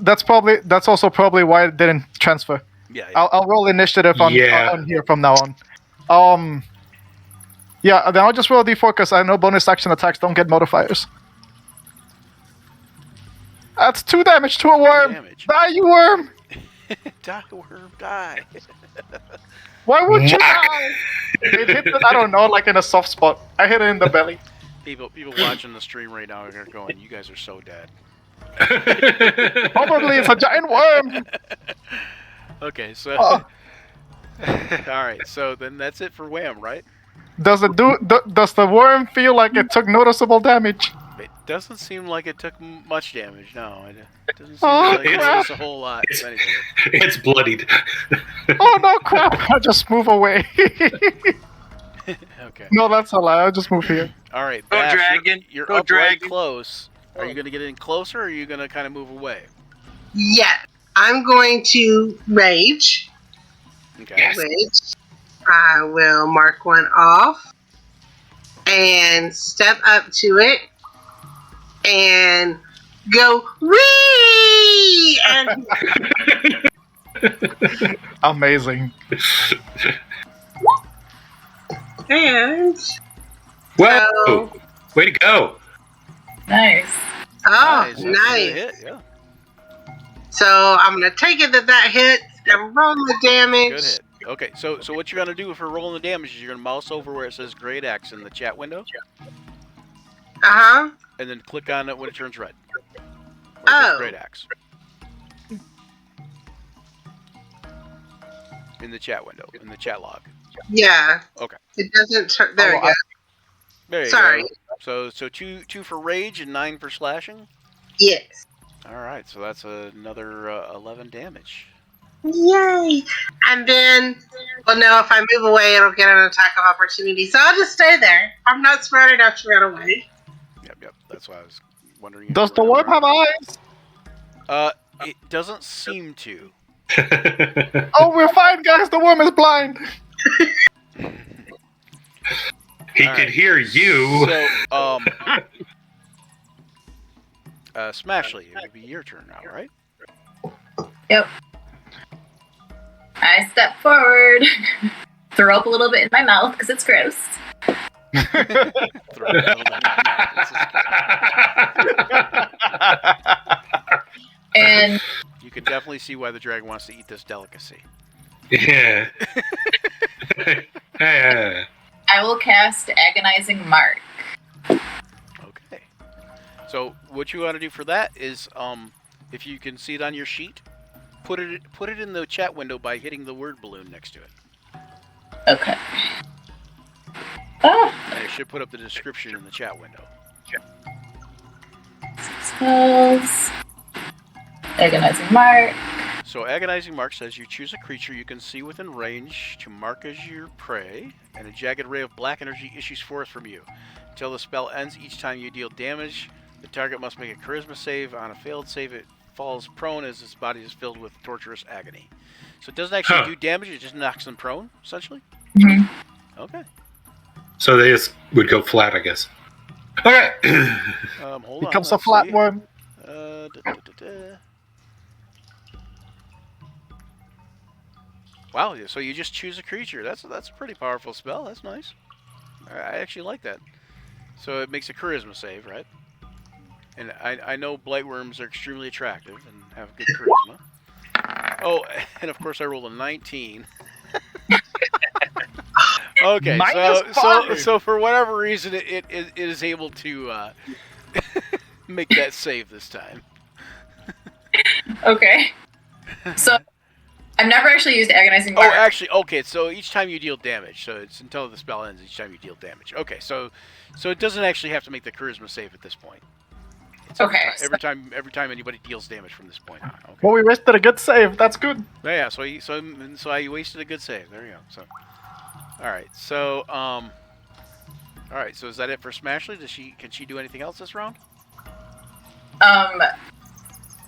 also probably why it didn't transfer. Yeah. I'll roll initiative on here from now on. Yeah, then I'll just roll a d4 because I know bonus action attacks don't get modifiers. That's 2 damage to a worm. Damage. Die, you worm! Die, worm, die. Why would you die? It hit the, I don't know, like in a soft spot. I hit it in the belly. People watching the stream right now are going, "You guys are so dead." Probably it's a giant worm. Okay, so Oh. all right, so then that's it for Wham, right? Does the worm feel like it took noticeable damage? It doesn't seem like it took much damage. No, it doesn't seem Oh, like it crap. was a whole lot. If anything. It's bloodied. Oh no, crap! I'll just move away. Okay. No, that's a lie. I'll just move here. All right, Go, Bash, dragon. You're Go, up right dragon. close. Are you going to get in closer, or are you going to kind of move away? Yeah, I'm going to rage. Okay. Yes. Rage. I will mark one off. and step up to it and go wee and Amazing. Whoa! so, Way to go! Nice. oh, That's a nice. hit, yeah. So I'm gonna take it that hits and roll the damage. Good hit. Okay, so what you're gonna do for rolling the damage is you're gonna mouse over where it says Great Axe in the chat window, Uh-huh. and then click on it when it turns red. Where it Oh. says Great Axe. In the chat window, in the chat log. Yeah. Okay. It doesn't turn. There we go. There you Sorry. go. So two for rage and 9 for slashing. Yes. All right, so that's another 11 damage. Yay! And then, well, no, if I move away, it'll get an attack of opportunity. So I'll just stay there. I'm not smart enough to run away. Yep. That's why I was wondering. If Does you the were worm have gonna eyes? It doesn't seem to. Oh, we're fine, guys. The worm is blind. He All could right. hear you. So, Smashly, it would be your turn now, right? Yep. I step forward, throw up a little bit in my mouth because it's gross. Throw it down. And You can definitely see why the dragon wants to eat this delicacy. Yeah. Yeah. I will cast Agonizing Mark. Okay. So what you want to do for that is, if you can see it on your sheet, put it in the chat window by hitting the word balloon next to it, Okay. Oh, and it should put up the description in the chat window. spells. Agonizing Mark. So agonizing mark says you choose a creature you can see within range to mark as your prey, and a jagged ray of black energy issues forth from you. Until the spell ends, each time you deal damage, the target must make a charisma save. On a failed save, it falls prone as its body is filled with torturous agony. So it doesn't actually do damage, it just knocks them prone, essentially? Mhm. Okay. So they just would go flat, I guess. Okay. Hold on. Becomes a let's flat see. worm. Wow, so you just choose a creature. That's a pretty powerful spell. That's nice. I actually like that. So it makes a charisma save, right? And I know blightworms are extremely attractive and have good charisma. Oh, and of course I rolled a 19. Okay, so for whatever reason it is able to make that save this time. Okay. So I've never actually used Agonizing Oh, Mark. actually, okay. So each time you deal damage, so it's until the spell ends. Each time you deal damage. Okay, so it doesn't actually have to make the charisma save at this point. It's Okay. Every time anybody deals damage from this point on. Okay. Well, we wasted a good save. That's good. Yeah. So I wasted a good save. There you go. So. All right. So All right. So is that it for Smashley? Can she do anything else this round?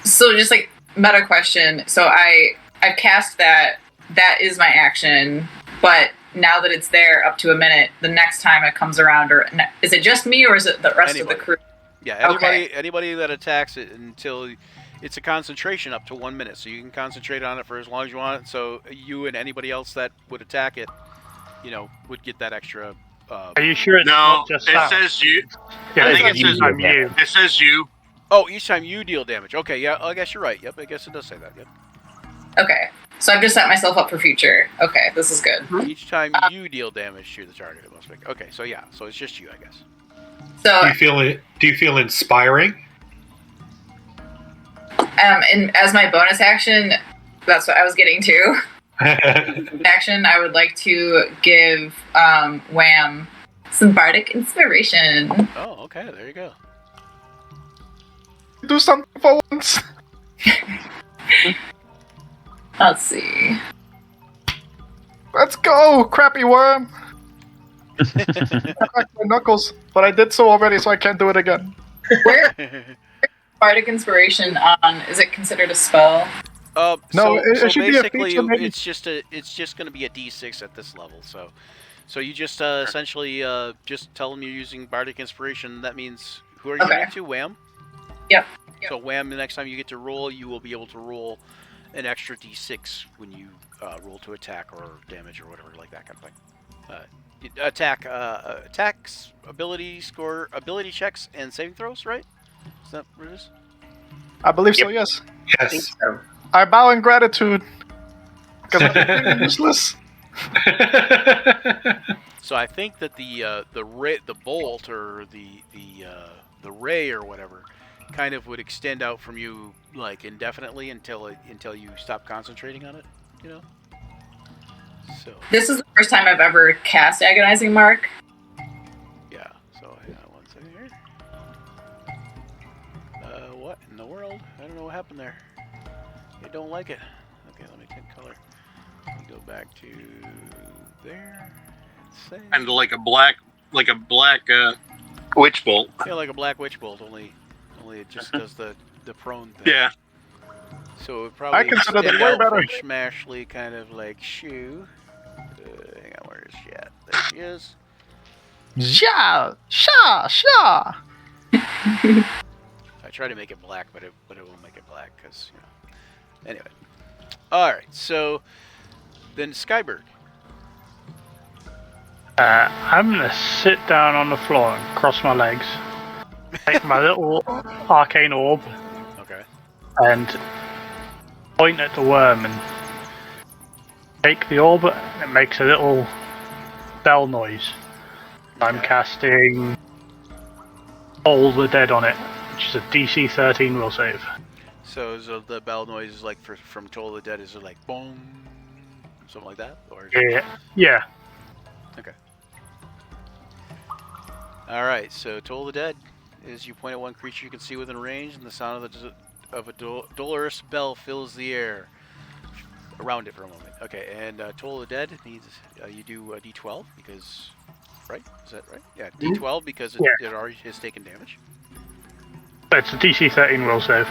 So just like meta question. So I've cast that. That is my action. But now that it's there up to a minute, the next time it comes around, or is it just me, or is it the rest of the crew? Yeah. Anybody that attacks it until it's a concentration up to 1 minute, so you can concentrate on it for as long as you want. So you and anybody else that would attack it, would get that extra. Are you sure it's No, not just it that? says you. Yeah, I think it's it says I'm you. It says you. Oh, each time you deal damage. Okay, yeah, I guess you're right. Yep, I guess it does say that. Yep. Okay. So I've just set myself up for future. Okay, this is good. Each time you deal damage to the target, it must make. Okay, so yeah, so it's just you, I guess. So Do you feel inspiring? and as my bonus action, that's what I was getting to. Action, I would like to give Wham some bardic inspiration. Oh, okay, there you go. Do something for once. Let's see. Let's go, crappy worm. I cracked my knuckles, but I did so already, so I can't do it again. Where bardic inspiration on? Is it considered a spell? No, so it should be a basically, feature, maybe. it's just going to be a D6 at this level. So So you just essentially just tell them you're using Bardic Inspiration. That means who are you giving it to? Wham? Yep. So Wham, the next time you get to roll, you will be able to roll an extra d6 when you roll to attack or damage or whatever, like that kind of thing. Attacks, ability score, ability checks, and saving throws, right? Is that what it is? I believe so, yes. I think Yes. so. I bow in gratitude. Because I'm useless. So I think that the bolt or the ray or whatever kind of would extend out from you like indefinitely until you stop concentrating on it, you know. So This is the first time I've ever cast Agonizing Mark. yeah. So hang on one second here. What in the world? I don't know what happened there. I don't like it. Okay, let me take color. Let me go back to there. And Kind of like a black witch bolt. yeah, like a black witch bolt, only it just does the prone thing. Yeah. So it would probably I consider that extend way out better. from Smashly, kind of like shoe. Hang on, where is she at? There she is. Yeah, sha. I try to make it black, but it won't make it black because you know. Anyway, all right. So then Skybird. I'm gonna sit down on the floor and cross my legs. Take my little arcane orb Okay. and point at the worm and shake the orb. And it makes a little bell noise. I'm Okay. casting All the Dead on it, which is a DC 13 will save. So the bell noise is like from Toll of the Dead. Is it like boom, something like that, or? Is it... Yeah. Okay. All right. So Toll of the Dead is you point at one creature you can see within range, and the sound of a dolorous bell fills the air around it for a moment. Okay. And Toll of the Dead needs you do a D12 because, right? Is that right? Yeah, D12 because it already has taken damage. It's a DC 13 will save.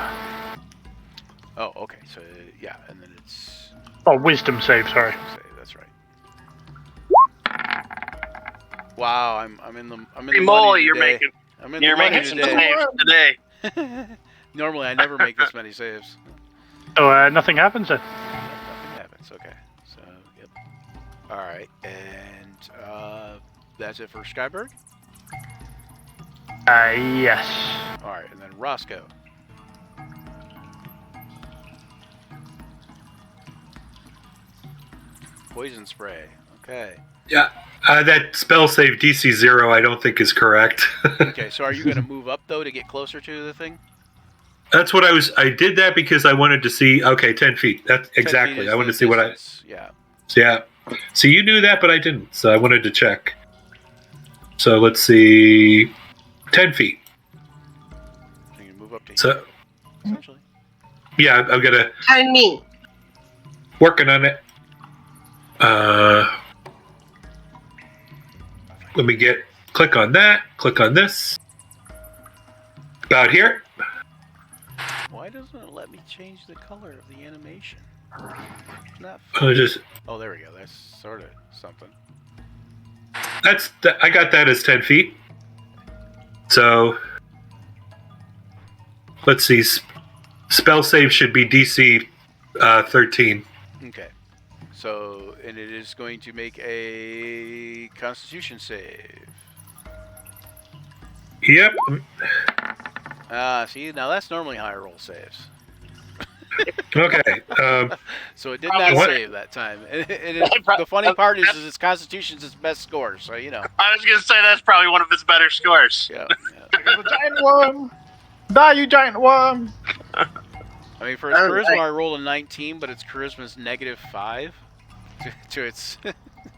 Oh, okay. So yeah, and then it's Oh, wisdom save, sorry. that's right. Wow, I'm in the Hey, the Molly, money you're today. making I'm in you're the money making some today. saves today. Normally, I never make this many saves. So nothing happens then. Nothing happens. Okay. So yep. All right, and that's it for Skybird. Yes. All right, and then Roscoe. Poison spray. Okay. Yeah. That spell save DC 0 I don't think is correct. Okay, so are you going to move up though to get closer to the thing? That's what I did that because I wanted to see. Okay, 10 feet. That's 10 feet exactly. is I wanted the to see what distance. Yeah. Yeah. So you knew that, but I didn't. So I wanted to check. So let's see. 10 feet. So you can move up to So here, essentially. yeah, I'm gonna Behind me. working on it. Let me click on that. Click on this. About here. Why doesn't it let me change the color of the animation? It's not. Just Oh, there we go. That's sort of something. I got that as 10 feet. So let's see. Spell save should be DC 13. Okay. So, and it is going to make a Constitution save. Yep. See, now that's normally higher roll saves. Okay. So it did not What? save that time. The funny part is its Constitution's its best score, so you know. I was gonna say that's probably one of his better scores. Yeah. The giant worm! Die, you giant worm! I mean, for its charisma, I rolled a 19, but its charisma's -5 to its,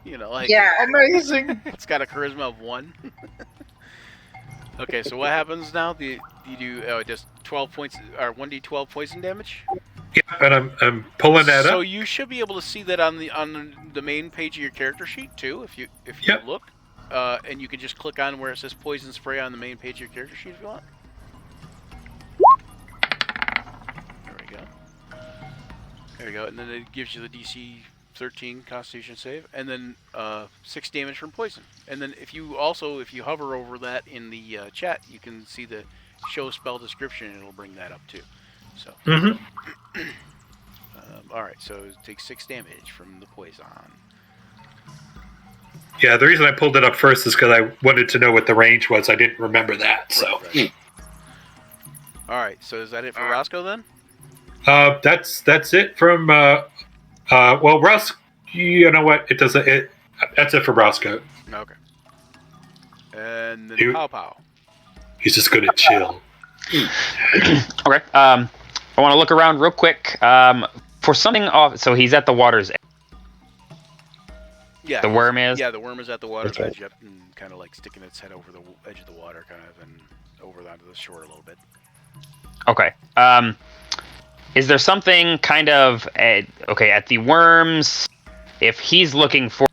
you know, like. Yeah. Amazing! It's got a charisma of 1. Okay, so what happens now? You do it does 12 points or 1d12 poison damage. Yeah, and I'm pulling that So up. you should be able to see that on the main page of your character sheet too, if you Yep. look, and you can just click on where it says poison spray on the main page of your character sheet if you want. There we go. There we go, and then it gives you the DC 13 Constitution save, and then 6 damage from poison. And then if you hover over that in the chat, you can see the show spell description, and it'll bring that up too. So. All right, so it takes 6 damage from the poison. Yeah, the reason I pulled it up first is because I wanted to know what the range was. I didn't remember that. So. Right. All right, so is that it for Roscoe then? That's it from. Well, Russ, you know what? It doesn't. That's it for Roscoe. Okay. And then Pow Pow. He's just gonna chill. Okay. I want to look around real quick for something off. So he's at the water's edge. Yeah. The worm is. Yeah, the worm is at the water's edge, yep, and kind of like sticking its head over the edge of the water, kind of, and over onto the shore a little bit. Okay. Is there something kind of at the worms? If he's looking for,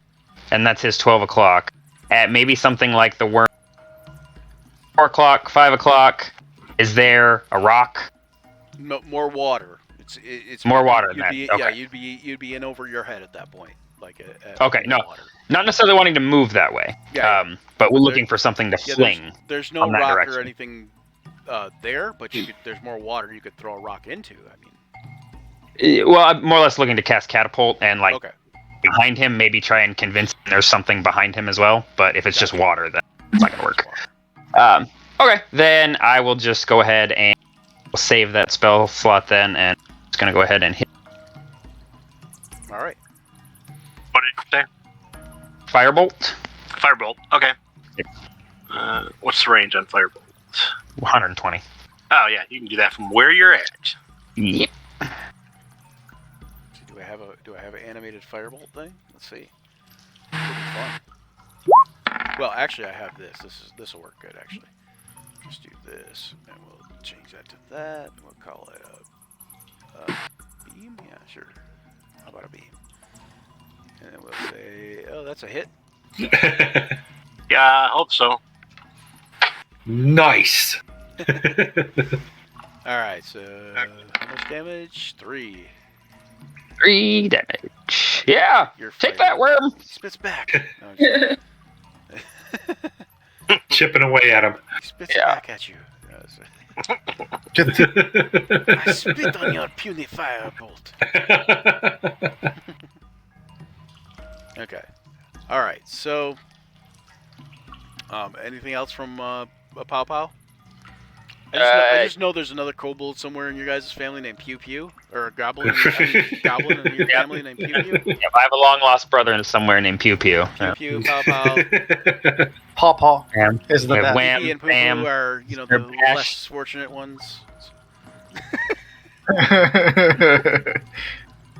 and that's his 12 o'clock, at maybe something like the worm. 4 o'clock, 5 o'clock. Is there a rock? No, more water. It's more water than that. Okay. Yeah, you'd be in over your head at that point, like. Okay, no, water. Not necessarily wanting to move that way. Yeah. But we're looking for something to fling. There's no rock direction. or anything there, but there's more water you could throw a rock into. I mean. Well, I'm more or less looking to cast catapult and behind him, maybe try and convince him there's something behind him as well. But if it's just water, then it's not gonna work. Okay, then I will just go ahead and save that spell slot then, and it's gonna go ahead and hit. All right. What did you say? Firebolt. Firebolt. Okay. Yep. What's the range on Firebolt? 120. Oh yeah, you can do that from where you're at. Yep. Do I have an animated firebolt thing? Let's see. Pretty fun. Well, actually, I have this. This will work good actually. Just do this, and we'll change that to that. And we'll call it a beam. Yeah, sure. How about a beam? And then we'll say, oh, that's a hit. Yeah, I hope so. Nice. All right, so how much damage? 3. 3 damage. Yeah. Take that, worm. He spits back. No, Chipping away at him. he spits back at you. I spit on your puny firebolt. Okay. All right. So, anything else from Pow Pow? I just know there's another kobold somewhere in your guys' family named Pew Pew, or a goblin, goblin in your family named Pew Pew. Yep, I have a long lost brother somewhere named Pew Pew. Pew Pew, Pow Pow. Paw Paw Wham. is the best. Wham, Pee and Poo bam. Poo are the less fortunate ones.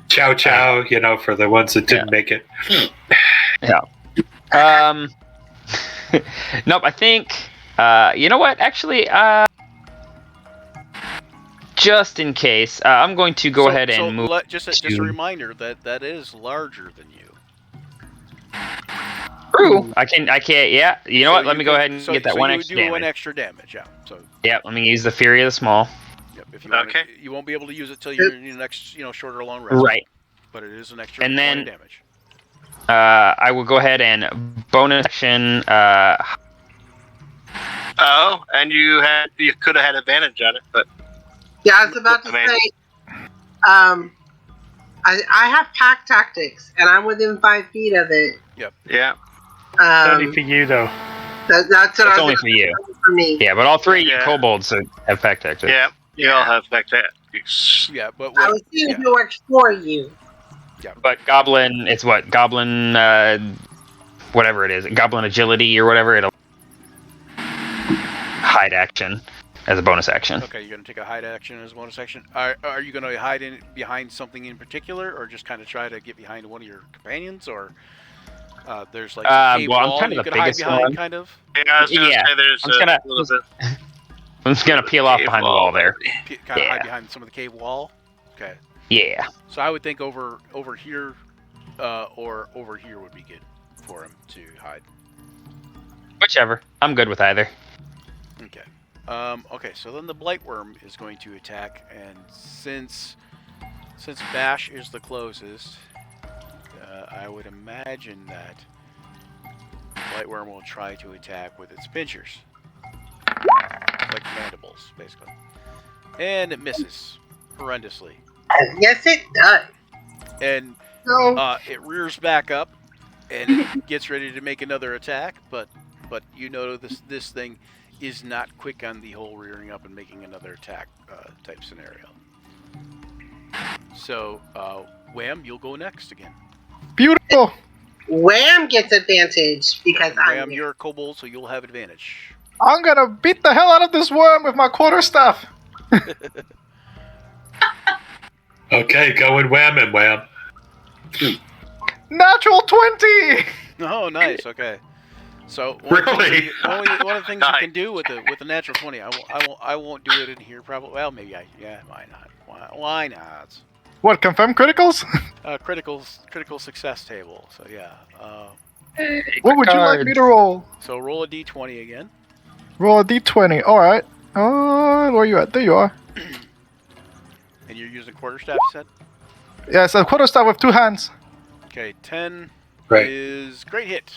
Chow chow, for the ones that didn't make it. Yeah. Nope. I think. You know what? Actually, just in case, I'm going to go ahead and move. Just a reminder that is larger than you. True. I can't. Yeah. You know what? Let me go ahead and get that one extra damage. One extra damage. Yeah. So. Yeah. Let me use the Fury of the Small. Yep. If you you won't be able to use it till your next shorter long rest. Right. But it is an extra and then, damage. I will go ahead and bonus action. Oh, and you could have had advantage on it, but yeah, I was about to say. I have pack tactics, and I'm within 5 feet of it. Yep. Yeah. Only for you though. That's only for you. For me. Yeah, but all 3 kobolds have pack tactics. Yeah. You all have pack tactics. Yeah, but I was seeing if it works for you. Yeah. But goblin, it's what goblin, whatever it is, goblin agility or whatever. It'll hide action as a bonus action. Okay, you're gonna take a hide action as a bonus action. Are you gonna hide behind something in particular, or just kind of try to get behind one of your companions, or there's like a cave wall I'm kind you of the could hide biggest behind, one. kind of? Yeah, I was gonna say there's I'm just gonna peel off behind the wall there. Kind of hide behind some of the cave wall. Okay. Yeah. So I would think over here, or over here would be good for him to hide. Whichever. I'm good with either. Okay. Okay, so then the Blightworm is going to attack, and since Bash is the closest, I would imagine that Blightworm will try to attack with its pinchers. Like mandibles, basically. And it misses horrendously. Yes, it does. And it rears back up and it gets ready to make another attack, but you know this thing is not quick on the whole rearing up and making another attack type scenario. So, Wham, you'll go next again. Beautiful. Wham gets advantage because Wham, you're a kobold, so you'll have advantage. I'm gonna beat the hell out of this worm with my quarterstaff. Okay, going wham and wham. Natural 20. Oh, nice. Okay. So Really? one of the things you can do with the natural 20, I won't do it in here. Probably. Well, maybe why not? Why not? What, confirm criticals? Critical success table. So yeah. What would you like me to roll? So roll a d20 again. Roll a d20. Alright. Where are you at? There you are. And you're using quarterstaff, you said? Yeah, it's a quarterstaff with 2 hands. Okay, 10 Great. is great hit.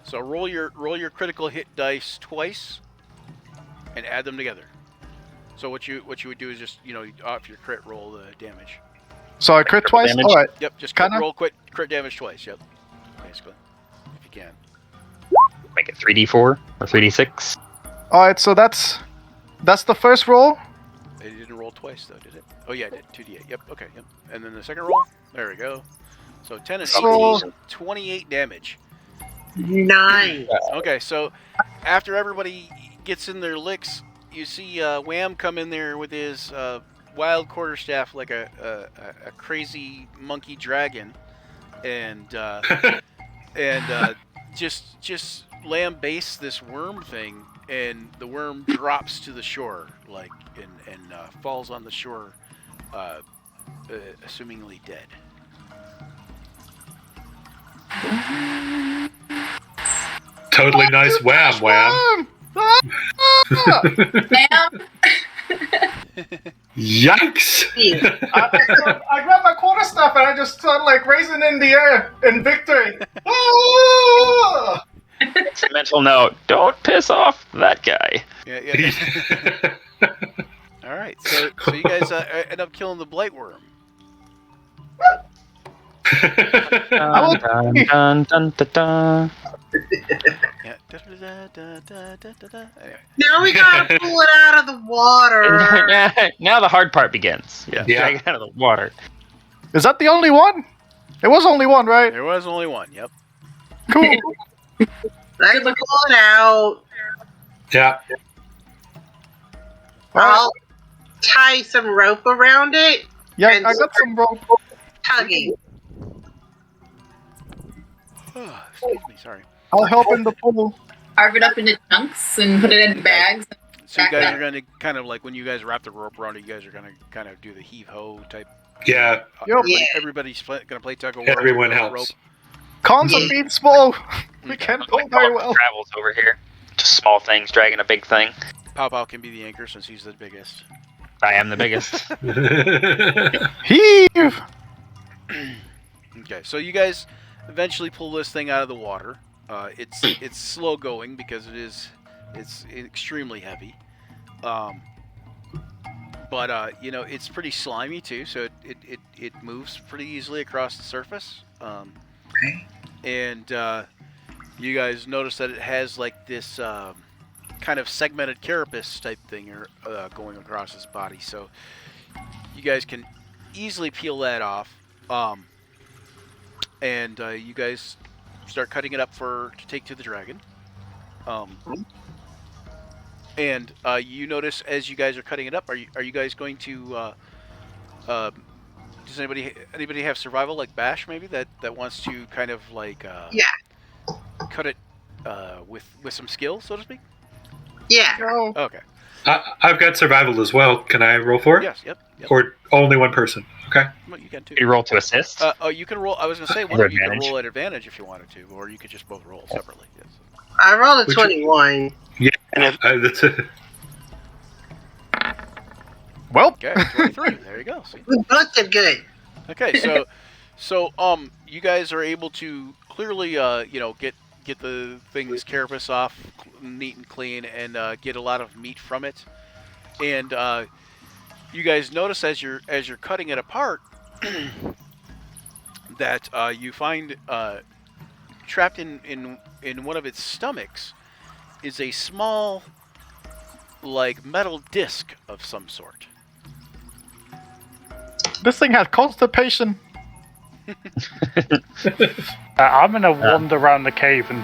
So roll your critical hit dice twice and add them together. So what you would do is just, off your crit roll the damage. So I crit twice? damage? Alright. Yep, just Kinda? roll crit damage twice, yep. Basically. If you can. Make it 3d4 or 3d6. Alright, so that's the first roll. It didn't roll twice though, did it? Oh yeah, it did. 2d8. Yep, okay, yep. And then the second roll? There we go. So 10 and 18, 28 damage. Nice. Okay, so after everybody gets in their licks, you see Wham come in there with his wild quarterstaff like a crazy monkey dragon, and just lambaste this worm thing, and the worm drops to the shore, and falls on the shore, assumingly dead. Totally nice wham wham. Ma'am? Yikes! I grabbed my quarterstaff and I just started raising in the air in victory. It's a mental note. Don't piss off that guy. Yeah. All right, so you guys end up killing the blightworm. Dun, dun, dun, dun, dun. Yeah. Anyway. Now we gotta pull it out of the water. Now the hard part begins. Yeah. Drag it out of the water. Is that the only one? It was only one, right? There was only one. Yep. Cool. Let's pull it out. Yeah. I'll tie some rope around it. Yeah, and I got some rope. tugging. Excuse me. Sorry. I'll help in the pull. Carve it up into chunks and put it in bags. So you guys are going to kind of when you guys wrap the rope around it, you guys are going to kind of do the heave ho type. Yeah. Yep. Everybody's going to play tug of war. Everyone with the helps. rope. Cons are being small. We can't pull very well. Travels over here. Just small things dragging a big thing. Pow Pow can be the anchor since he's the biggest. I am the biggest. Heave! Okay, so you guys eventually pull this thing out of the water. It's slow going because it's extremely heavy. But it's pretty slimy too, so it moves pretty easily across the surface. And you guys notice that it has this kind of segmented carapace type thing going across its body. So you guys can easily peel that off. And you guys start cutting it up to take to the dragon. And you notice as you guys are cutting it up, are you guys going to? Does anybody have survival like Bash maybe that wants to kind of cut it with some skill, so to speak? Yeah. Okay. I've got survival as well. Can I roll for it? Yes. Yep. Or only one person? Okay. Well, you can too. You roll to assist? You can roll. I was going to say one of you can roll at advantage if you wanted to, or you could just both roll separately. Yes. I rolled a 21. Yeah. That's it. Well, Okay, 23. There you go. See? We both did good. Okay, so So, you guys are able to clearly, get the thing's carapace off neat and clean, and get a lot of meat from it. And you guys notice as you're cutting it apart that you find trapped in one of its stomachs is a small, like, metal disc of some sort. This thing has constipation. I'm gonna wander around the cave and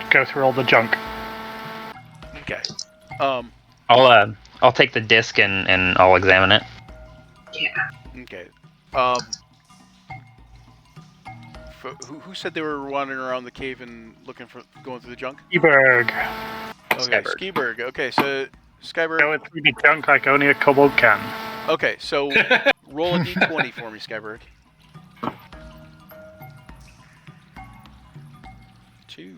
go through all the junk. Okay. I'll take the disc and I'll examine it. Okay. Who said they were wandering around the cave and going through the junk? Skiberg. Okay, Skiberg. Okay, so Skyberg. Going through the junk like only a kobold can. Okay, so roll a d20 for me, Skyberg. 2.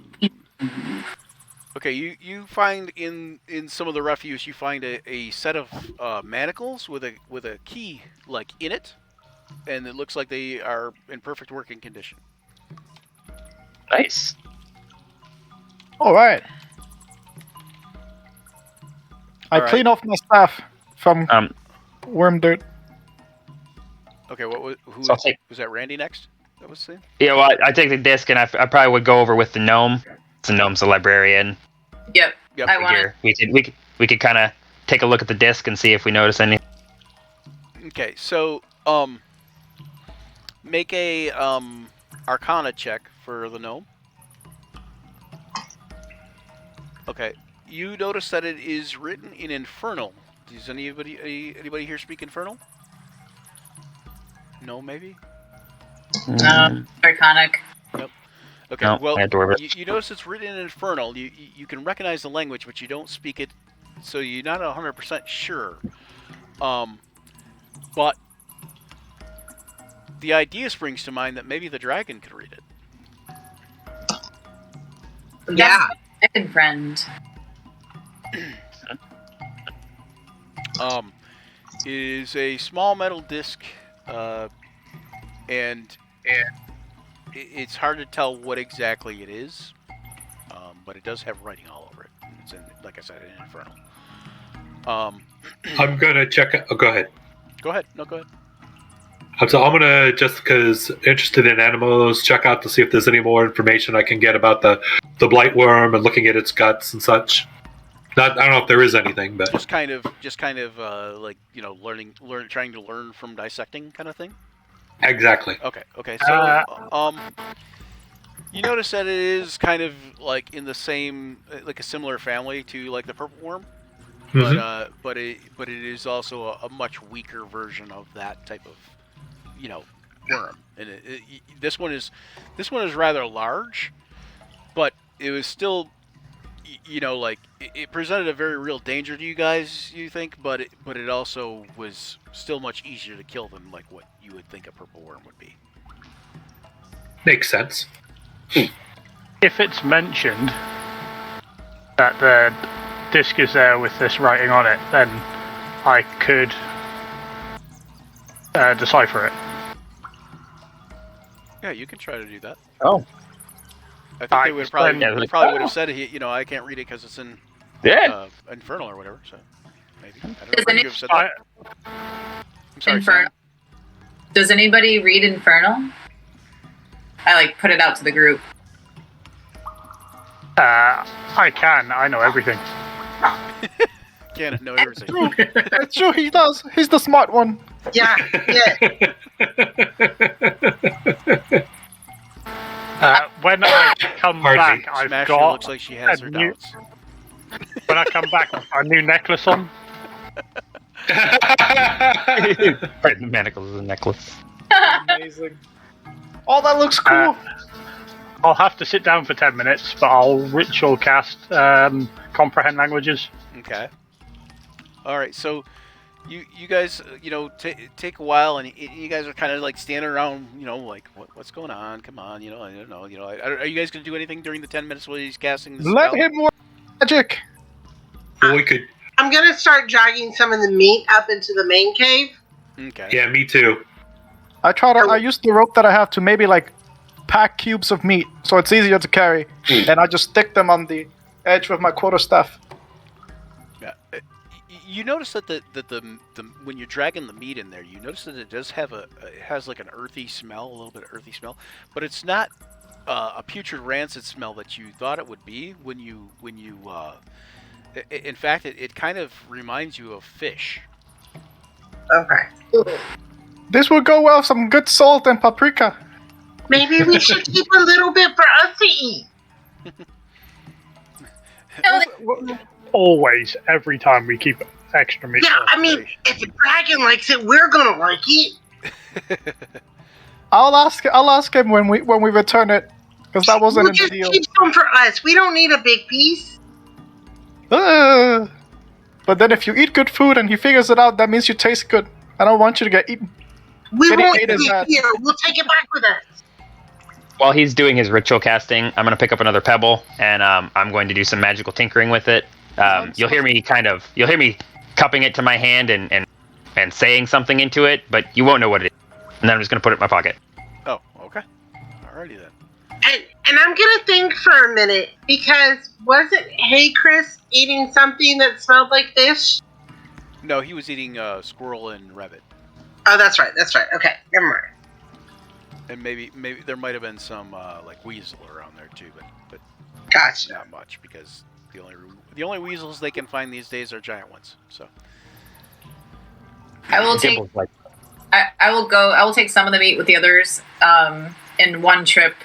Okay, you find in some of the refuse, you find a set of manacles with a key like in it, and it looks like they are in perfect working condition. Nice. All right. I clean off my staff from worm dirt. Okay, who So was that? Randy next? That was saying? Yeah, well, I take the disc and I probably would go over with the gnome. The gnome's the librarian. Yep. I want it. We could kind of take a look at the disc and see if we notice anything. Okay, so make a Arcana check for the gnome. Okay, you notice that it is written in Infernal. Does anybody here speak Infernal? No, maybe. No, Arcanic. Nope. Okay, no, well, you notice it's written in Infernal. You can recognize the language, but you don't speak it, so you're not 100% sure. But the idea springs to mind that maybe the dragon could read it. Yeah. Second friend. Is a small metal disc, and it's hard to tell what exactly it is, but it does have writing all over it. It's in, like I said, in Infernal. I'm gonna check it. Oh, go ahead. Go ahead. No, go ahead. So I'm gonna, just because interested in animals, check out to see if there's any more information I can get about the blight worm and looking at its guts and such. I don't know if there is anything, but just kind of like, trying to learn from dissecting kind of thing. Exactly. Okay. So you notice that it is kind of like in the same, like a similar family to like the purple worm, but it is also a much weaker version of that type of worm. And this one is rather large, but it was still, like it presented a very real danger to you guys, you think, but it also was still much easier to kill than like what you would think a purple worm would be. Makes sense. If it's mentioned that the disc is there with this writing on it, then I could decipher it. Yeah, you can try to do that. Oh. I think they would probably would have said it. I can't read it because it's in Infernal or whatever. So maybe I don't know. Would you have said that? I'm sorry. Infernal. Does anybody read Infernal? I put it out to the group. I can. I know everything. Can't know everything. Sure, he does. He's the smart one. Yeah. When I come back, I've Smasher got looks like she has her doubts. When I come back, I've got a new necklace on. Right, the manacles is a necklace. Amazing. Oh, that looks cool. I'll have to sit down for 10 minutes, but I'll ritual cast comprehend languages. Okay. All right. So you guys, take a while, and you guys are kind of like standing around, like what's going on? Come on, I don't know. Are you guys gonna do anything during the 10 minutes while he's casting this Let spell? him work magic. Well, we could. I'm gonna start dragging some of the meat up into the main cave. Okay. Yeah, me too. I use the rope that I have to maybe like pack cubes of meat, so it's easier to carry, and I just stick them on the edge with my quarterstaff. Yeah. You notice that the when you're dragging the meat in there, you notice that it does have it has like an earthy smell, a little bit of earthy smell, but it's not a putrid rancid smell that you thought it would be when you in fact it kind of reminds you of fish. Okay. This will go well with some good salt and paprika. Maybe we should keep a little bit for us to eat. Always, every time we keep extra meat. Yeah, I mean, if a dragon likes it, we're gonna like it. I'll ask him when we return it, because that wasn't in the deal. We'll just keep some for us. We don't need a big piece. But then if you eat good food and he figures it out, that means you taste good. I don't want you to get eaten. We Getting won't ate is eat bad. here. We'll take it back with us. While he's doing his ritual casting, I'm going to pick up another pebble, and I'm going to do some magical tinkering with it. You'll hear me cupping it to my hand and saying something into it, but you won't know what it is. And then I'm just going to put it in my pocket. Oh, okay. Alrighty then. And I'm gonna think for a minute, because wasn't Hey Chris eating something that smelled like fish? No, he was eating squirrel and rabbit. Oh, that's right. Okay, never mind. And maybe there might have been some like weasel around there too, but Gotcha. not much, because the only weasels they can find these days are giant ones. So I will take. I will take some of the meat with the others in one trip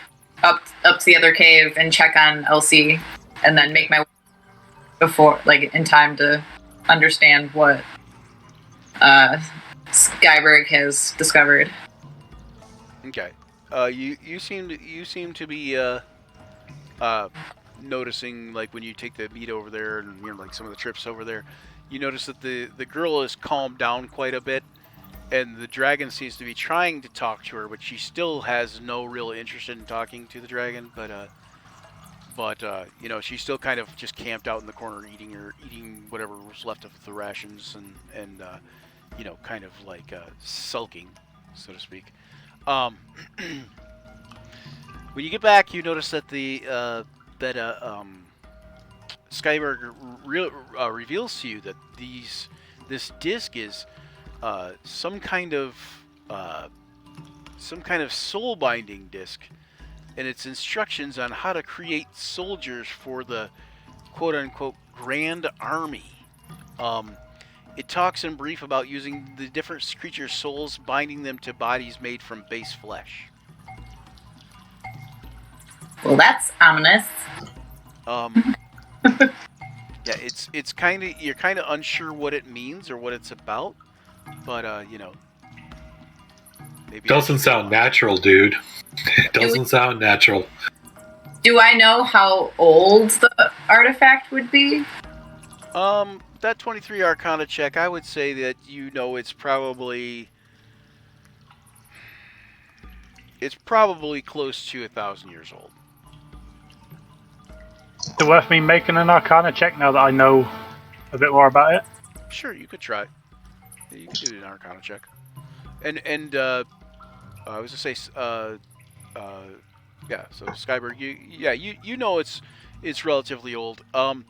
up to the other cave and check on Elsie, and then make my way before, like, in time to understand what Skyberg has discovered. okay, you seem to be noticing, like, when you take the meat over there and like some of the trips over there, you notice that the girl has calmed down quite a bit. And the dragon seems to be trying to talk to her, but she still has no real interest in talking to the dragon. But she's still kind of just camped out in the corner, eating whatever was left of the rations, and kind of like sulking, so to speak. When you get back, you notice that Skyberg reveals to you that this disc is some kind of soul binding disc, and its instructions on how to create soldiers for the quote unquote Grand Army. It talks in brief about using the different creatures' souls, binding them to bodies made from base flesh. Well, that's ominous. Yeah, it's kind of, you're kind of unsure what it means or what it's about. But, maybe... Doesn't sound natural, dude. It doesn't sound natural. Do I know how old the artifact would be? That 23 Arcana check, I would say that it's probably close to 1,000 years old. Is it worth me making an Arcana check now that I know a bit more about it? Sure, you could try. You can do an Arcana check, and I was gonna say, yeah. So Skyberg, you know it's relatively old, and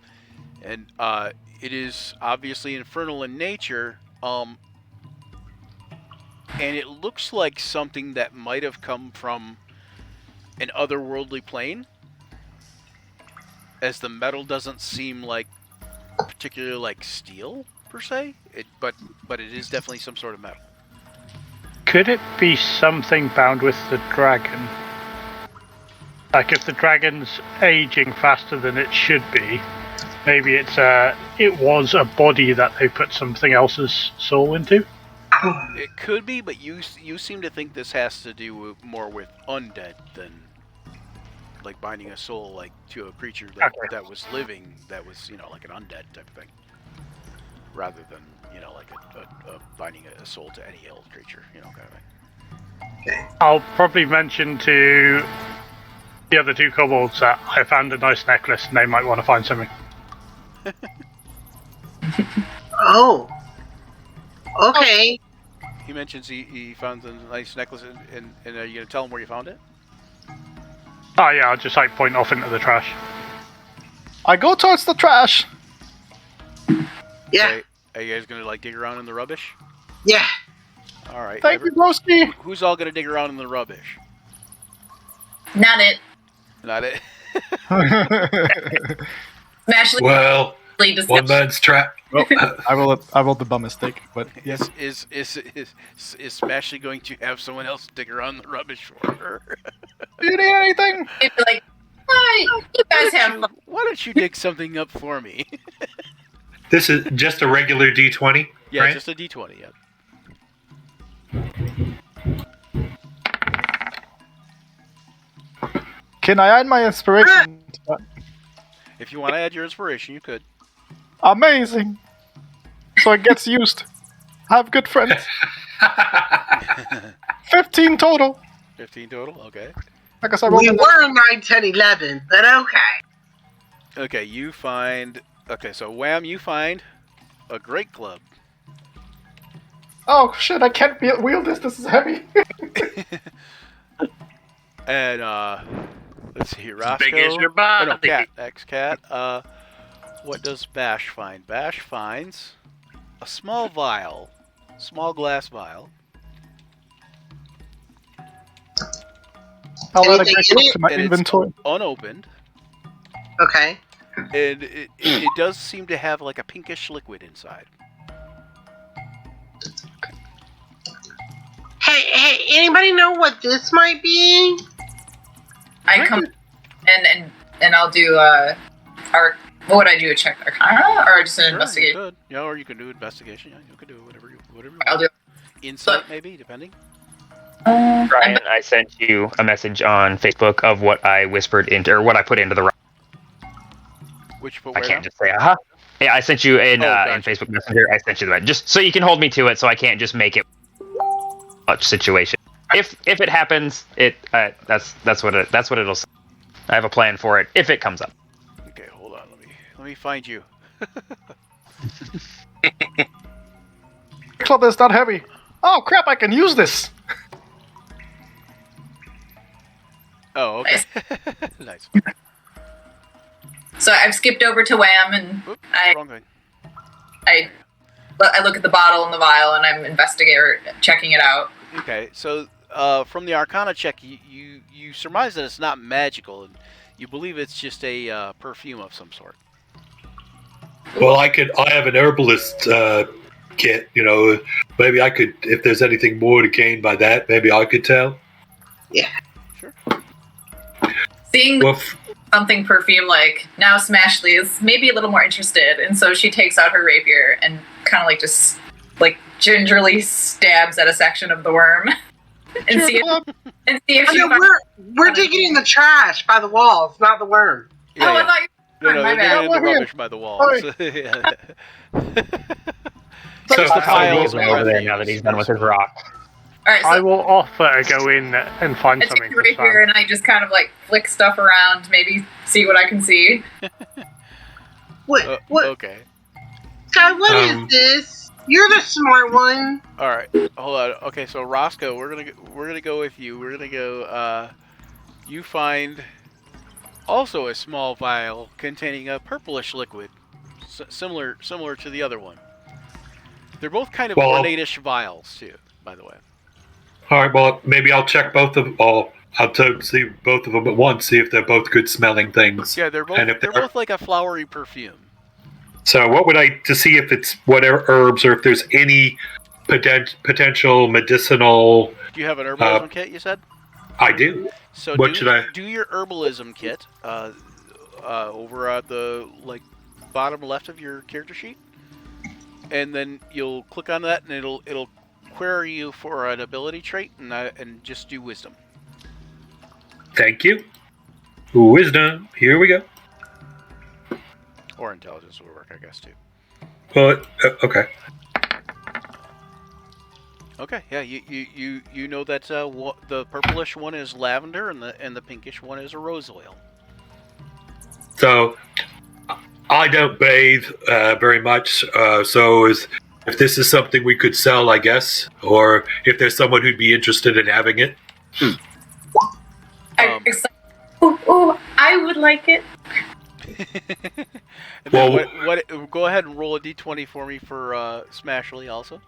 it is obviously infernal in nature, and it looks like something that might have come from an otherworldly plane, as the metal doesn't seem like particularly like steel per se, but it is definitely some sort of metal. Could it be something bound with the dragon? Like, if the dragon's aging faster than it should be, maybe it was a body that they put something else's soul into? It could be, but you seem to think this has to do more with undead than like binding a soul like to a creature that was living, that was like an undead type of thing, rather than like a binding a soul to any old creature, kind of thing. Okay. I'll probably mention to the other two kobolds that I found a nice necklace and they might want to find something. Oh. Okay. he mentions he found a nice necklace, and are you gonna tell him where you found it? Oh yeah, I'll just like point off into the trash. I go towards the trash. Yeah. Okay. Are you guys gonna like dig around in the rubbish? Yeah. All right. Thank you, broski. Who's all gonna dig around in the rubbish? Not it. Not it. Ashley. Well, one man's trapped. Well, I rolled the bum mistake, but yes. Is Smashy going to have someone else dig around the rubbish for her? Do you need anything? They'd be like, "Oh, you guys have fun." Why don't you dig something up for me? This is just a regular D20, Yeah, right? just a D20. Yeah. Can I add my inspiration? to that? If you want to add your inspiration, you could. Amazing. So it gets used. Have good friends. 15 total. 15 total. Okay. I guess I rolled We it. were 9, 10, 11, but okay. Okay, you find. Okay, so Wham, you find a great club. Oh shit! I can't wield this. This is heavy. And let's see, Roscoe. big as your Oh, body. no, Cat. X-Cat. What does Bash find? Bash finds a small vial, small glass vial. I'll add a Anything great in club it? to my And it's inventory. unopened, Okay. and it does seem to have like a pinkish liquid inside. Hey, anybody know what this might be? I come and I'll do what would I do? A check Arcana or just an Sure, you investigation? could. Yeah, or you can do investigation. Yeah, you could do whatever you I'll want. do. Insight, maybe, depending. Brian, I sent you a message on Facebook of what I whispered into, or what I put into the. Which, but I where can't now? just say aha. Yeah, I sent you in gotcha. in Facebook Messenger. I sent you the just so you can hold me to it, so I can't just make it much situation. If it happens, that's what it'll say. I have a plan for it if it comes up. Okay, hold on. Let me find you. Club is not heavy. Oh crap! I can use this. Oh, okay. Nice. So I've skipped over to Wham and Oops, I wrong thing. I look at the bottle and the vial and I'm checking it out. Okay, so from the Arcana check, you surmise that it's not magical, and you believe it's just a perfume of some sort. Well, I have an herbalist kit. You know, maybe I could. If there's anything more to gain by that, maybe I could tell. Yeah. Sure. Seeing Well, something perfume like now Smashley is maybe a little more interested, and so she takes out her rapier and kind of like just like gingerly stabs at a section of the worm and see if I she know, finds. we're digging in the trash by the walls, not the worm. Yeah, Oh, I yeah. thought you were No, my they're bad. digging in the We're here. rubbish by the wall. Sorry. So, yeah. So Just the how do piles you- of over there refuse. now that he's done with his rock. All right, so I will offer to go in and find I take something the for rapier Sam. and I just kind of like flick stuff around, maybe see what I can see. What? What? Okay. Sky, what is Um, this? You're the smart one. All right. Hold on. Okay, so Roscoe, we're gonna go with you. We're gonna go. You find also a small vial containing a purplish liquid, similar to the other one. They're both kind of Well, ornate-ish vials too, by the way. All right. Well, maybe I'll check both of. I'll see both of them at once. See if they're both good smelling things. Yeah, they're both And if they're they're- both like a flowery perfume. So, what would I to see if it's whatever herbs or if there's any potential medicinal? Do you have an herbalism kit? You said. I do. So What should I- do your herbalism kit over at the bottom left of your character sheet, and then you'll click on that, and it'll query you for an ability trait, and just do wisdom. Thank you. Wisdom. Here we go. Or intelligence will work, I guess, too. Well, okay. Okay, yeah, you know that the purplish one is lavender, and the pinkish one is a rose oil. So, I don't bathe very much. So, if this is something we could sell, I guess, or if there's someone who'd be interested in having it. I would like it. And then what? Go ahead and roll a d20 for me for Smashley also.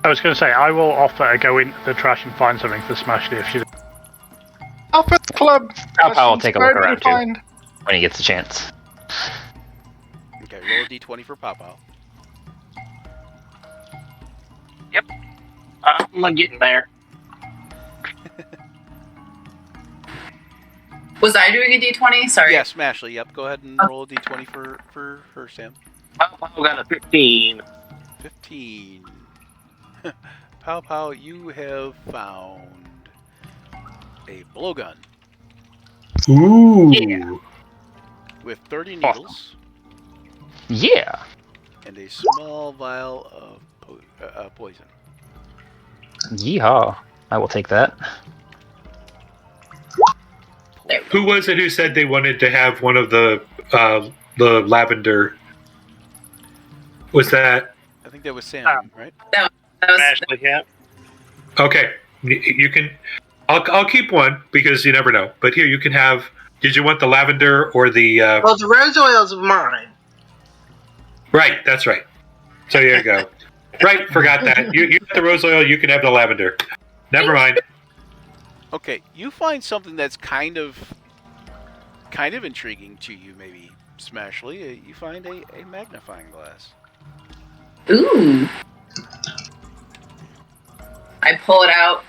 I was going to say, I will offer to go into the trash and find something for Smashley if she. Up at the club. I'll take a look around too find. when he gets a chance. Okay, roll a d20 for Pow. Yep. I'm getting there. Was I doing a d20? Sorry. Yeah, Smashley. Yep. Go ahead and roll a d20 for her, Sam. I got a 15. 15. Pow, you have found a blowgun. Ooh. Yeah. With 30 needles. Yeah. And a small vial of poison. Yeehaw. I will take that. Who was it who said they wanted to have one of the lavender? Was that? I think that was Sam, right? That was Ashley, yeah. Okay, you can. I'll keep one because you never know. But here you can have. Did you want the lavender or the? Well, the rose oil's mine. Right, that's right. So there you go. Right, forgot that. You have the rose oil. You can have the lavender. Never mind. Okay, you find something that's kind of intriguing to you, maybe, Smashley. You find a magnifying glass. Ooh. I pull it out,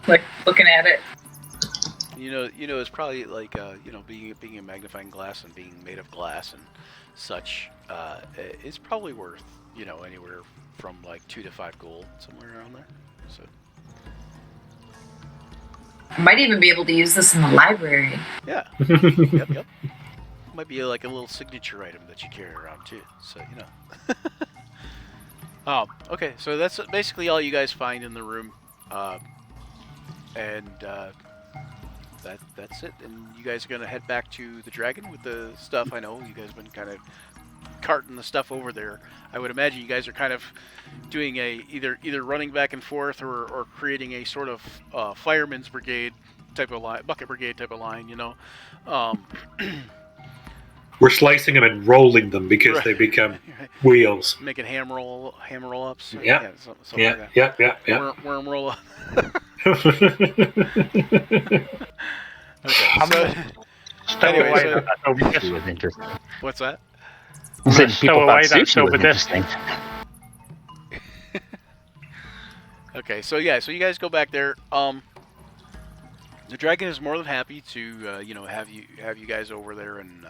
like looking at it. You know, it's probably like being a magnifying glass and being made of glass and such. It's probably worth anywhere from like 2 to 5 gold, somewhere around there. So. I might even be able to use this in the library. Yeah. Yep. Might be like a little signature item that you carry around too. So okay. So that's basically all you guys find in the room, and that's it. And you guys are gonna head back to the dragon with the stuff. I know you guys have been kind of carting the stuff over there. I would imagine you guys are kind of doing either running back and forth or creating a sort of fireman's brigade type of line, bucket brigade type of line. We're slicing them and rolling them because they become wheels. Making ham roll ups. Yeah. Something like that. Yeah. Worm roll up. This was interesting. What's that? People thought sushi was interesting. Okay, so you guys go back there. The dragon is more than happy to have you guys over there and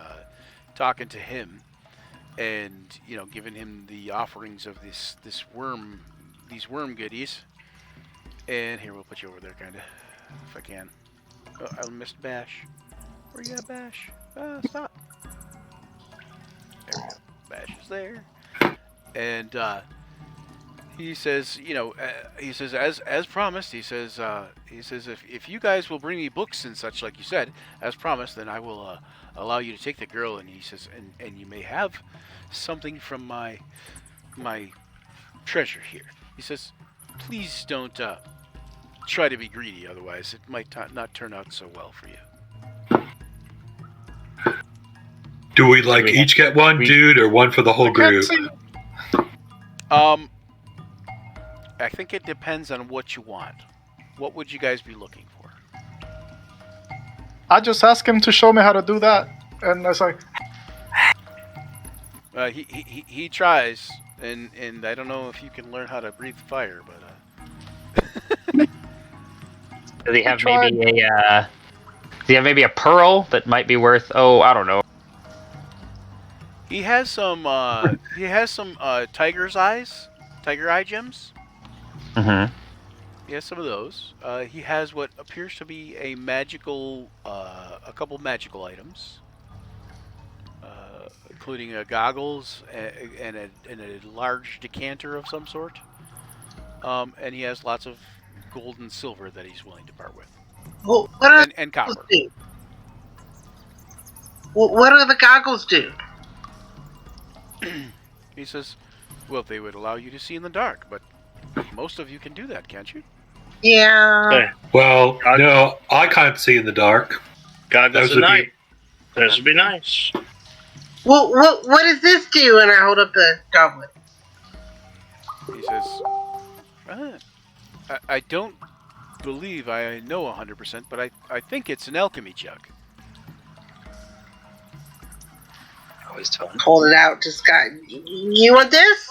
talking to him, and giving him the offerings of these worm goodies. And here, we'll put you over there, kind of, if I can. Oh, I missed Bash. Where you at, Bash? Stop. There we go. Bash is there. And he says, as promised, he says if you guys will bring me books and such, like you said, as promised, then I will allow you to take the girl. And he says, and you may have something from my treasure here. He says, please don't try to be greedy, otherwise it might not turn out so well for you. Do we each get one dude or one for the whole group? I think it depends on what you want. What would you guys be looking for? I just asked him to show me how to do that, and I was like, he tries, and I don't know if you can learn how to breathe fire, but does he have maybe a pearl that might be worth? Oh, I don't know. He has some tiger eye gems. Mm-hmm. He has some of those. He has what appears to be a couple magical items, including goggles and a large decanter of some sort. And he has lots of gold and silver that he's willing to part with. Well, what and copper. What do the goggles do? He says, Well, they would allow you to see in the dark, but most of you can do that, can't you? Yeah. Okay. Well, no, I can't see in the dark. God Those doesn't would nice. be This would be nice. Well, what does this do? And I hold up the goblet. He says, I don't believe I know 100%, but I think it's an alchemy jug. Always fun. Hold it out to Scott. You want this?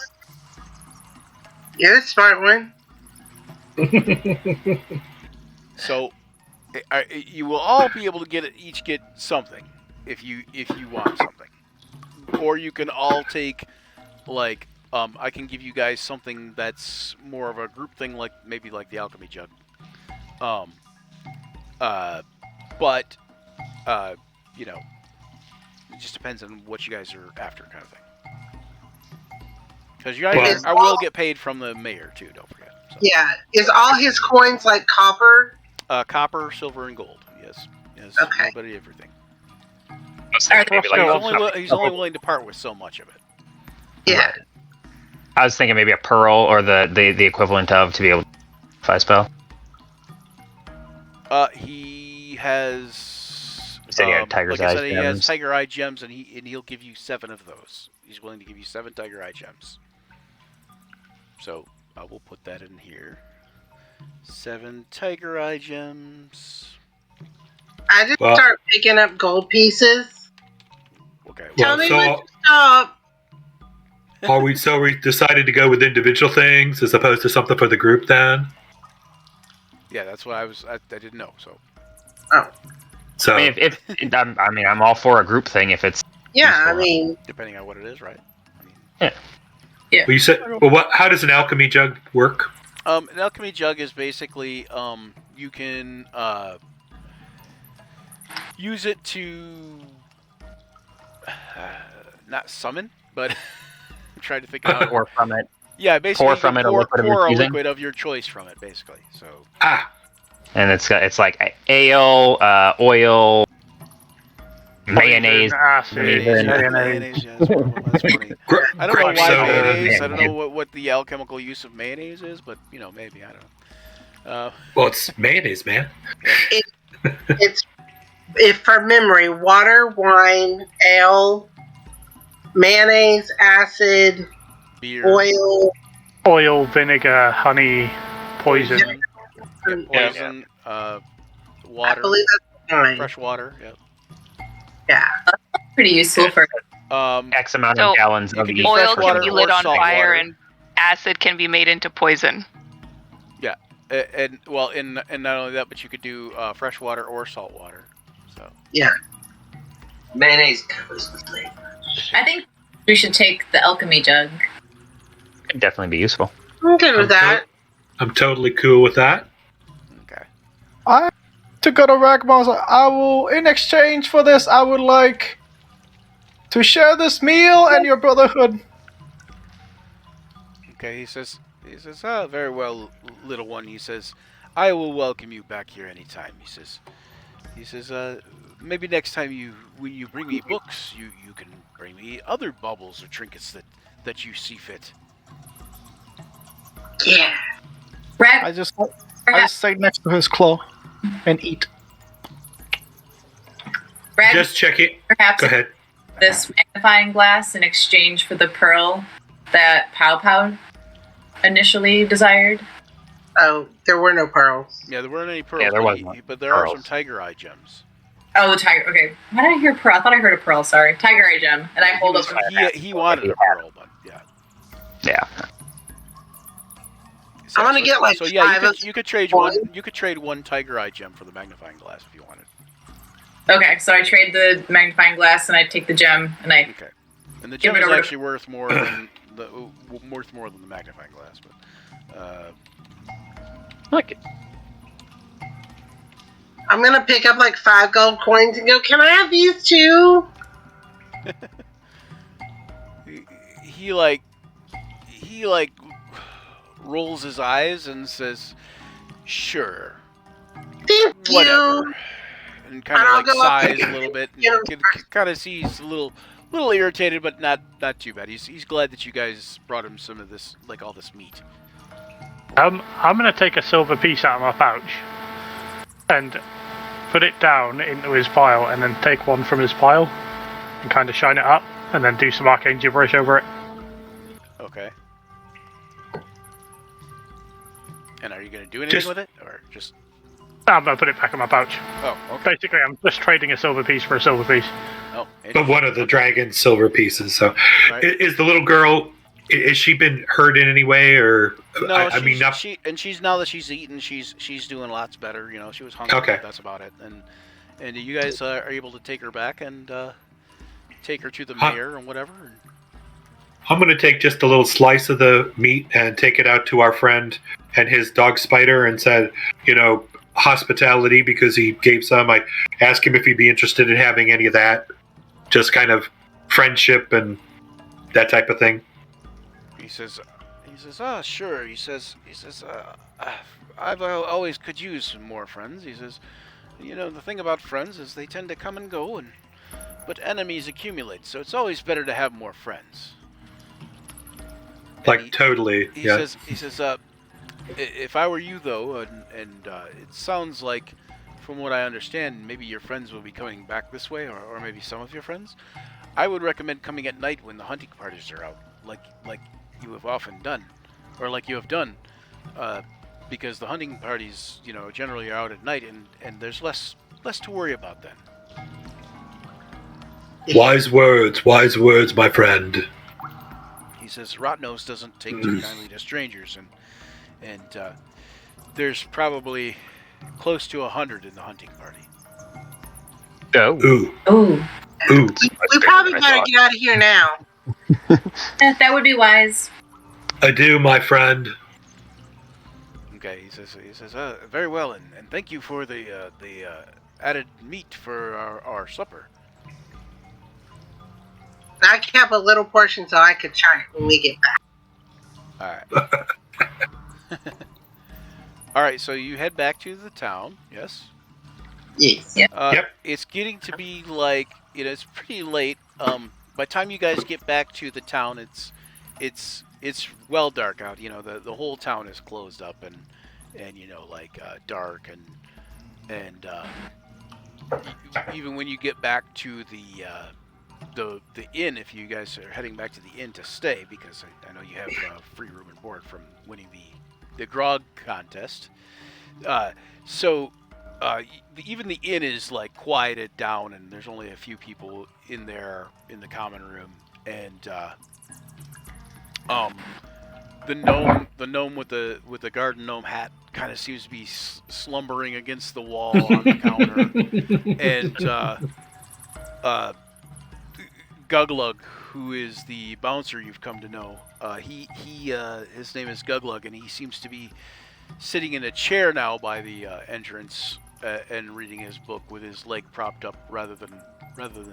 You're the smart one. So, you will all be able to each get something if you want something, or you can all take like I can give you guys something that's more of a group thing, like maybe like the alchemy jug. But you know, it just depends on what you guys are after, kind of thing. Because you guys, I will get paid from the mayor too. Don't forget. So. Yeah. Is all his coins like copper? Copper, silver, and gold. Yes. Yes. Okay. A little bit of everything. He's only willing to part with so much of it. Yeah. Right. I was thinking maybe a pearl or the equivalent of to be able to fly spell. He has. You said he had tiger's like I eye said, he gems. has tiger eye gems, and he'll give you 7 of those. He's willing to give you 7 tiger eye gems. So I will put that in here. 7 tiger eye gems. I just start picking up gold pieces. Okay. Tell me when to stop. Are we decided to go with individual things as opposed to something for the group then? Yeah, that's what I didn't know. So. Oh. So. I mean, I'm all for a group thing if it's. Yeah, I mean. Depending on what it is, right? Yeah. Yeah. Well, you said. Well, how does an alchemy jug work? An alchemy jug is basically you can use it to not summon, but try to think out. Pour from it. Yeah, basically pour from it a liquid of your choosing. liquid of your choice from it, basically. So. And it's like ale, oil, mayonnaise, mayonnaise. Yeah, that's funny. I don't know why mayonnaise. I don't know what the alchemical use of mayonnaise is, but maybe I don't know. Well, it's mayonnaise, man. It's from memory: water, wine, ale, mayonnaise, acid, beer, oil, vinegar, honey, poison. Poison, water. I believe that's fine. Fresh water. Yep. Yeah. Pretty useful for X amount of gallons of each. Oil can be lit on fire, water. and acid can be made into poison. Yeah, and not only that, but you could do fresh water or salt water. So. Yeah. Mayonnaise covers the flavor. I think we should take the alchemy jug. Could definitely be useful. I'm good with that. I'm totally cool with that. Okay. To go to Ragmar's, I will, in exchange for this, I would like to share this meal and your brotherhood. Okay, he says, very well, little one. He says, I will welcome you back here anytime. He says, maybe next time when you bring me books, you can bring me other baubles or trinkets that you see fit. Yeah. I just stay next to his claw and eat. Just check it. Perhaps Go ahead. this magnifying glass in exchange for the pearl that Pow Pow initially desired. Oh, there were no pearls. Yeah, there weren't any pearls. Yeah, there wasn't. But there are some tiger eye gems. Oh, the tiger. Okay. Why did I hear pearl? I thought I heard a pearl. Sorry. Tiger eye gem. And I hold up. He wanted a pearl, but yeah. Yeah. I'm gonna get like so yeah, five you could trade one. You could trade one tiger eye gem for the magnifying glass if you wanted. Okay, so I trade the magnifying glass and I take the gem and I. Okay. And the gem is actually worth more than the magnifying glass, but. Look. I'm gonna pick up like 5 gold coins and go, can I have these too? he rolls his eyes and says, "Sure." Thank Whatever. you. And kind of like sighs a little bit. And kind of sees little little irritated, but not too bad. He's glad that you guys brought him some of this, like all this meat. I'm gonna take a silver piece out of my pouch and put it down into his pile, and then take one from his pile and kind of shine it up, and then do some arcane gibberish over it. Okay. And are you going to do anything with it, or just? I'm gonna put it back in my pouch. Oh, okay. Basically, I'm just trading a silver piece for a silver piece. Oh, But one of the dragon's silver pieces. So, Right. is the little girl? Is she been hurt in any way, or No, I mean, not, she's now that she's eaten, she's doing lots better. You know, she was hungry. Okay. But that's about it. And you guys are able to take her back and take her to the mayor and whatever. I'm going to take just a little slice of the meat and take it out to our friend and his dog Spider, and said, hospitality, because he gave some. I asked him if he'd be interested in having any of that, just kind of friendship and that type of thing. He says, oh, sure. He says, I've always could use more friends. He says, the thing about friends is they tend to come and go, but enemies accumulate. So it's always better to have more friends. Totally. He Yeah. says, if I were you though, and it sounds like, from what I understand, maybe your friends will be coming back this way, or maybe some of your friends. I would recommend coming at night when the hunting parties are out, like you have often done, or like you have done, because the hunting parties, generally are out at night, and there's less to worry about then. Wise words, my friend. He says Rotnose doesn't take too kindly to strangers, and there's probably close to 100 in the hunting party. Oh. Ooh. Ooh. Ooh. We probably better get out of here now. That would be wise. Adieu, my friend. Okay, he says, very well, and thank you for the added meat for our supper. I kept a little portion so I could try it when we get back. All right. All right, so you head back to the town, yes? Yes. Yep. It's getting to be like, it's pretty late. By the time you guys get back to the town, it's well dark out. The whole town is closed up and dark and even when you get back to the inn, if you guys are heading back to the inn to stay, because I know you have free room and board from winning the grog contest. Even the inn is like quieted down, and there's only a few people in there in the common room, and the gnome with the garden gnome hat kind of seems to be slumbering against the wall on the counter, and Guglug, who is the bouncer you've come to know, his name is Guglug, and he seems to be sitting in a chair now by the entrance and reading his book with his leg propped up rather than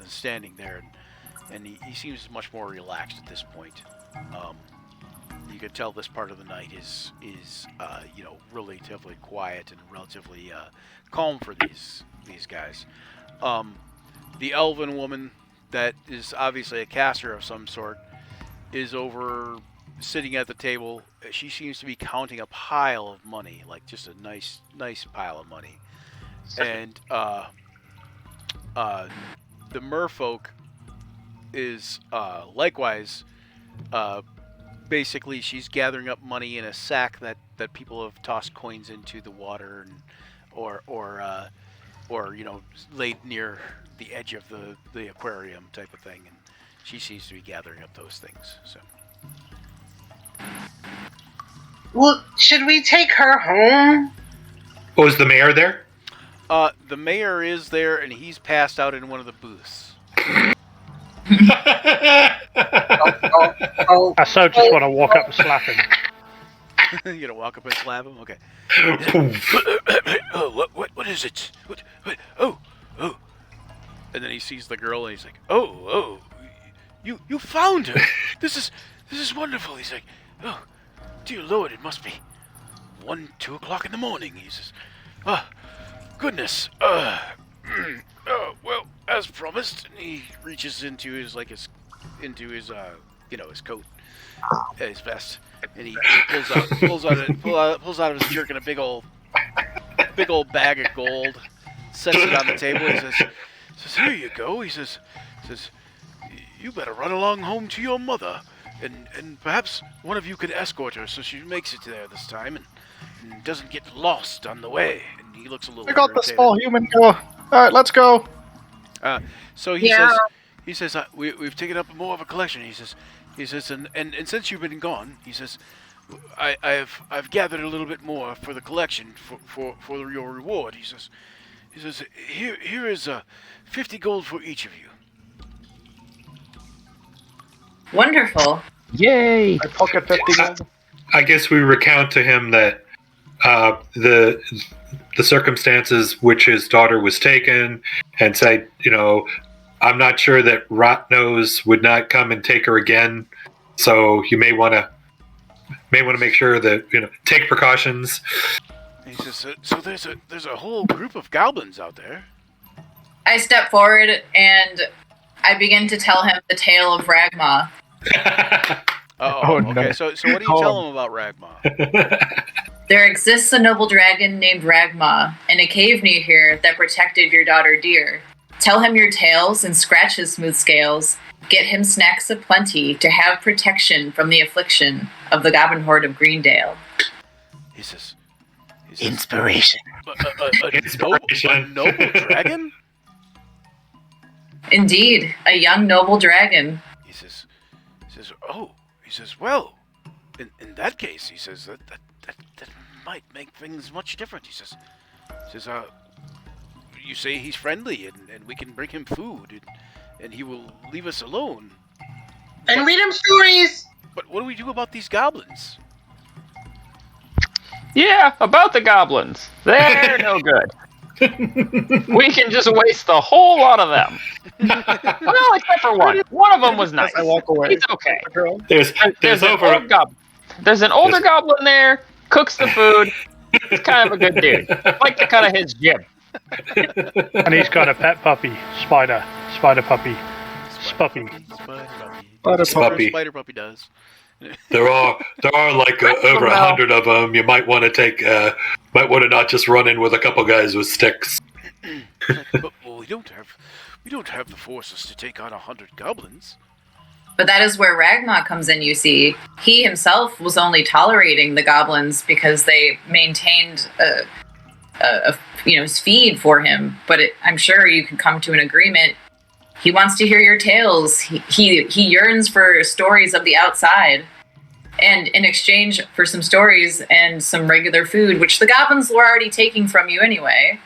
standing there, and he seems much more relaxed at this point. You could tell this part of the night is relatively quiet and relatively calm for these guys. The elven woman that is obviously a caster of some sort is over sitting at the table. She seems to be counting a pile of money, like just a nice pile of money. And the merfolk is likewise basically she's gathering up money in a sack that people have tossed coins into the water, and or laid near the edge of the aquarium type of thing, and she seems to be gathering up those things. So, Well, should we take her home? Oh, is the mayor there? the mayor is there, and he's passed out in one of the booths. I so just want to walk up and slap him. You gonna walk up and slap him? Okay. Oh, what is it? What? Oh. And then he sees the girl, and he's like, oh, you found her. This is wonderful. He's like, oh, dear Lord, it must be 2 o'clock in the morning. He says, goodness. Well, as promised. And he reaches into his his coat, his vest, and he pulls out of his jerkin a big old bag of gold, sets it on the table. He says, "Here you go." He says, "You better run along home to your mother, and perhaps one of you could escort her so she makes it there this time and doesn't get lost on the way." And he looks a little. We got the irritated. small human go. All right, let's go. So he says, we've taken up more of a collection. He says, and since you've been gone, he says, I've gathered a little bit more for the collection for your reward. He says, here is 50 gold for each of you. Wonderful. Yay! I pocket 50 gold. I guess we recount to him that the circumstances which his daughter was taken, and say, I'm not sure that Rotnose would not come and take her again. So you may want to make sure that take precautions. And he says, so there's a whole group of goblins out there. I step forward and I begin to tell him the tale of Ragma. Okay. No. So what do you tell him about Ragma? There exists a noble dragon named Ragma in a cave near here that protected your daughter dear. Tell him your tales and scratch his smooth scales. Get him snacks aplenty to have protection from the affliction of the goblin horde of Greendale. He says Inspiration. A noble dragon? Indeed, a young noble dragon. He says, well, in that case, he says that might make things much different. He says, you say he's friendly and we can bring him food and he will leave us alone. And read him stories. But what do we do about these goblins? Yeah, about the goblins. They're no good. We can just waste the whole lot of them. Well, except for one. One of them was nice. I walk away. He's okay. There's an over. old goblin. There's an older goblin there. Cooks the food. He's kind of a good dude. Like the cut of his jib. And he's got a pet puppy, spider puppy, Spuppy. Spider puppy does. There are like over 100 of them. You might want to not just run in with a couple guys with sticks. But we don't have the forces to take on 100 goblins. But that is where Ragma comes in, you see. He himself was only tolerating the goblins because they maintained his feed for him. But I'm sure you can come to an agreement. He wants to hear your tales. He yearns for stories of the outside. And in exchange for some stories and some regular food, which the goblins were already taking from you anyway,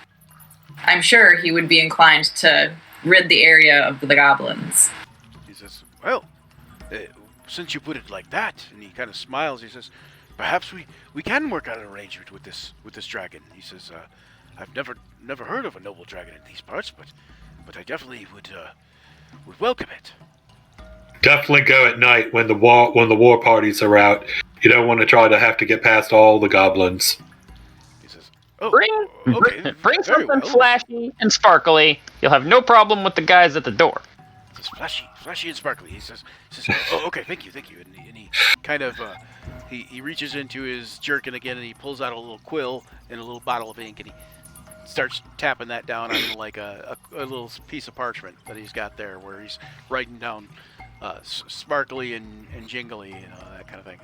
I'm sure he would be inclined to rid the area of the goblins. He says, well, since you put it like that, and he kind of smiles, he says, perhaps we can work out an arrangement with this dragon. He says, I've never heard of a noble dragon in these parts, but I definitely would welcome it. Definitely go at night when the war parties are out. You don't want to have to get past all the goblins. He says, oh, Bring something well. flashy and sparkly. You'll have no problem with the guys at the door. It's flashy and sparkly. He says, oh, okay, thank you. And he kind of, he reaches into his jerkin again and he pulls out a little quill and a little bottle of ink and he starts tapping that down on like a little piece of parchment that he's got there where he's writing down sparkly and jingly, that kind of thing.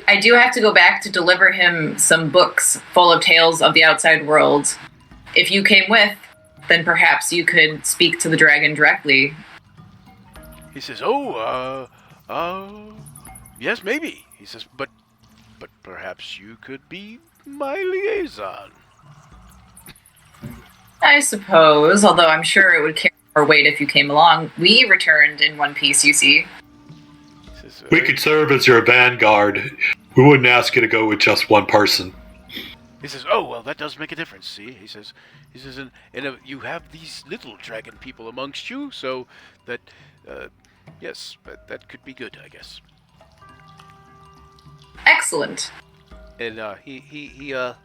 I do have to go back to deliver him some books full of tales of the outside world. If you came with, then perhaps you could speak to the dragon directly. He says, yes, maybe. He says, but perhaps you could be my liaison. I suppose, although I'm sure it would carry more weight if you came along. We returned in one piece, you see. He says, We could serve as your vanguard. We wouldn't ask you to go with just one person. He says, oh, well, that does make a difference, see? He says, and you have these little dragon people amongst you, so that, yes, that could be good, I guess. Excellent. And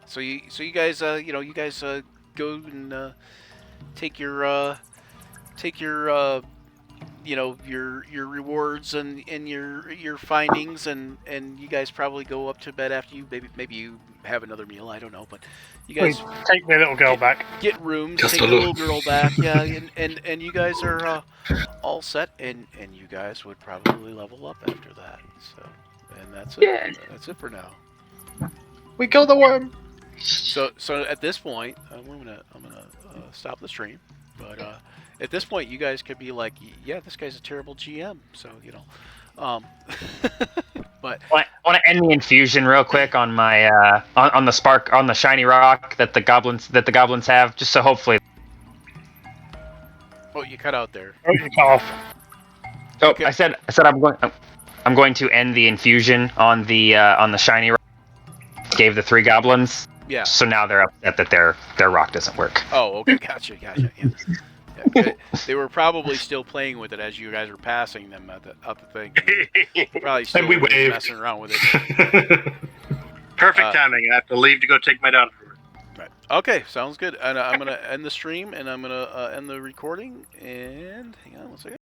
so you guys go and take your your rewards and your findings, and you guys probably go up to bed after you maybe you have another meal. I don't know, but you guys Take the little girl back. get rooms, Just take a the little- little girl back, yeah, and you guys are all set, and you guys would probably level up after that. So, and that's it. Yeah. That's it for now. We kill the worm. So at this point, I'm gonna stop the stream, but at this point, you guys could be like, yeah, this guy's a terrible GM. So but I want to end the infusion real quick on my on the spark on the shiny rock that the goblins have, just so hopefully. oh, you cut out there. Oh, you cut off. Oh, Okay. I said I'm going to end the infusion on the shiny rock. Gave the 3 goblins. Yeah. So now they're upset that their rock doesn't work. Oh, okay, gotcha. Yeah. They were probably still playing with it as you guys were passing them at the thing. Probably still And we waved. messing around with it. Perfect timing. I have to leave to go take my daughter. Right. Okay, sounds good. And I'm gonna end the stream, and I'm gonna end the recording. And hang on one second.